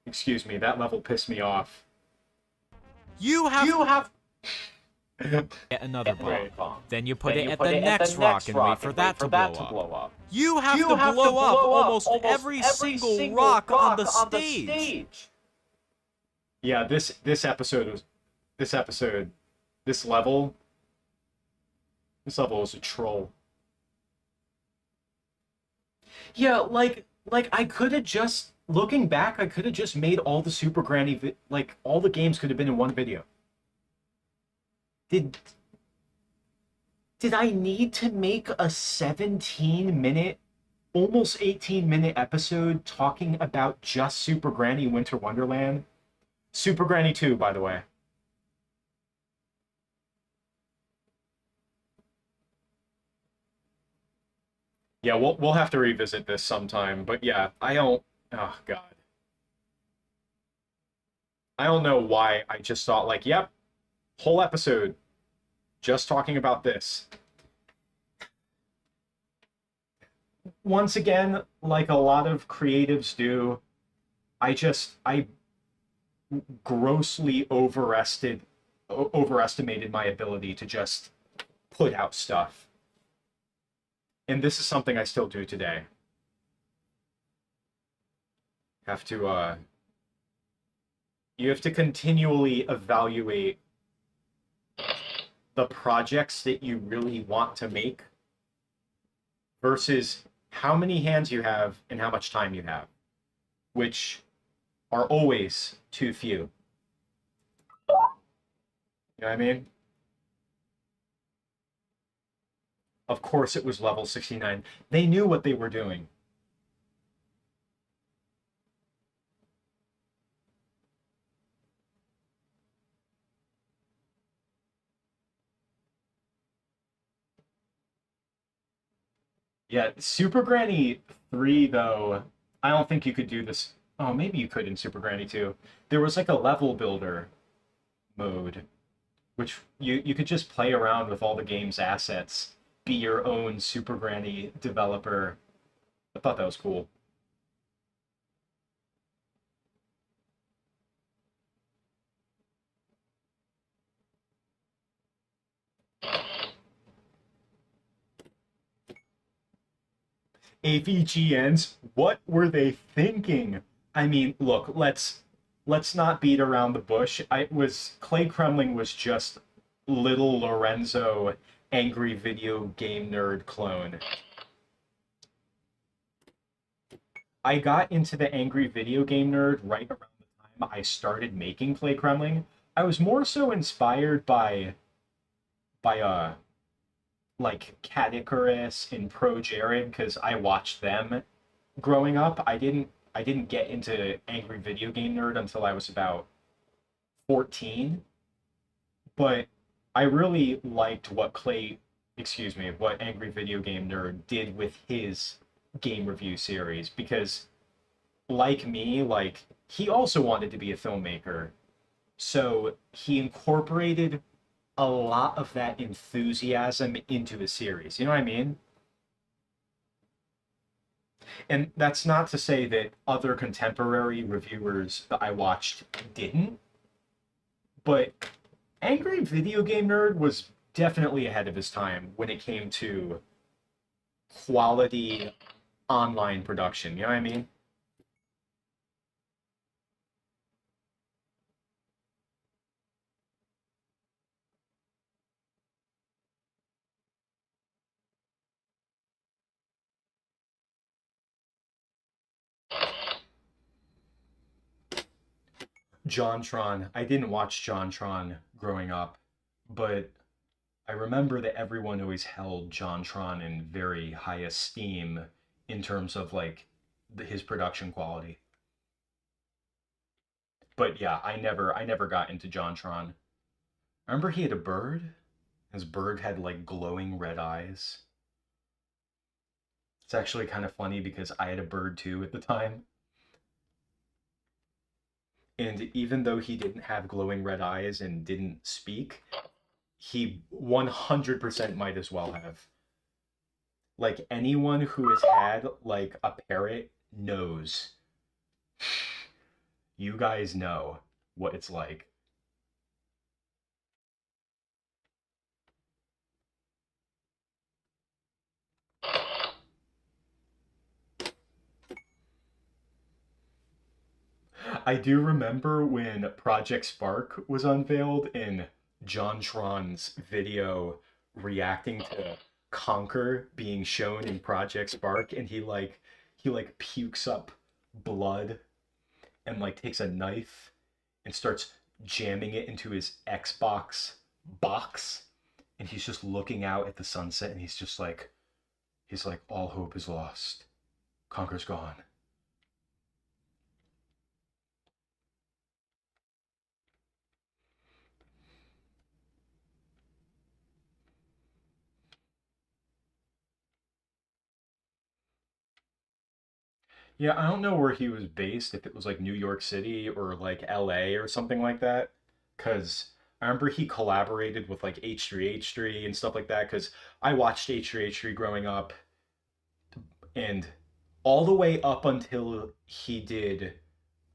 excuse me, that level pissed me off. You have get another bomb. Then you put it at the next rock and wait for that to blow up. You have to blow up almost every single rock on the stage. Yeah, this level was a troll. Yeah, like I could have just, looking back, I could have just made all the Super Granny, like all the games could have been in one video. Did I need to make a 17-minute, almost 18-minute episode talking about just Super Granny Winter Wonderland? Super Granny 2, by the way. Yeah, we'll have to revisit this sometime, but yeah, oh god. I don't know why I just thought like, yep, whole episode just talking about this. Once again, like a lot of creatives do, I grossly overestimated my ability to just put out stuff. And this is something I still do today. You have to continually evaluate the projects that you really want to make versus how many hands you have and how much time you have, which are always too few. You know what I mean? Of course it was level 69. They knew what they were doing. Yeah, Super Granny 3, though, I don't think you could do this. Oh, maybe you could in Super Granny 2. There was like a level builder mode, which you could just play around with all the game's assets, be your own Super Granny developer. I thought that was cool. AVGNs, what were they thinking? I mean, look, let's not beat around the bush. Clay Kremling was just little Lorenzo angry video game nerd clone. I got into the angry video game nerd right around the time I started making Clay Kremling. I was more so inspired by like Cat Icarus and Pro Jared because I watched them growing up. I didn't get into angry video game nerd until I was about 14, but I really liked what Angry Video Game Nerd did with his game review series because like me, like he also wanted to be a filmmaker. So he incorporated a lot of that enthusiasm into his series. You know what I mean? And that's not to say that other contemporary reviewers that I watched didn't, but Angry Video Game Nerd was definitely ahead of his time when it came to quality online production. You know what I mean? JonTron. I didn't watch JonTron growing up, but I remember that everyone always held JonTron in very high esteem in terms of like his production quality. But yeah, I never got into JonTron. I remember he had a bird. His bird had like glowing red eyes. It's actually kind of funny because I had a bird too at the time. And even though he didn't have glowing red eyes and didn't speak, he 100% might as well have. Like anyone who has had like a parrot knows. You guys know what it's like. I do remember when Project Spark was unveiled in JonTron's video reacting to Conquer being shown in Project Spark, and he like pukes up blood and like takes a knife and starts jamming it into his Xbox box, and he's just looking out at the sunset, and he's like all hope is lost. Conquer's gone. Yeah, I don't know where he was based, if it was like New York City or like LA or something like that. Cause I remember he collaborated with like H3H3 and stuff like that. Cause I watched H3H3 growing up and all the way up until he did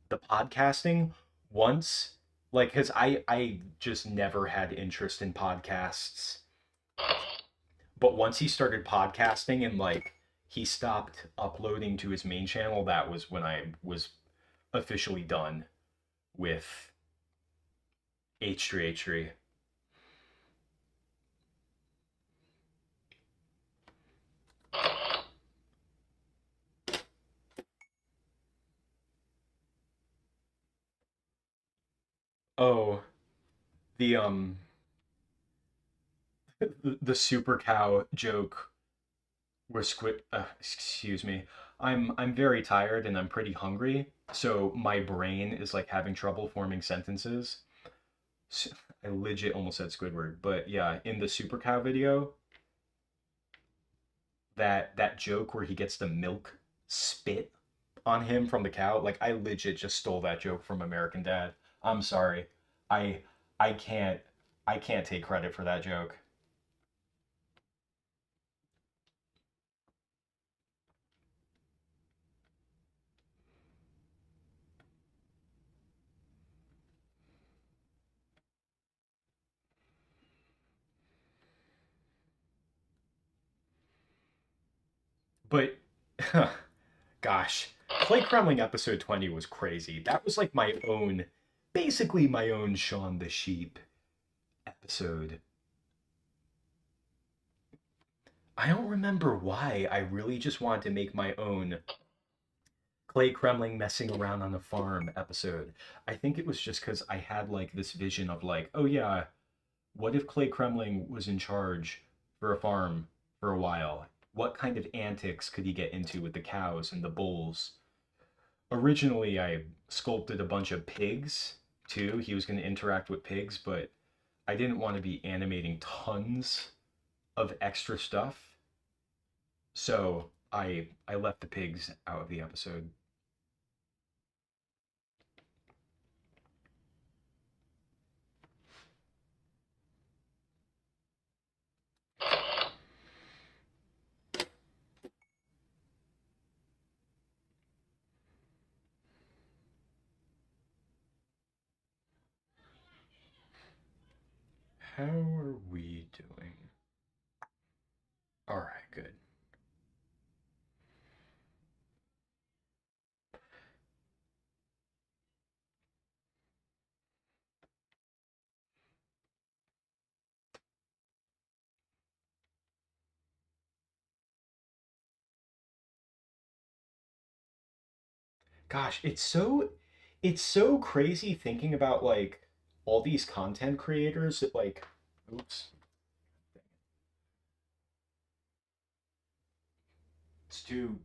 the podcasting once. Like, cause I just never had interest in podcasts. But once he started podcasting and like he stopped uploading to his main channel, that was when I was officially done with H3H3. Oh, the the super cow joke where squid excuse me. I'm very tired and I'm pretty hungry, so my brain is like having trouble forming sentences. I legit almost said Squidward, but yeah, in the super cow video, that joke where he gets the milk spit on him from the cow, like I legit just stole that joke from American Dad. I'm sorry. I I can't I can't take credit for that joke. But Gosh, Clay Kremling episode 20 was crazy. That was like my own, basically my own Shaun the Sheep episode. I don't remember why. I really just wanted to make my own Clay Kremling messing around on the farm episode. I think it was just because I had like this vision of like, oh yeah, what if Clay Kremling was in charge for a farm for a while? What kind of antics could he get into with the cows and the bulls? Originally, I sculpted a bunch of pigs too. He was going to interact with pigs, but I didn't want to be animating tons of extra stuff. So I left the pigs out of the episode. How are we doing? All right, good. Gosh, it's so crazy thinking about like all these content creators that like oops. It's too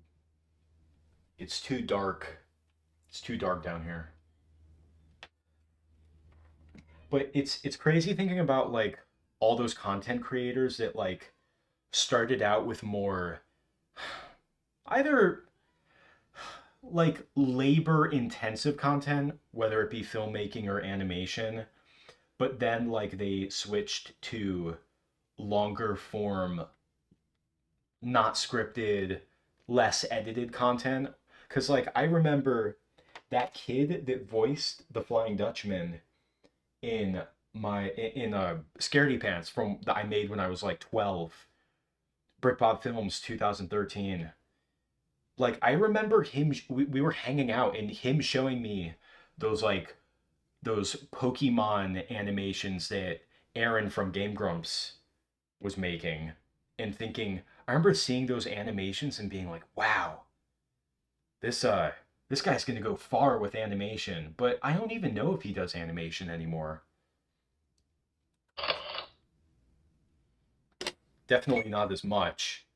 it's too dark. It's too dark down here. But it's crazy thinking about like all those content creators that like started out with more either like labor intensive content, whether it be filmmaking or animation, but then like they switched to longer form, not scripted, less edited content. Cause like I remember that kid that voiced the Flying Dutchman in my Scaredy Pants from that I made when I was like 12. BrickBob Films 2013. Like I remember him we were hanging out and him showing me those like those Pokemon animations that Aaron from Game Grumps was making and thinking I remember seeing those animations and being like, "Wow, this this guy's going to go far with animation." But I don't even know if he does animation anymore. Definitely not as much.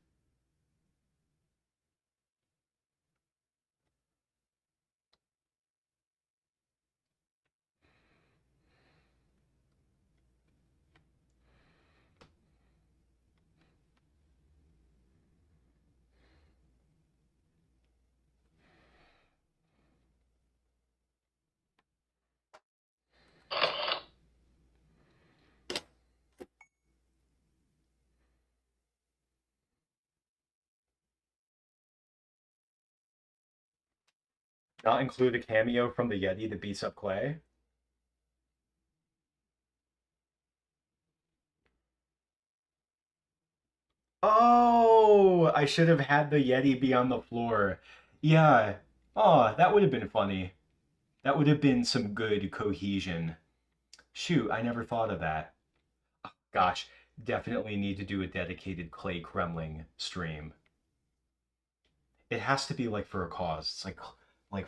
Not include a cameo from the Yeti that beats up Clay. Oh, I should have had the Yeti be on the floor. Yeah. Oh, that would have been funny. That would have been some good cohesion. Shoot, I never thought of that. Gosh, definitely need to do a dedicated Clay Kremling stream. It has to be like for a cause. It's like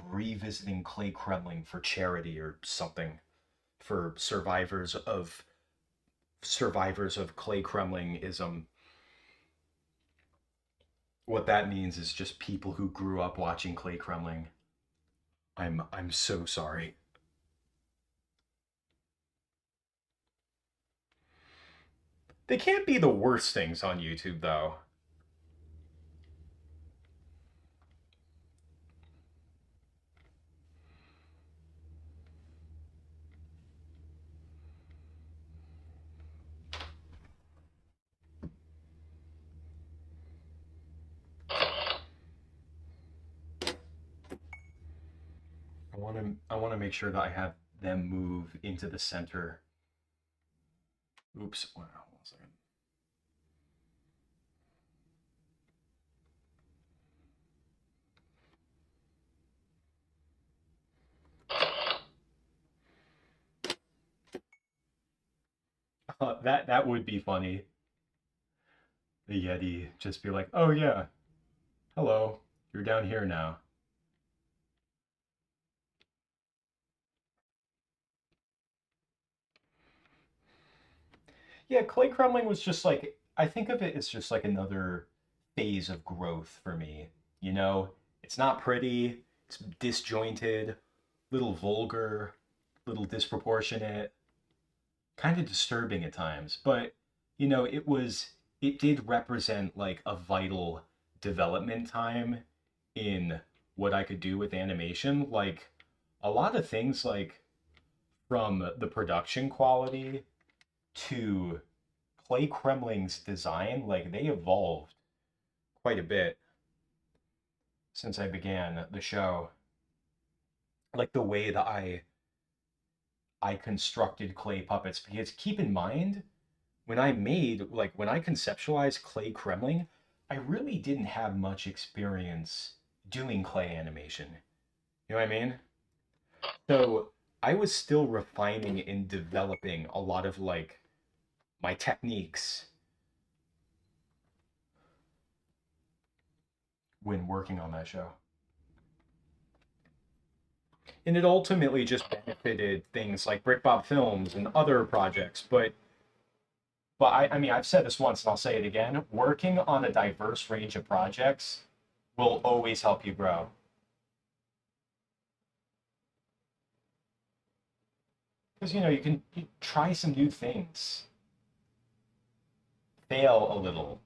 revisiting Clay Kremling for charity or something for survivors of Clay Kremlingism. What that means is just people who grew up watching Clay Kremling. I'm so sorry. They can't be the worst things on YouTube though. I want to make sure that I have them move into the center. Oops. Hold on a second. That would be funny. The Yeti just be like, "Oh yeah, hello, you're down here now." Yeah, clay crumbling was just like, I think of it as just like another phase of growth for me. You know, it's not pretty, it's disjointed, little vulgar, little disproportionate, kind of disturbing at times, but you know, it did represent like a vital development time in what I could do with animation. Like a lot of things like from the production quality to Clay Kremling's design, like they evolved quite a bit since I began the show. Like the way that I constructed clay puppets, because keep in mind when I made, like when I conceptualized Clay Kremling, I really didn't have much experience doing clay animation. You know what I mean? So I was still refining and developing a lot of like my techniques when working on that show. And it ultimately just benefited things like BrickBob Films and other projects. But I mean, I've said this once and I'll say it again. Working on a diverse range of projects will always help you grow. Because you know you try some new things, fail a little.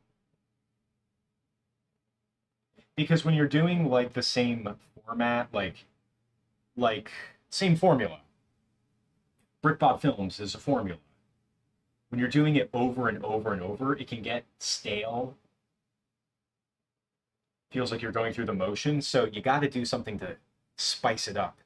Because when you're doing like the same format, like same formula, BrickBob Films is a formula. When you're doing it over and over and over, it can get stale. Feels like you're going through the motions. So you got to do something to spice it up.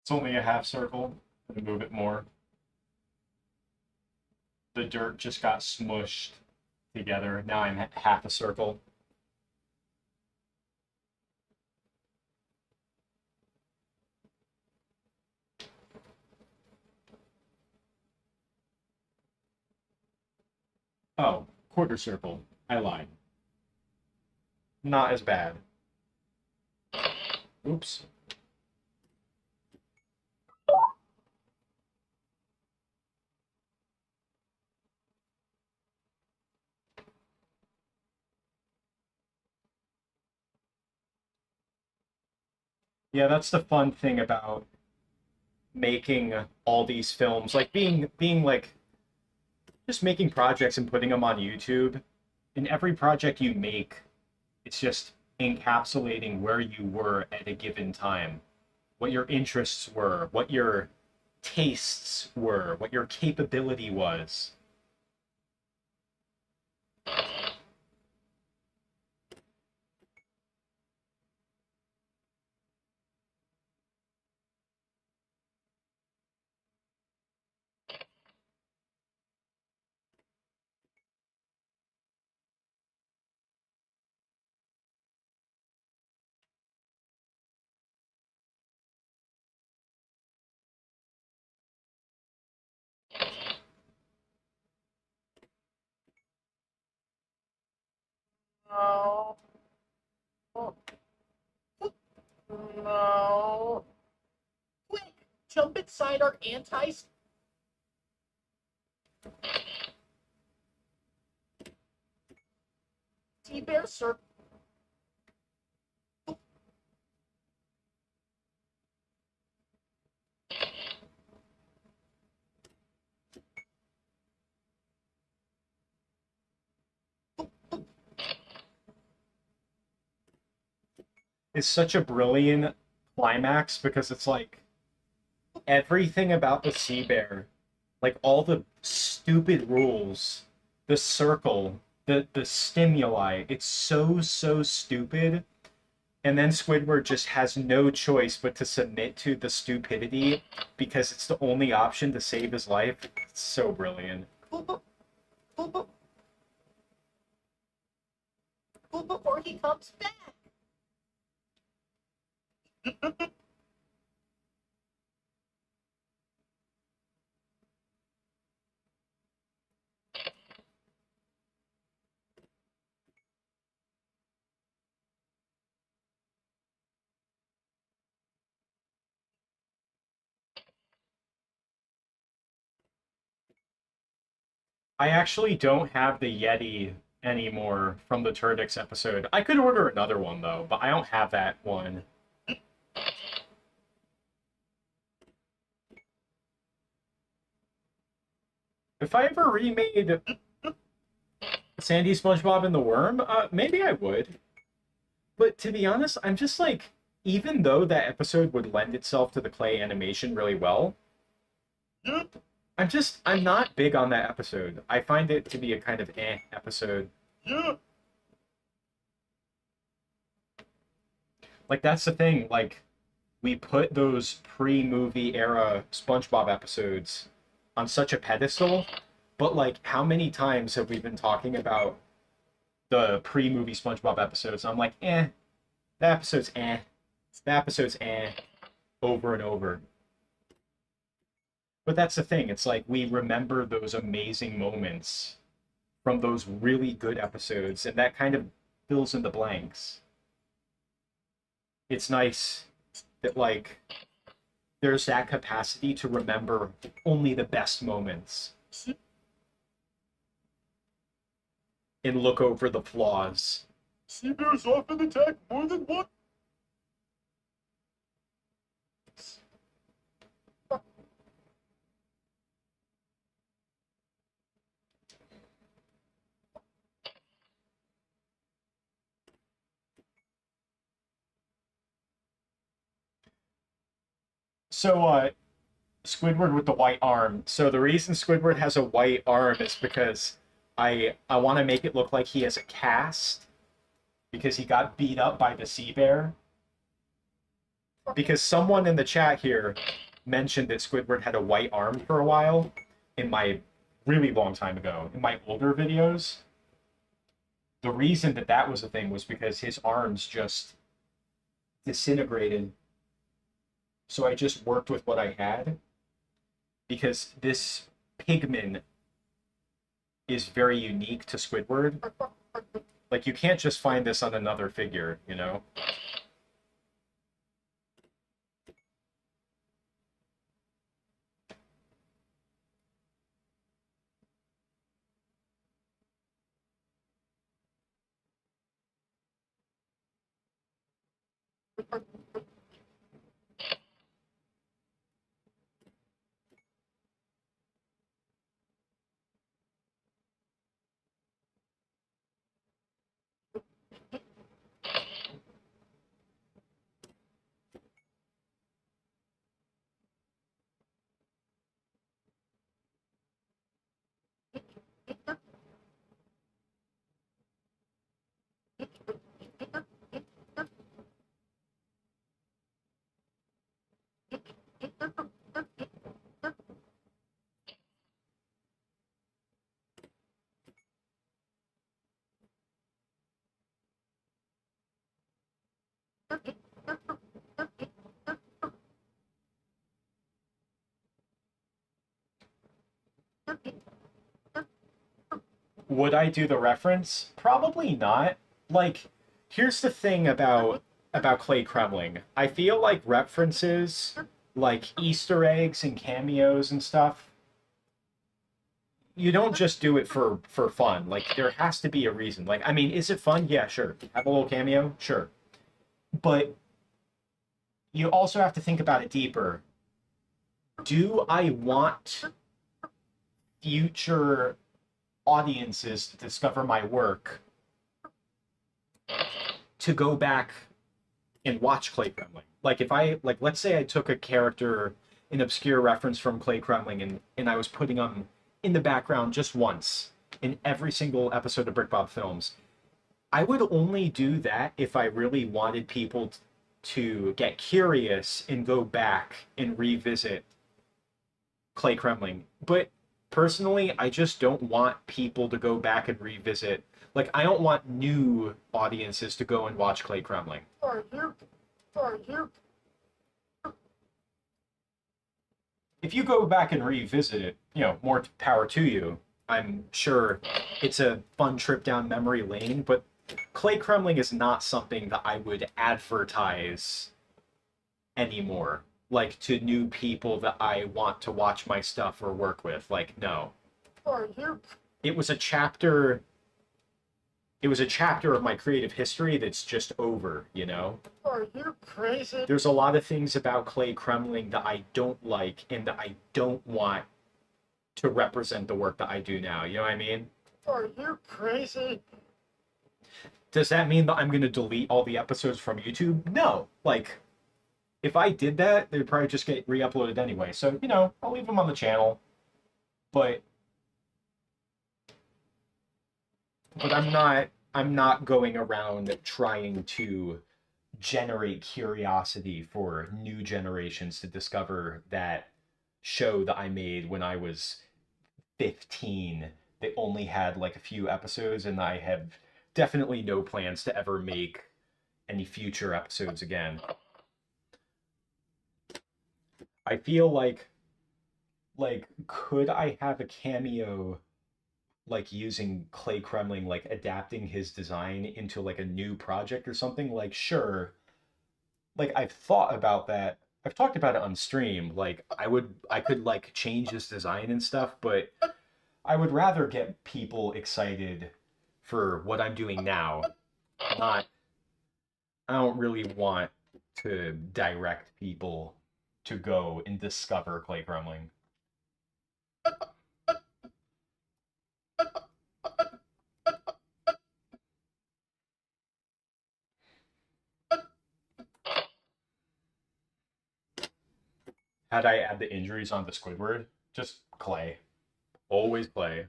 It's only a half circle. Move it more. The dirt just got smushed together. Now I'm at half a circle. Oh, quarter circle. I lied. Not as bad. Oops. Yeah, that's the fun thing about making all these films, like being like just making projects and putting them on YouTube. In every project you make, it's just encapsulating where you were at a given time, what your interests were, what your tastes were, what your capability was. inside our anti... Sea bear circle. It's such a brilliant climax because it's like everything about the sea bear, like all the stupid rules, the circle, the stimuli, it's so stupid. And then Squidward just has no choice but to submit to the stupidity because it's the only option to save his life. It's so brilliant. Before he comes back. I actually don't have the Yeti anymore from the Turdix episode. I could order another one though, but I don't have that one. If I ever remade Sandy, SpongeBob, and the Worm, maybe I would. But to be honest, I'm just like, even though that episode would lend itself to the clay animation really well, I'm not big on that episode. I find it to be a kind of episode. Like, that's the thing, like, we put those pre-movie era SpongeBob episodes on such a pedestal, but like, how many times have we been talking about the pre-movie SpongeBob episodes? I'm like, that episode's that episode's over and over. But that's the thing, it's like we remember those amazing moments from those really good episodes, and that kind of fills in the blanks. It's nice that, like, there's that capacity to remember only the best moments and look over the flaws. Sea bears often attack more than one. So, Squidward with the white arm. So the reason Squidward has a white arm is because I want to make it look like he has a cast because he got beat up by the sea bear. Because someone in the chat here mentioned that Squidward had a white arm for a while in my really long time ago, in my older videos. The reason that that was a thing was because his arms just disintegrated. So I just worked with what I had, because this pigment is very unique to Squidward. Like, you can't just find this on another figure, you know? Would I do the reference? Probably not. Like, here's the thing about Clay Kremling. I feel like references like Easter eggs and cameos and stuff, you don't just do it for fun. Like there has to be a reason. Like I mean, is it fun? Yeah, sure. Have a little cameo? Sure. But you also have to think about it deeper. Do I want future audiences to discover my work to go back and watch Clay Kremling? Like if I like let's say I took a character, an obscure reference from Clay Kremling and I was putting them in the background just once in every single episode of BrickBob Films. I would only do that if I really wanted people to get curious and go back and revisit Clay Kremling. But personally, I just don't want people to go back and revisit. Like, I don't want new audiences to go and watch Clay Kremling. If you go back and revisit it, you know, more power to you. I'm sure it's a fun trip down memory lane, but Clay Kremling is not something that I would advertise anymore. Like to new people that I want to watch my stuff or work with. Like, no. It was a chapter. It was a chapter of my creative history that's just over, you know? Are you crazy? There's a lot of things about Clay Kremling that I don't like and that I don't want to represent the work that I do now. You know what I mean? Are you crazy? Does that mean that I'm going to delete all the episodes from YouTube? No. Like, if I did that, they'd probably just get re-uploaded anyway. So, you know, I'll leave them on the channel. But I'm not going around trying to generate curiosity for new generations to discover that show that I made when I was 15 that only had like a few episodes, and I have definitely no plans to ever make any future episodes again. I feel like could I have a cameo like using Clay Kremling, like adapting his design into like a new project or something? Like sure. Like I've thought about that. I've talked about it on stream. Like I could like change his design and stuff, but I would rather get people excited for what I'm doing now. Not I don't really want to direct people to go and discover Clay Kremling. How'd I add the injuries onto Squidward? Just Clay. Always Clay.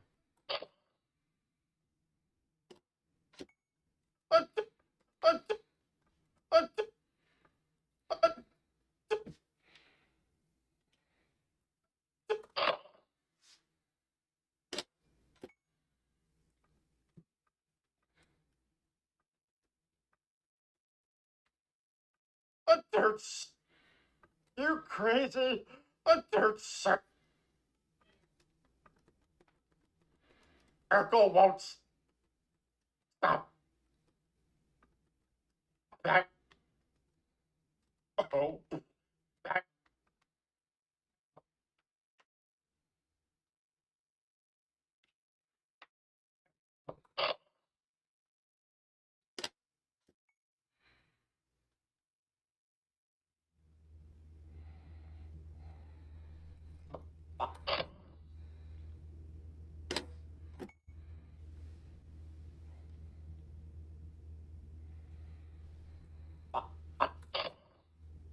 A dirt. You crazy? A dirt circle. Urkel won't stop. That. Oh. That.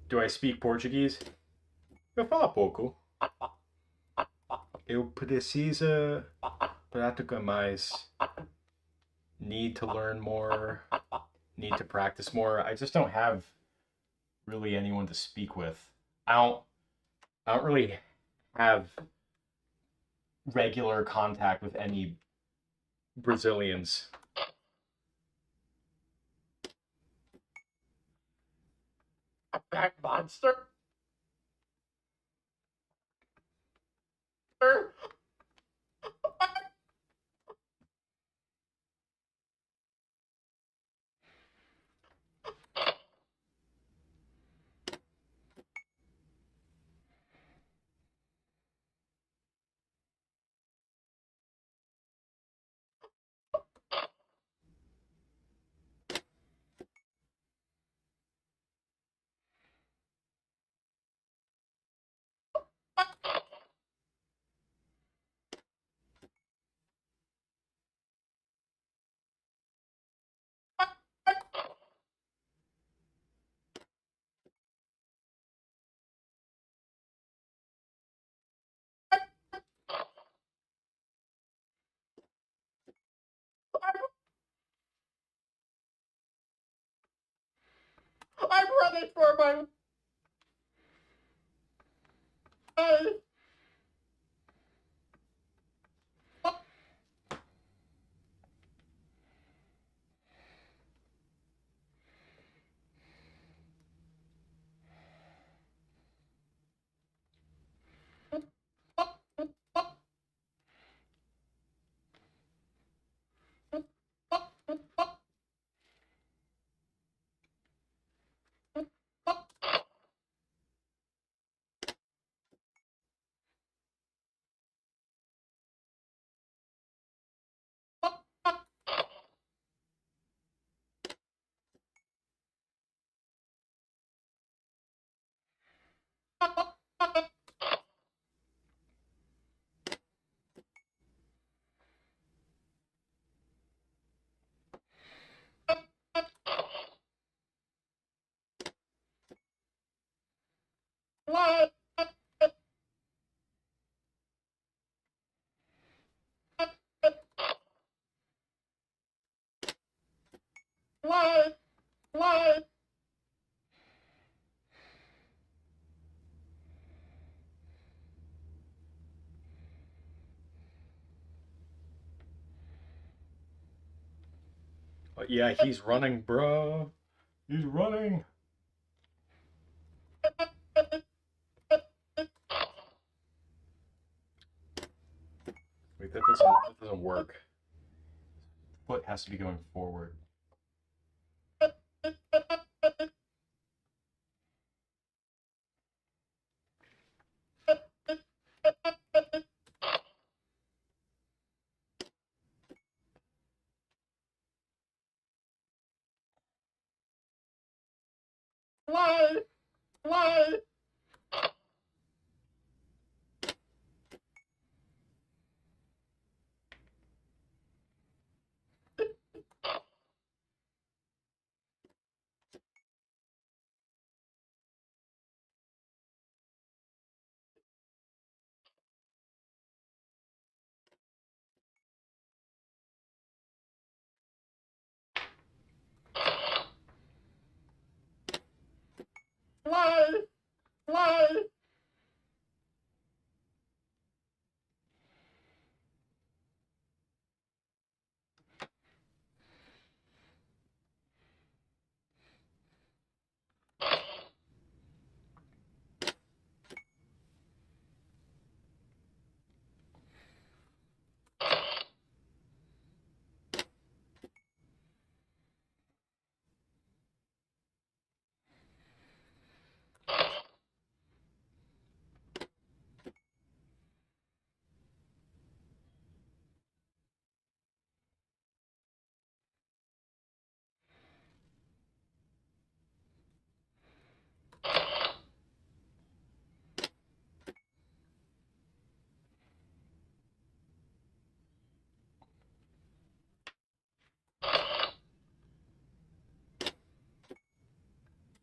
Do I speak Portuguese? Eu falo pouco. Eu preciso praticar mais. Need to learn more. Need to practice more. I just don't have really anyone to speak with. I don't really have regular contact with any Brazilians. A black monster? I'm ready for my life. Life. Life. Life. Yeah, he's running, bro. He's running. Wait, that doesn't work. Foot has to be going forward. Life. Life. Life. Life.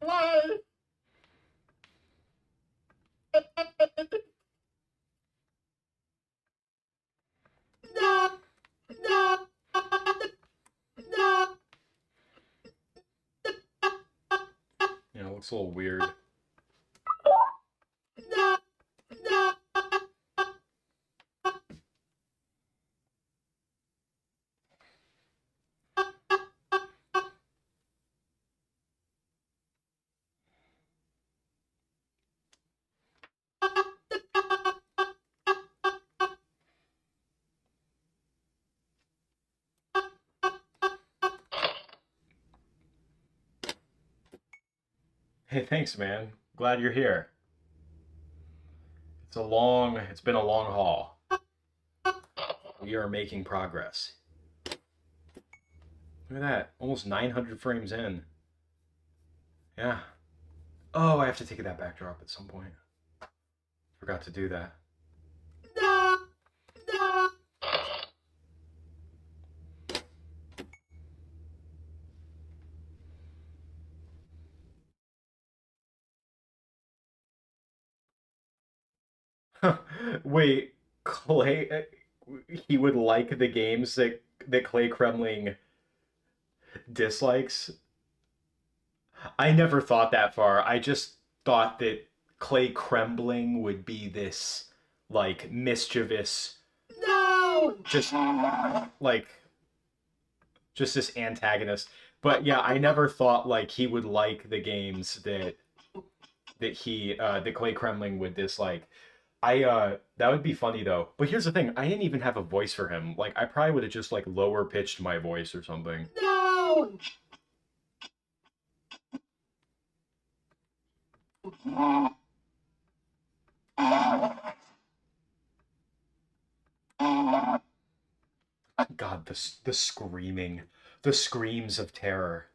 Life. No. No. No. Yeah, it looks a little weird. No. No. Hey, thanks, man. Glad you're here. It's been a long haul. We are making progress. Look at that, almost 900 frames in. Yeah. Oh, I have to take that backdrop at some point. Forgot to do that. No. No. Wait, Clay, he would like the games that Clay Kremling dislikes? I never thought that far. I just thought that Clay Krembling would be this like mischievous, No! just like just this antagonist. But yeah, I never thought like he would like the games that Clay Kremling would dislike. I that would be funny though. But here's the thing, I didn't even have a voice for him. Like I probably would have just like lower pitched my voice or something. No! God, the screaming, the screams of terror.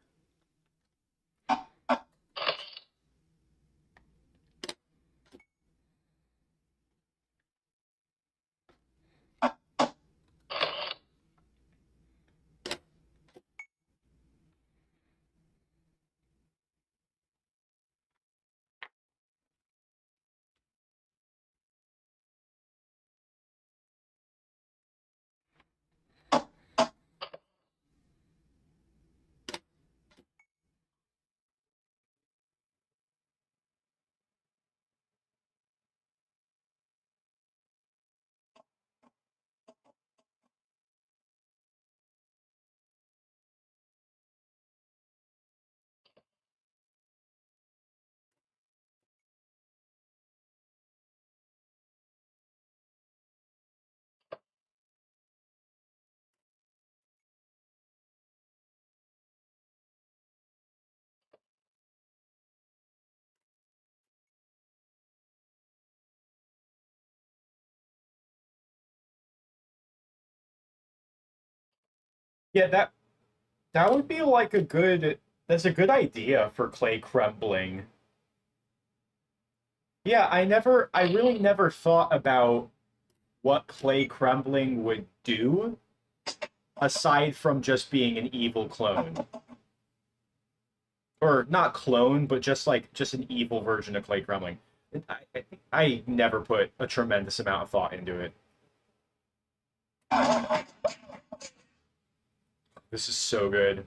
Yeah, that would be like a good that's a good idea for Clay Krembling. Yeah, I really never thought about what Clay Krembling would do aside from just being an evil clone. Or not clone, but just an evil version of Clay Kremling. I never put a tremendous amount of thought into it. This is so good.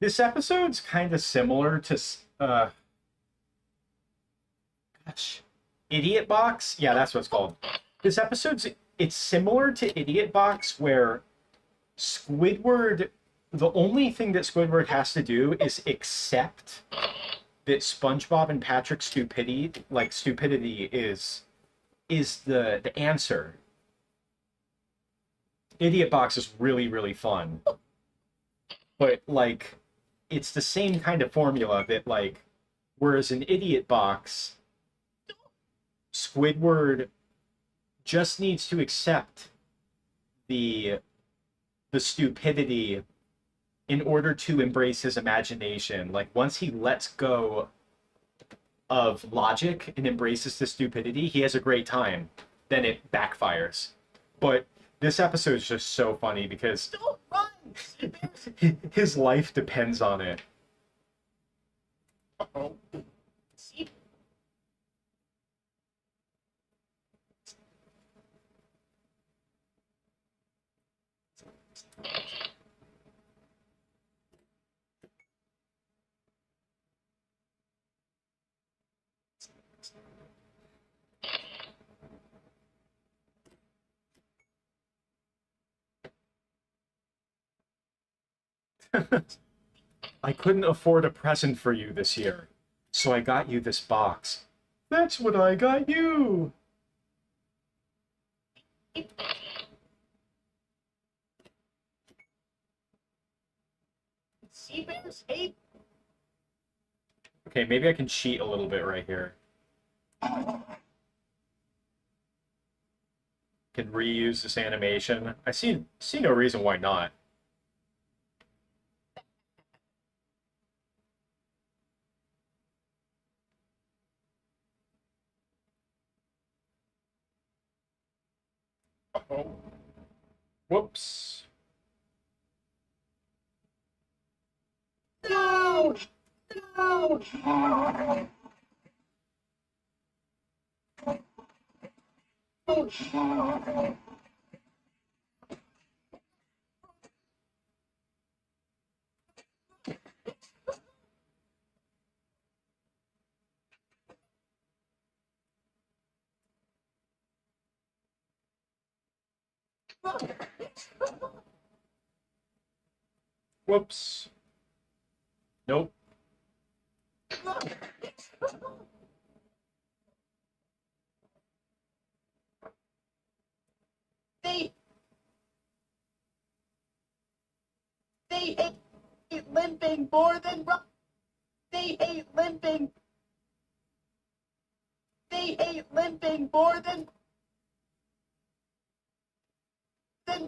This episode's kind of similar to gosh, Idiot Box. Yeah, that's what it's called. This episode's it's similar to Idiot Box where Squidward the only thing that Squidward has to do is accept that SpongeBob and Patrick's stupidity is the answer. Idiot Box is really, really fun. But like it's the same kind of formula that like whereas in Idiot Box Squidward just needs to accept the the stupidity in order to embrace his imagination. Like once he lets go of logic and embraces the stupidity, he has a great time. Then it backfires. But this episode is just so funny because Don't run! his life depends on it. Uh-oh. See? I couldn't afford a present for you this year, so I got you this box. That's what I got you. Sea bears hate Okay, maybe I can cheat a little bit right here. Can reuse this animation. I see no reason why not. Oh. Whoops. No! No! Whoops. Nope. They hate limping more than they hate limping. They hate limping more than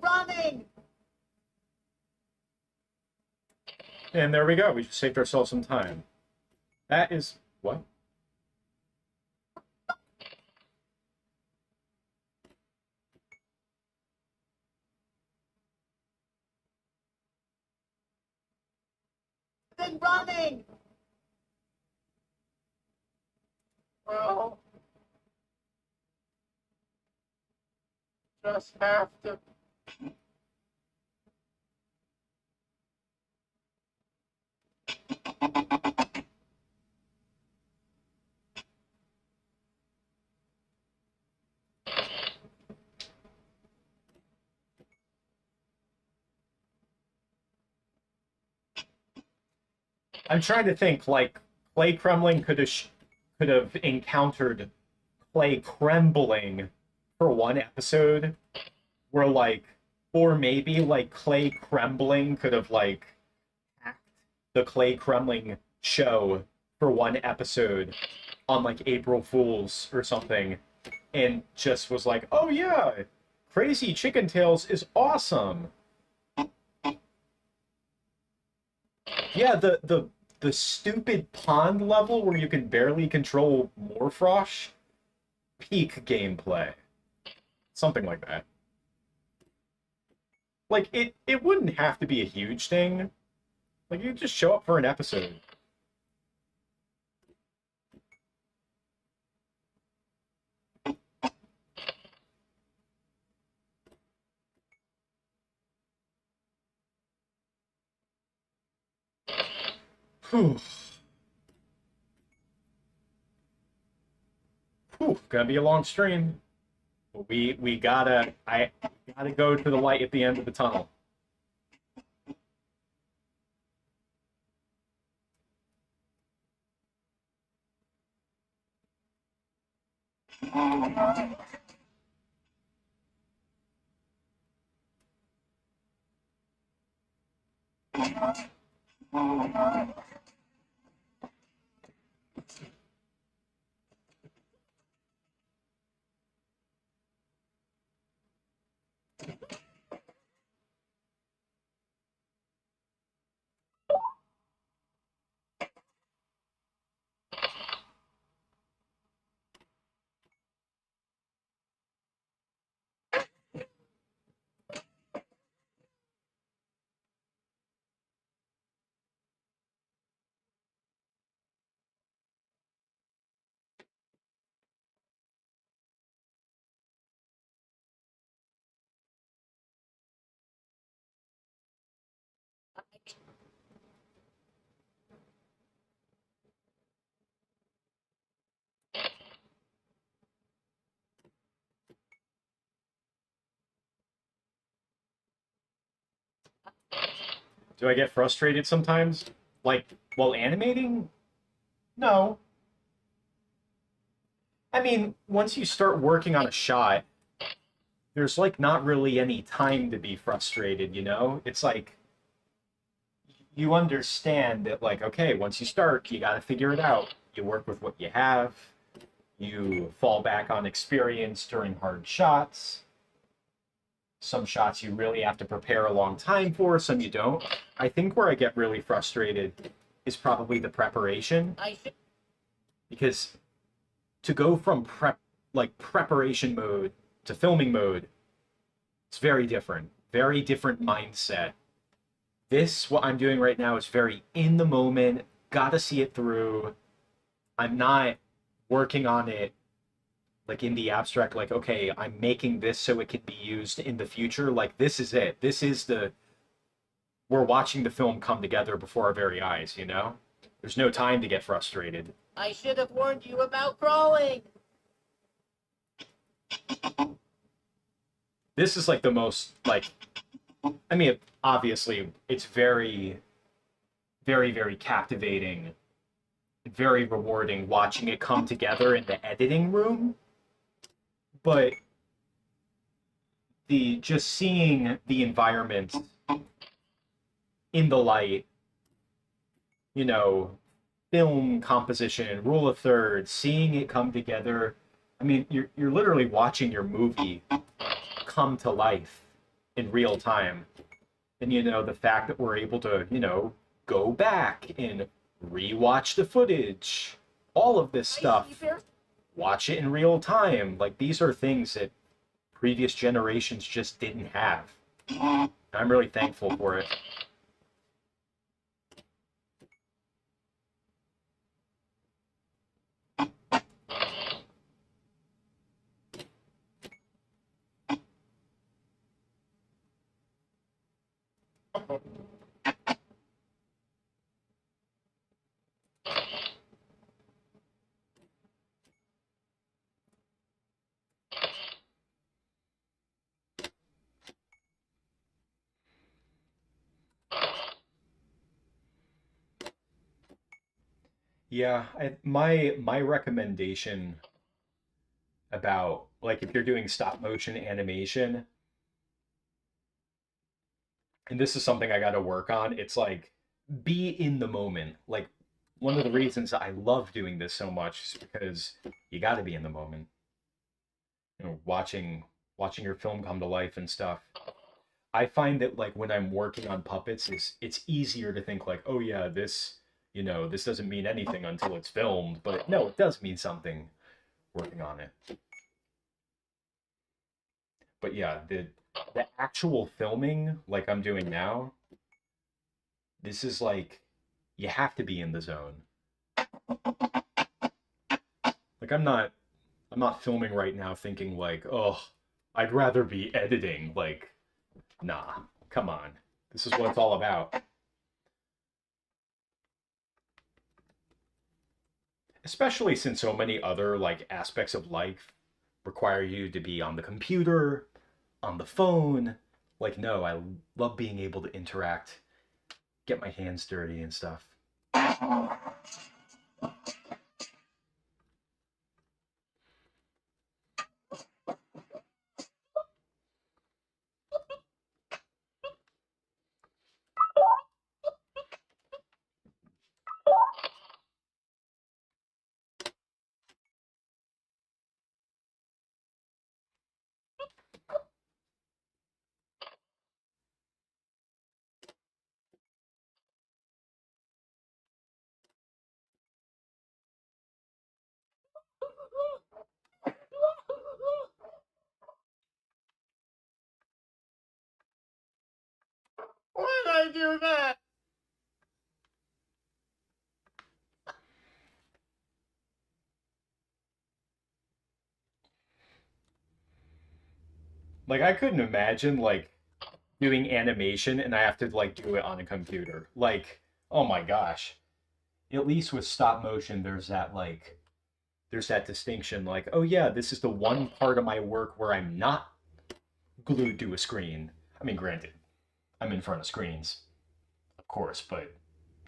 running. And there we go. We just saved ourselves some time. That is... what? Than running. Well, just have to. I'm trying to think, like, Clay Kremling could have encountered Clay Krembling for one episode, where, like, or maybe, like, Clay Krembling could have, like, hacked the Clay Kremling show for one episode on, like, April Fools or something, and just was like, oh yeah, Crazy Chicken Tales is awesome. Yeah, the stupid pond level where you can barely control Morfrosh, peak gameplay. Something like that. Like, it wouldn't have to be a huge thing. Like, you just show up for an episode. Whew. Whew, gonna be a long stream. We gotta go to the light at the end of the tunnel. Do I get frustrated sometimes? Like, while animating? No. I mean, once you start working on a shot, there's, like, not really any time to be frustrated, you know? It's like, you understand that, like, okay, once you start, you got to figure it out. You work with what you have. You fall back on experience during hard shots. Some shots you really have to prepare a long time for, some you don't. I think where I get really frustrated is probably the preparation. Because to go from preparation mode to filming mode, it's very different. Very different mindset. This, what I'm doing right now, is very in the moment, gotta see it through. I'm not working on it like in the abstract, like, okay, I'm making this so it can be used in the future. Like, this is it. This is we're watching the film come together before our very eyes, you know? There's no time to get frustrated. I should have warned you about crawling. This is like the most, like, I mean, obviously, it's very, very, very captivating, very rewarding watching it come together in the editing room. But just seeing the environment in the light, you know, film composition, rule of thirds, seeing it come together. I mean, you're literally watching your movie come to life in real time. And, you know, the fact that we're able to, you know, go back and rewatch the footage, all of this stuff, watch it in real time. Like, these are things that previous generations just didn't have. I'm really thankful for it. Yeah, my recommendation about, like, if you're doing stop motion animation, and this is something I got to work on, it's like, be in the moment. Like, one of the reasons I love doing this so much is because you got to be in the moment. You know, watching your film come to life and stuff. I find that, like, when I'm working on puppets, it's easier to think like, oh yeah, this, you know, this doesn't mean anything until it's filmed, but no, it does mean something working on it. But yeah, the actual filming, like I'm doing now, this is like, you have to be in the zone. Like, I'm not filming right now thinking like, oh, I'd rather be editing. Like, nah, come on. This is what it's all about. Especially since so many other, like, aspects of life require you to be on the computer, on the phone. Like, no, I love being able to interact, get my hands dirty and stuff. Why did I do that? Like, I couldn't imagine, like, doing animation and I have to, like, do it on a computer. Like, oh my gosh. At least with stop motion, there's that distinction. Like, oh yeah, this is the one part of my work where I'm not glued to a screen. I mean, granted, I'm in front of screens, of course, but,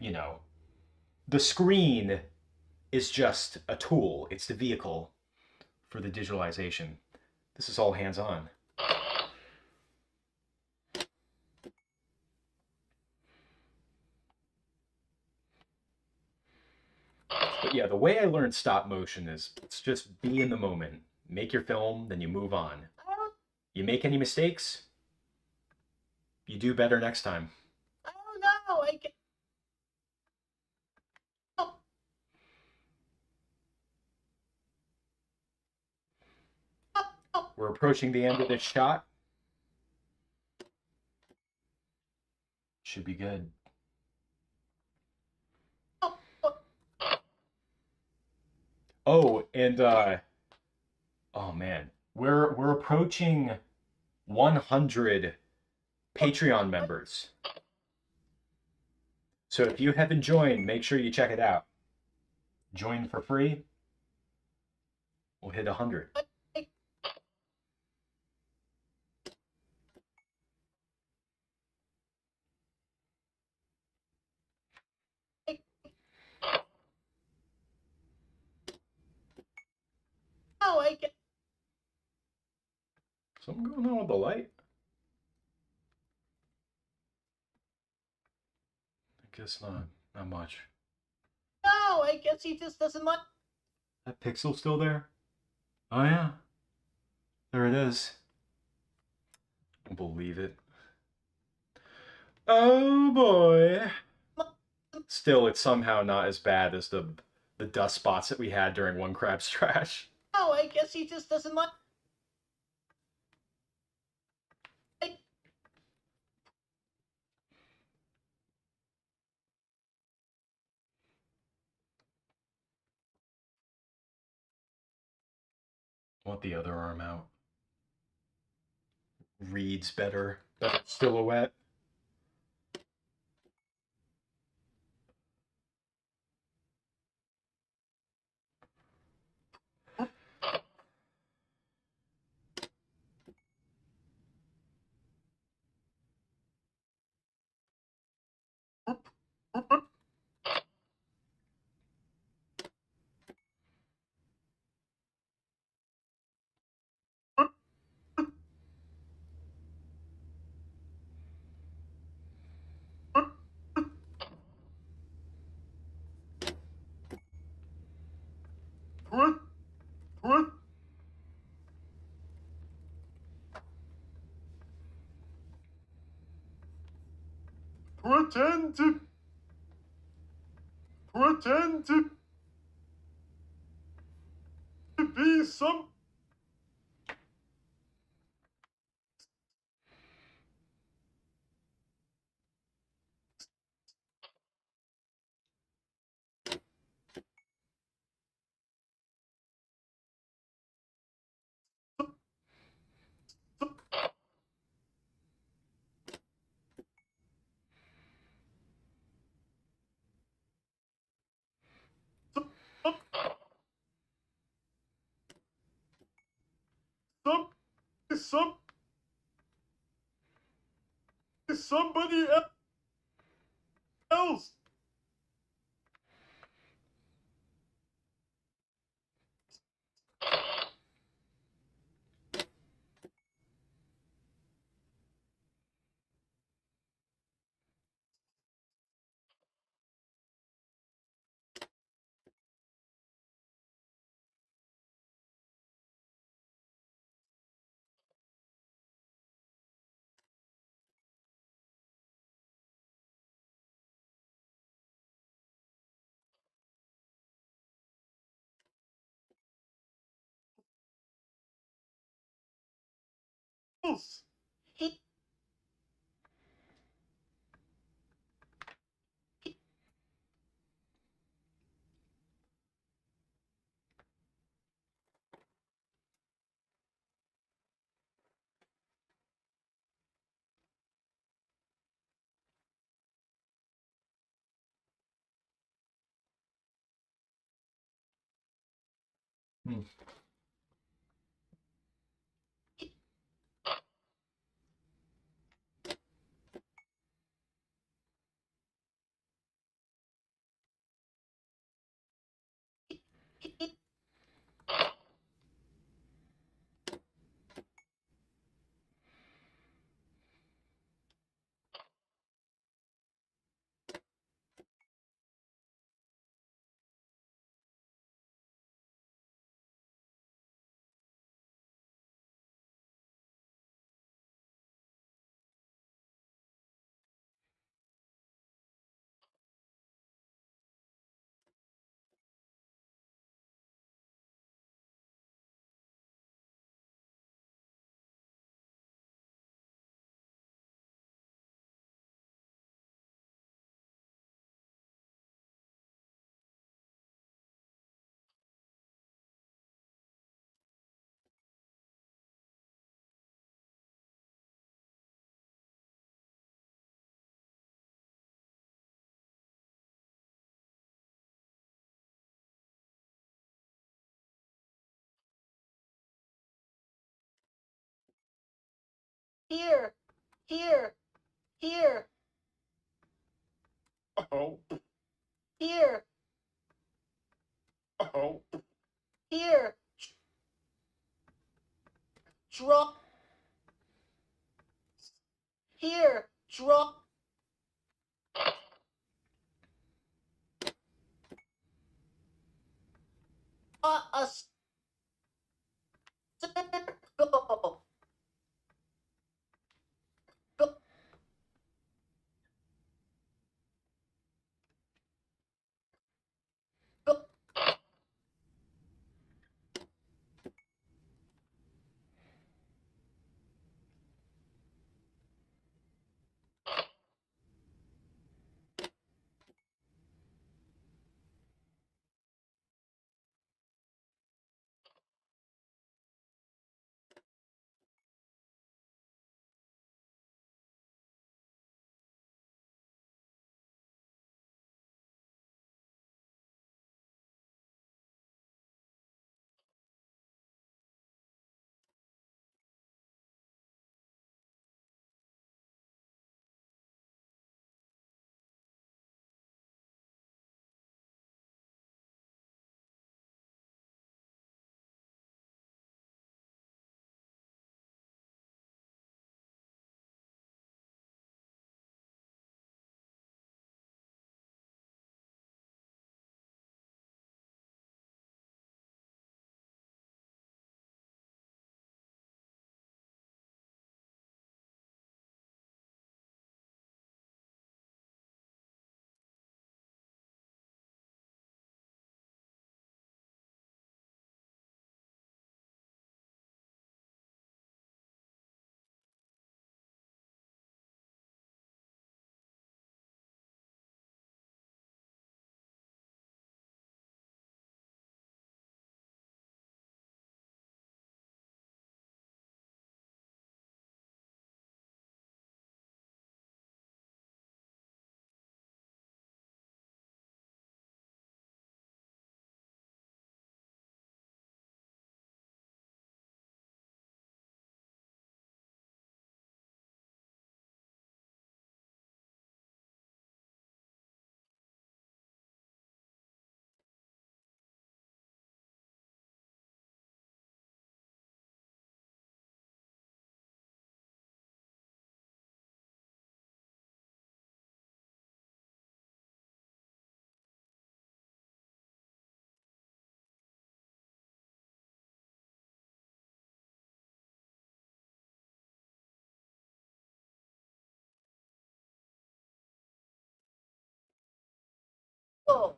you know, the screen is just a tool. It's the vehicle for the digitalization. This is all hands-on. But yeah, the way I learned stop motion is it's just be in the moment. Make your film, then you move on. You make any mistakes, you do better next time. I don't know. We're approaching the end of this shot. Should be good. Oh, and oh man, we're approaching 100 Patreon members. So if you haven't joined, make sure you check it out. Join for free. We'll hit 100. Something going on with the light? I guess not much. No, I guess he just doesn't like. That pixel still there? Oh yeah. There it is. I don't believe it. Oh boy. Still, it's somehow not as bad as the dust spots that we had during One Crab's Trash. No, I guess he just doesn't like. Want the other arm out. Reads better. Better silhouette. Pretend to be some. Somebody else. He Here. Here. Here. Oh. Here. Oh. Here. Drop. Here. Drop. A circle. Go. Go. Go.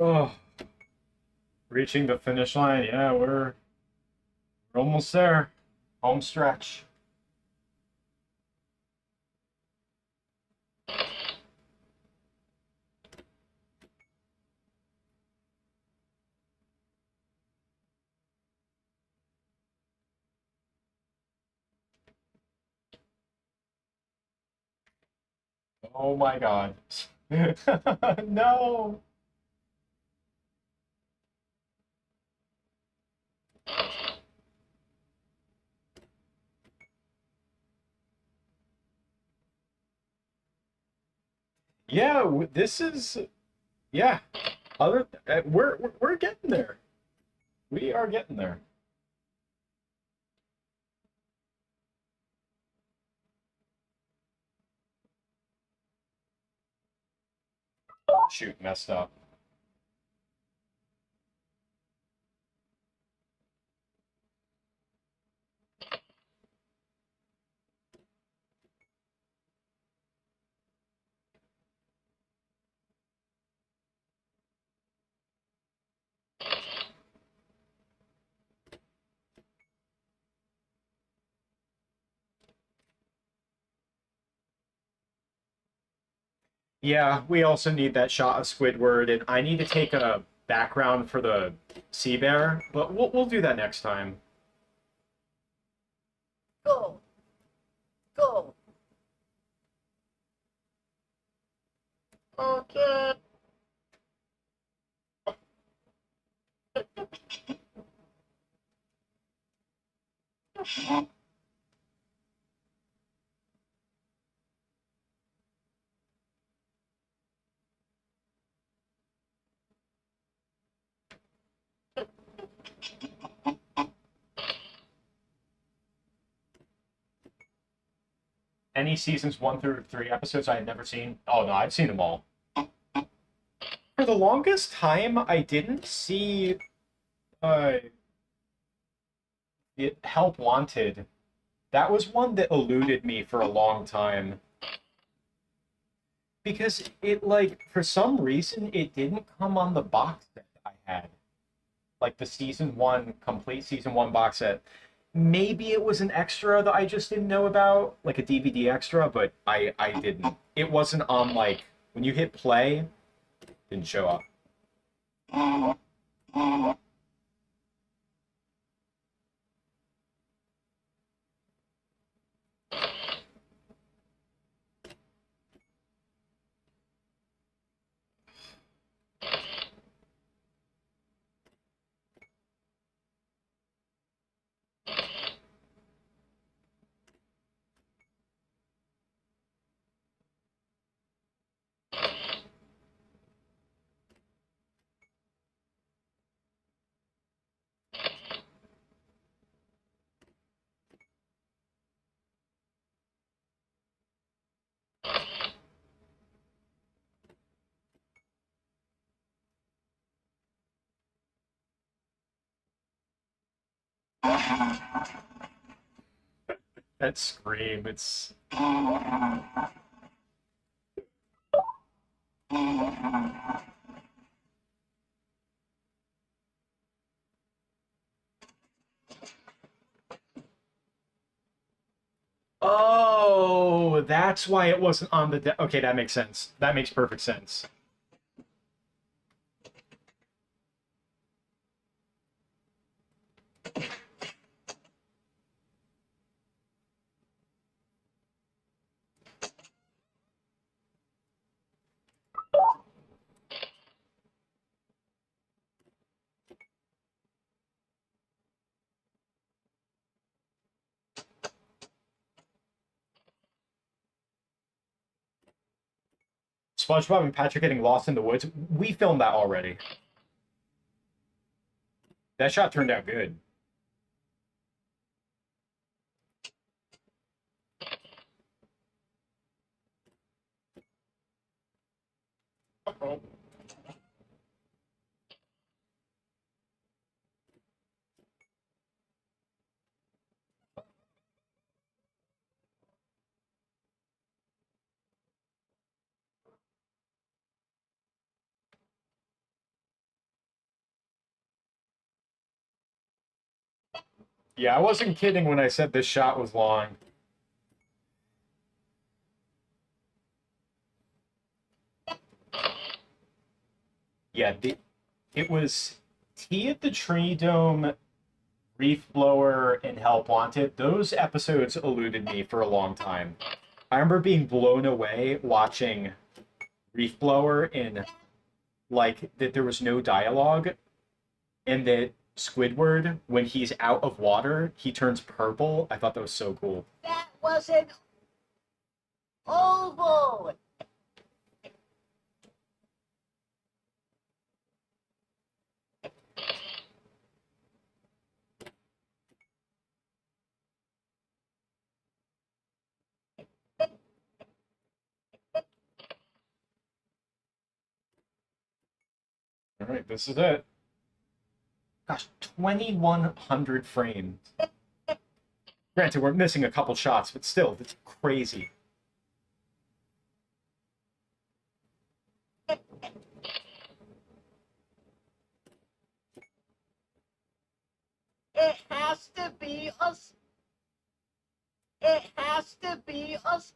Oh, reaching the finish line. Yeah, we're almost there. Home stretch. Oh my God. No. Yeah, this is yeah. We're getting there. We are getting there. Shoot, messed up. Yeah, we also need that shot of Squidward, and I need to take a background for the sea bear, but we'll do that next time. Go. Go. Okay. Any seasons 1 through 3 episodes I had never seen? Oh no, I've seen them all. For the longest time, I didn't see uh Help Wanted. That was one that eluded me for a long time. Because it, like, for some reason, it didn't come on the box set I had. Like the complete season 1 box set. Maybe it was an extra that I just didn't know about, like a DVD extra, but I didn't. It wasn't on, like, when you hit play, it didn't show up. That scream, it's oh, that's why it wasn't on the okay, that makes sense. That makes perfect sense. SpongeBob and Patrick getting lost in the woods. We filmed that already. That shot turned out good. Uh-oh. Yeah, I wasn't kidding when I said this shot was long. Yeah, it was Tea at the Tree Dome, Reef Blower, and Help Wanted. Those episodes eluded me for a long time. I remember being blown away watching Reef Blower and like that there was no dialogue, and that Squidward, when he's out of water, he turns purple. I thought that was so cool. That was an oval. All right, this is it. Gosh, 2,100 frames. Granted, we're missing a couple shots, but still, that's crazy. It has to be us. It has to be us.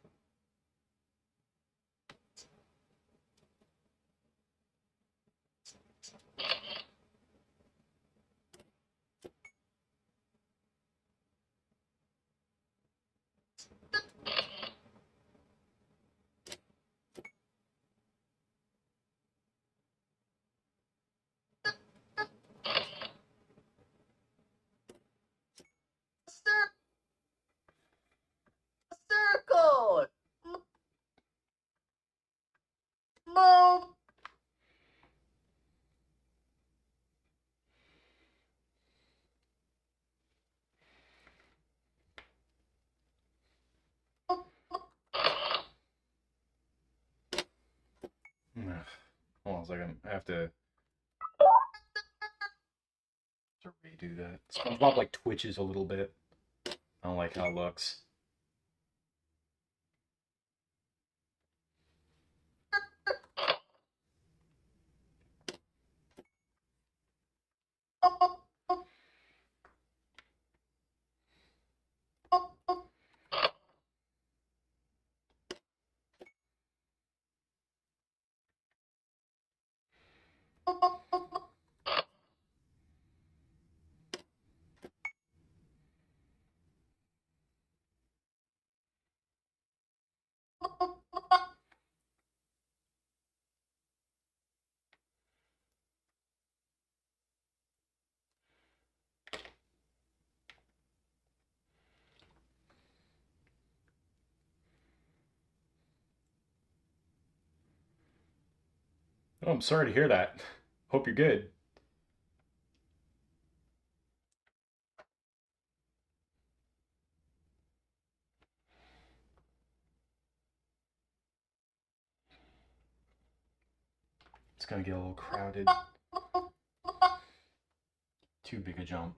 Circle. Move. Hold on a second. I have to redo that. SpongeBob like twitches a little bit. I don't like how it looks. Oh, I'm sorry to hear that. Hope you're good. It's gonna get a little crowded. Too big a jump.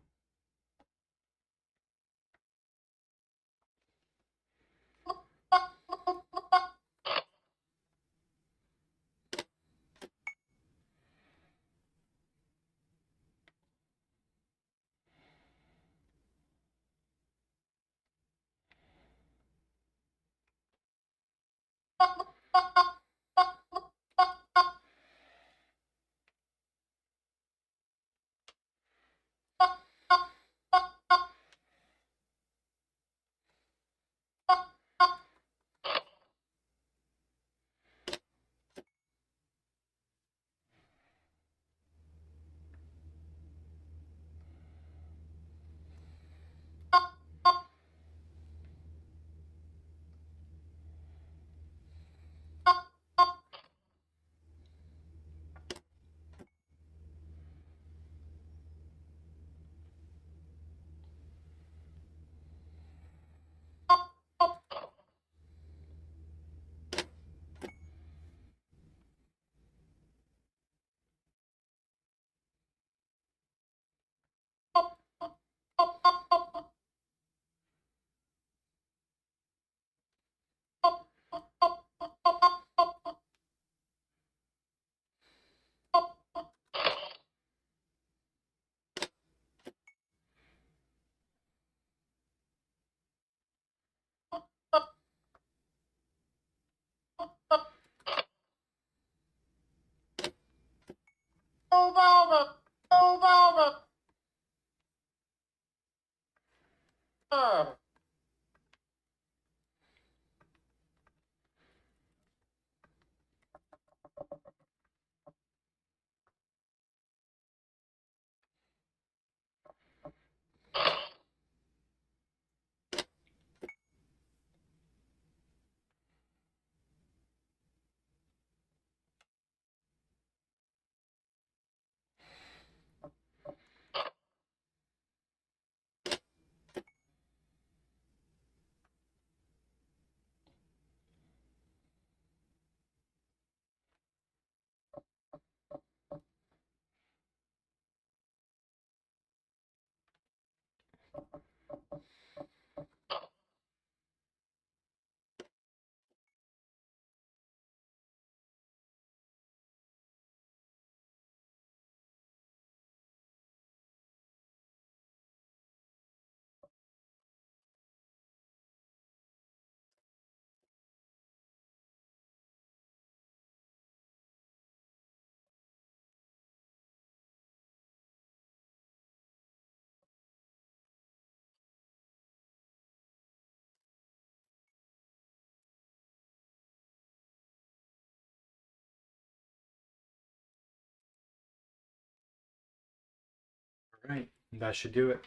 Right, that should do it.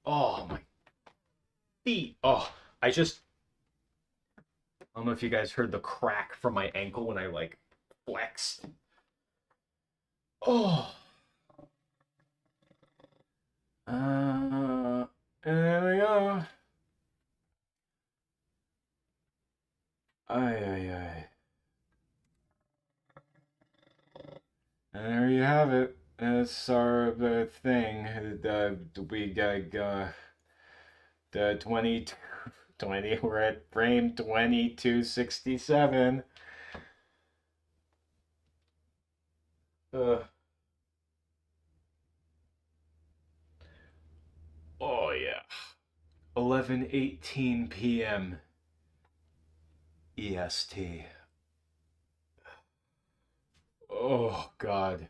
Oh, my feet. Oh, I don't know if you guys heard the crack from my ankle when I, like, flexed. Oh. There we go. Ay, ay, ay. And there you have it. That's our thing. We got the 20, we're at frame 2267. Oh yeah. 11:18 p.m. EST. Oh God.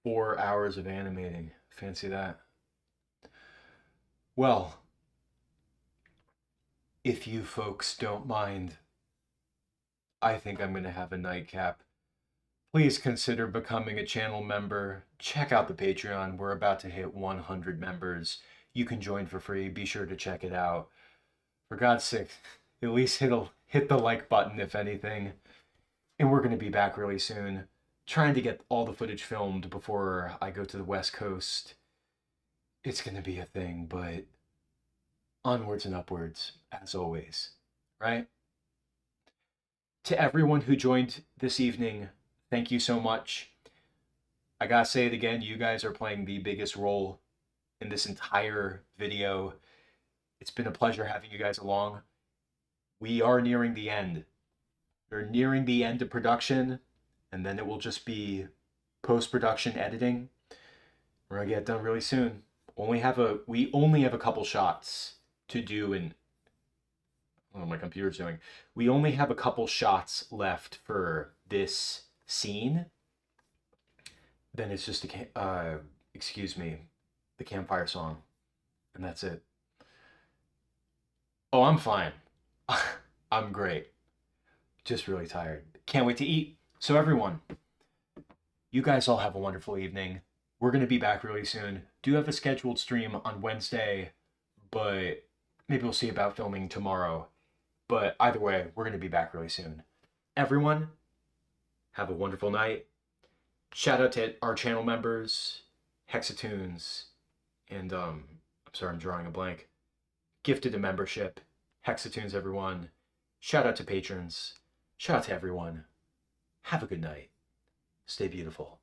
4 hours of animating. Fancy that. Well, if you folks don't mind, I think I'm going to have a nightcap. Please consider becoming a channel member. Check out the Patreon. We're about to hit 100 members. You can join for free. Be sure to check it out. For God's sake, at least hit the like button if anything. And we're going to be back really soon. Trying to get all the footage filmed before I go to the West Coast. It's going to be a thing, but onwards and upwards, as always, right? To everyone who joined this evening, thank you so much. I gotta say it again, you guys are playing the biggest role in this entire video. It's been a pleasure having you guys along. We are nearing the end. We're nearing the end of production, and then it will just be post-production editing. We're gonna get done really soon. We only have a couple shots to do, and oh, my computer's doing. We only have a couple shots left for this scene. Then it's just the campfire song, and that's it. Oh, I'm fine. I'm great. Just really tired. Can't wait to eat. So everyone, you guys all have a wonderful evening. We're going to be back really soon. Do have a scheduled stream on Wednesday, but maybe we'll see about filming tomorrow. But either way, we're going to be back really soon. Everyone, have a wonderful night. Shout out to our channel members, Hexatunes, and I'm sorry, I'm drawing a blank. Gifted a membership. Hexatunes, everyone. Shout out to patrons. Shout out to everyone. Have a good night. Stay beautiful.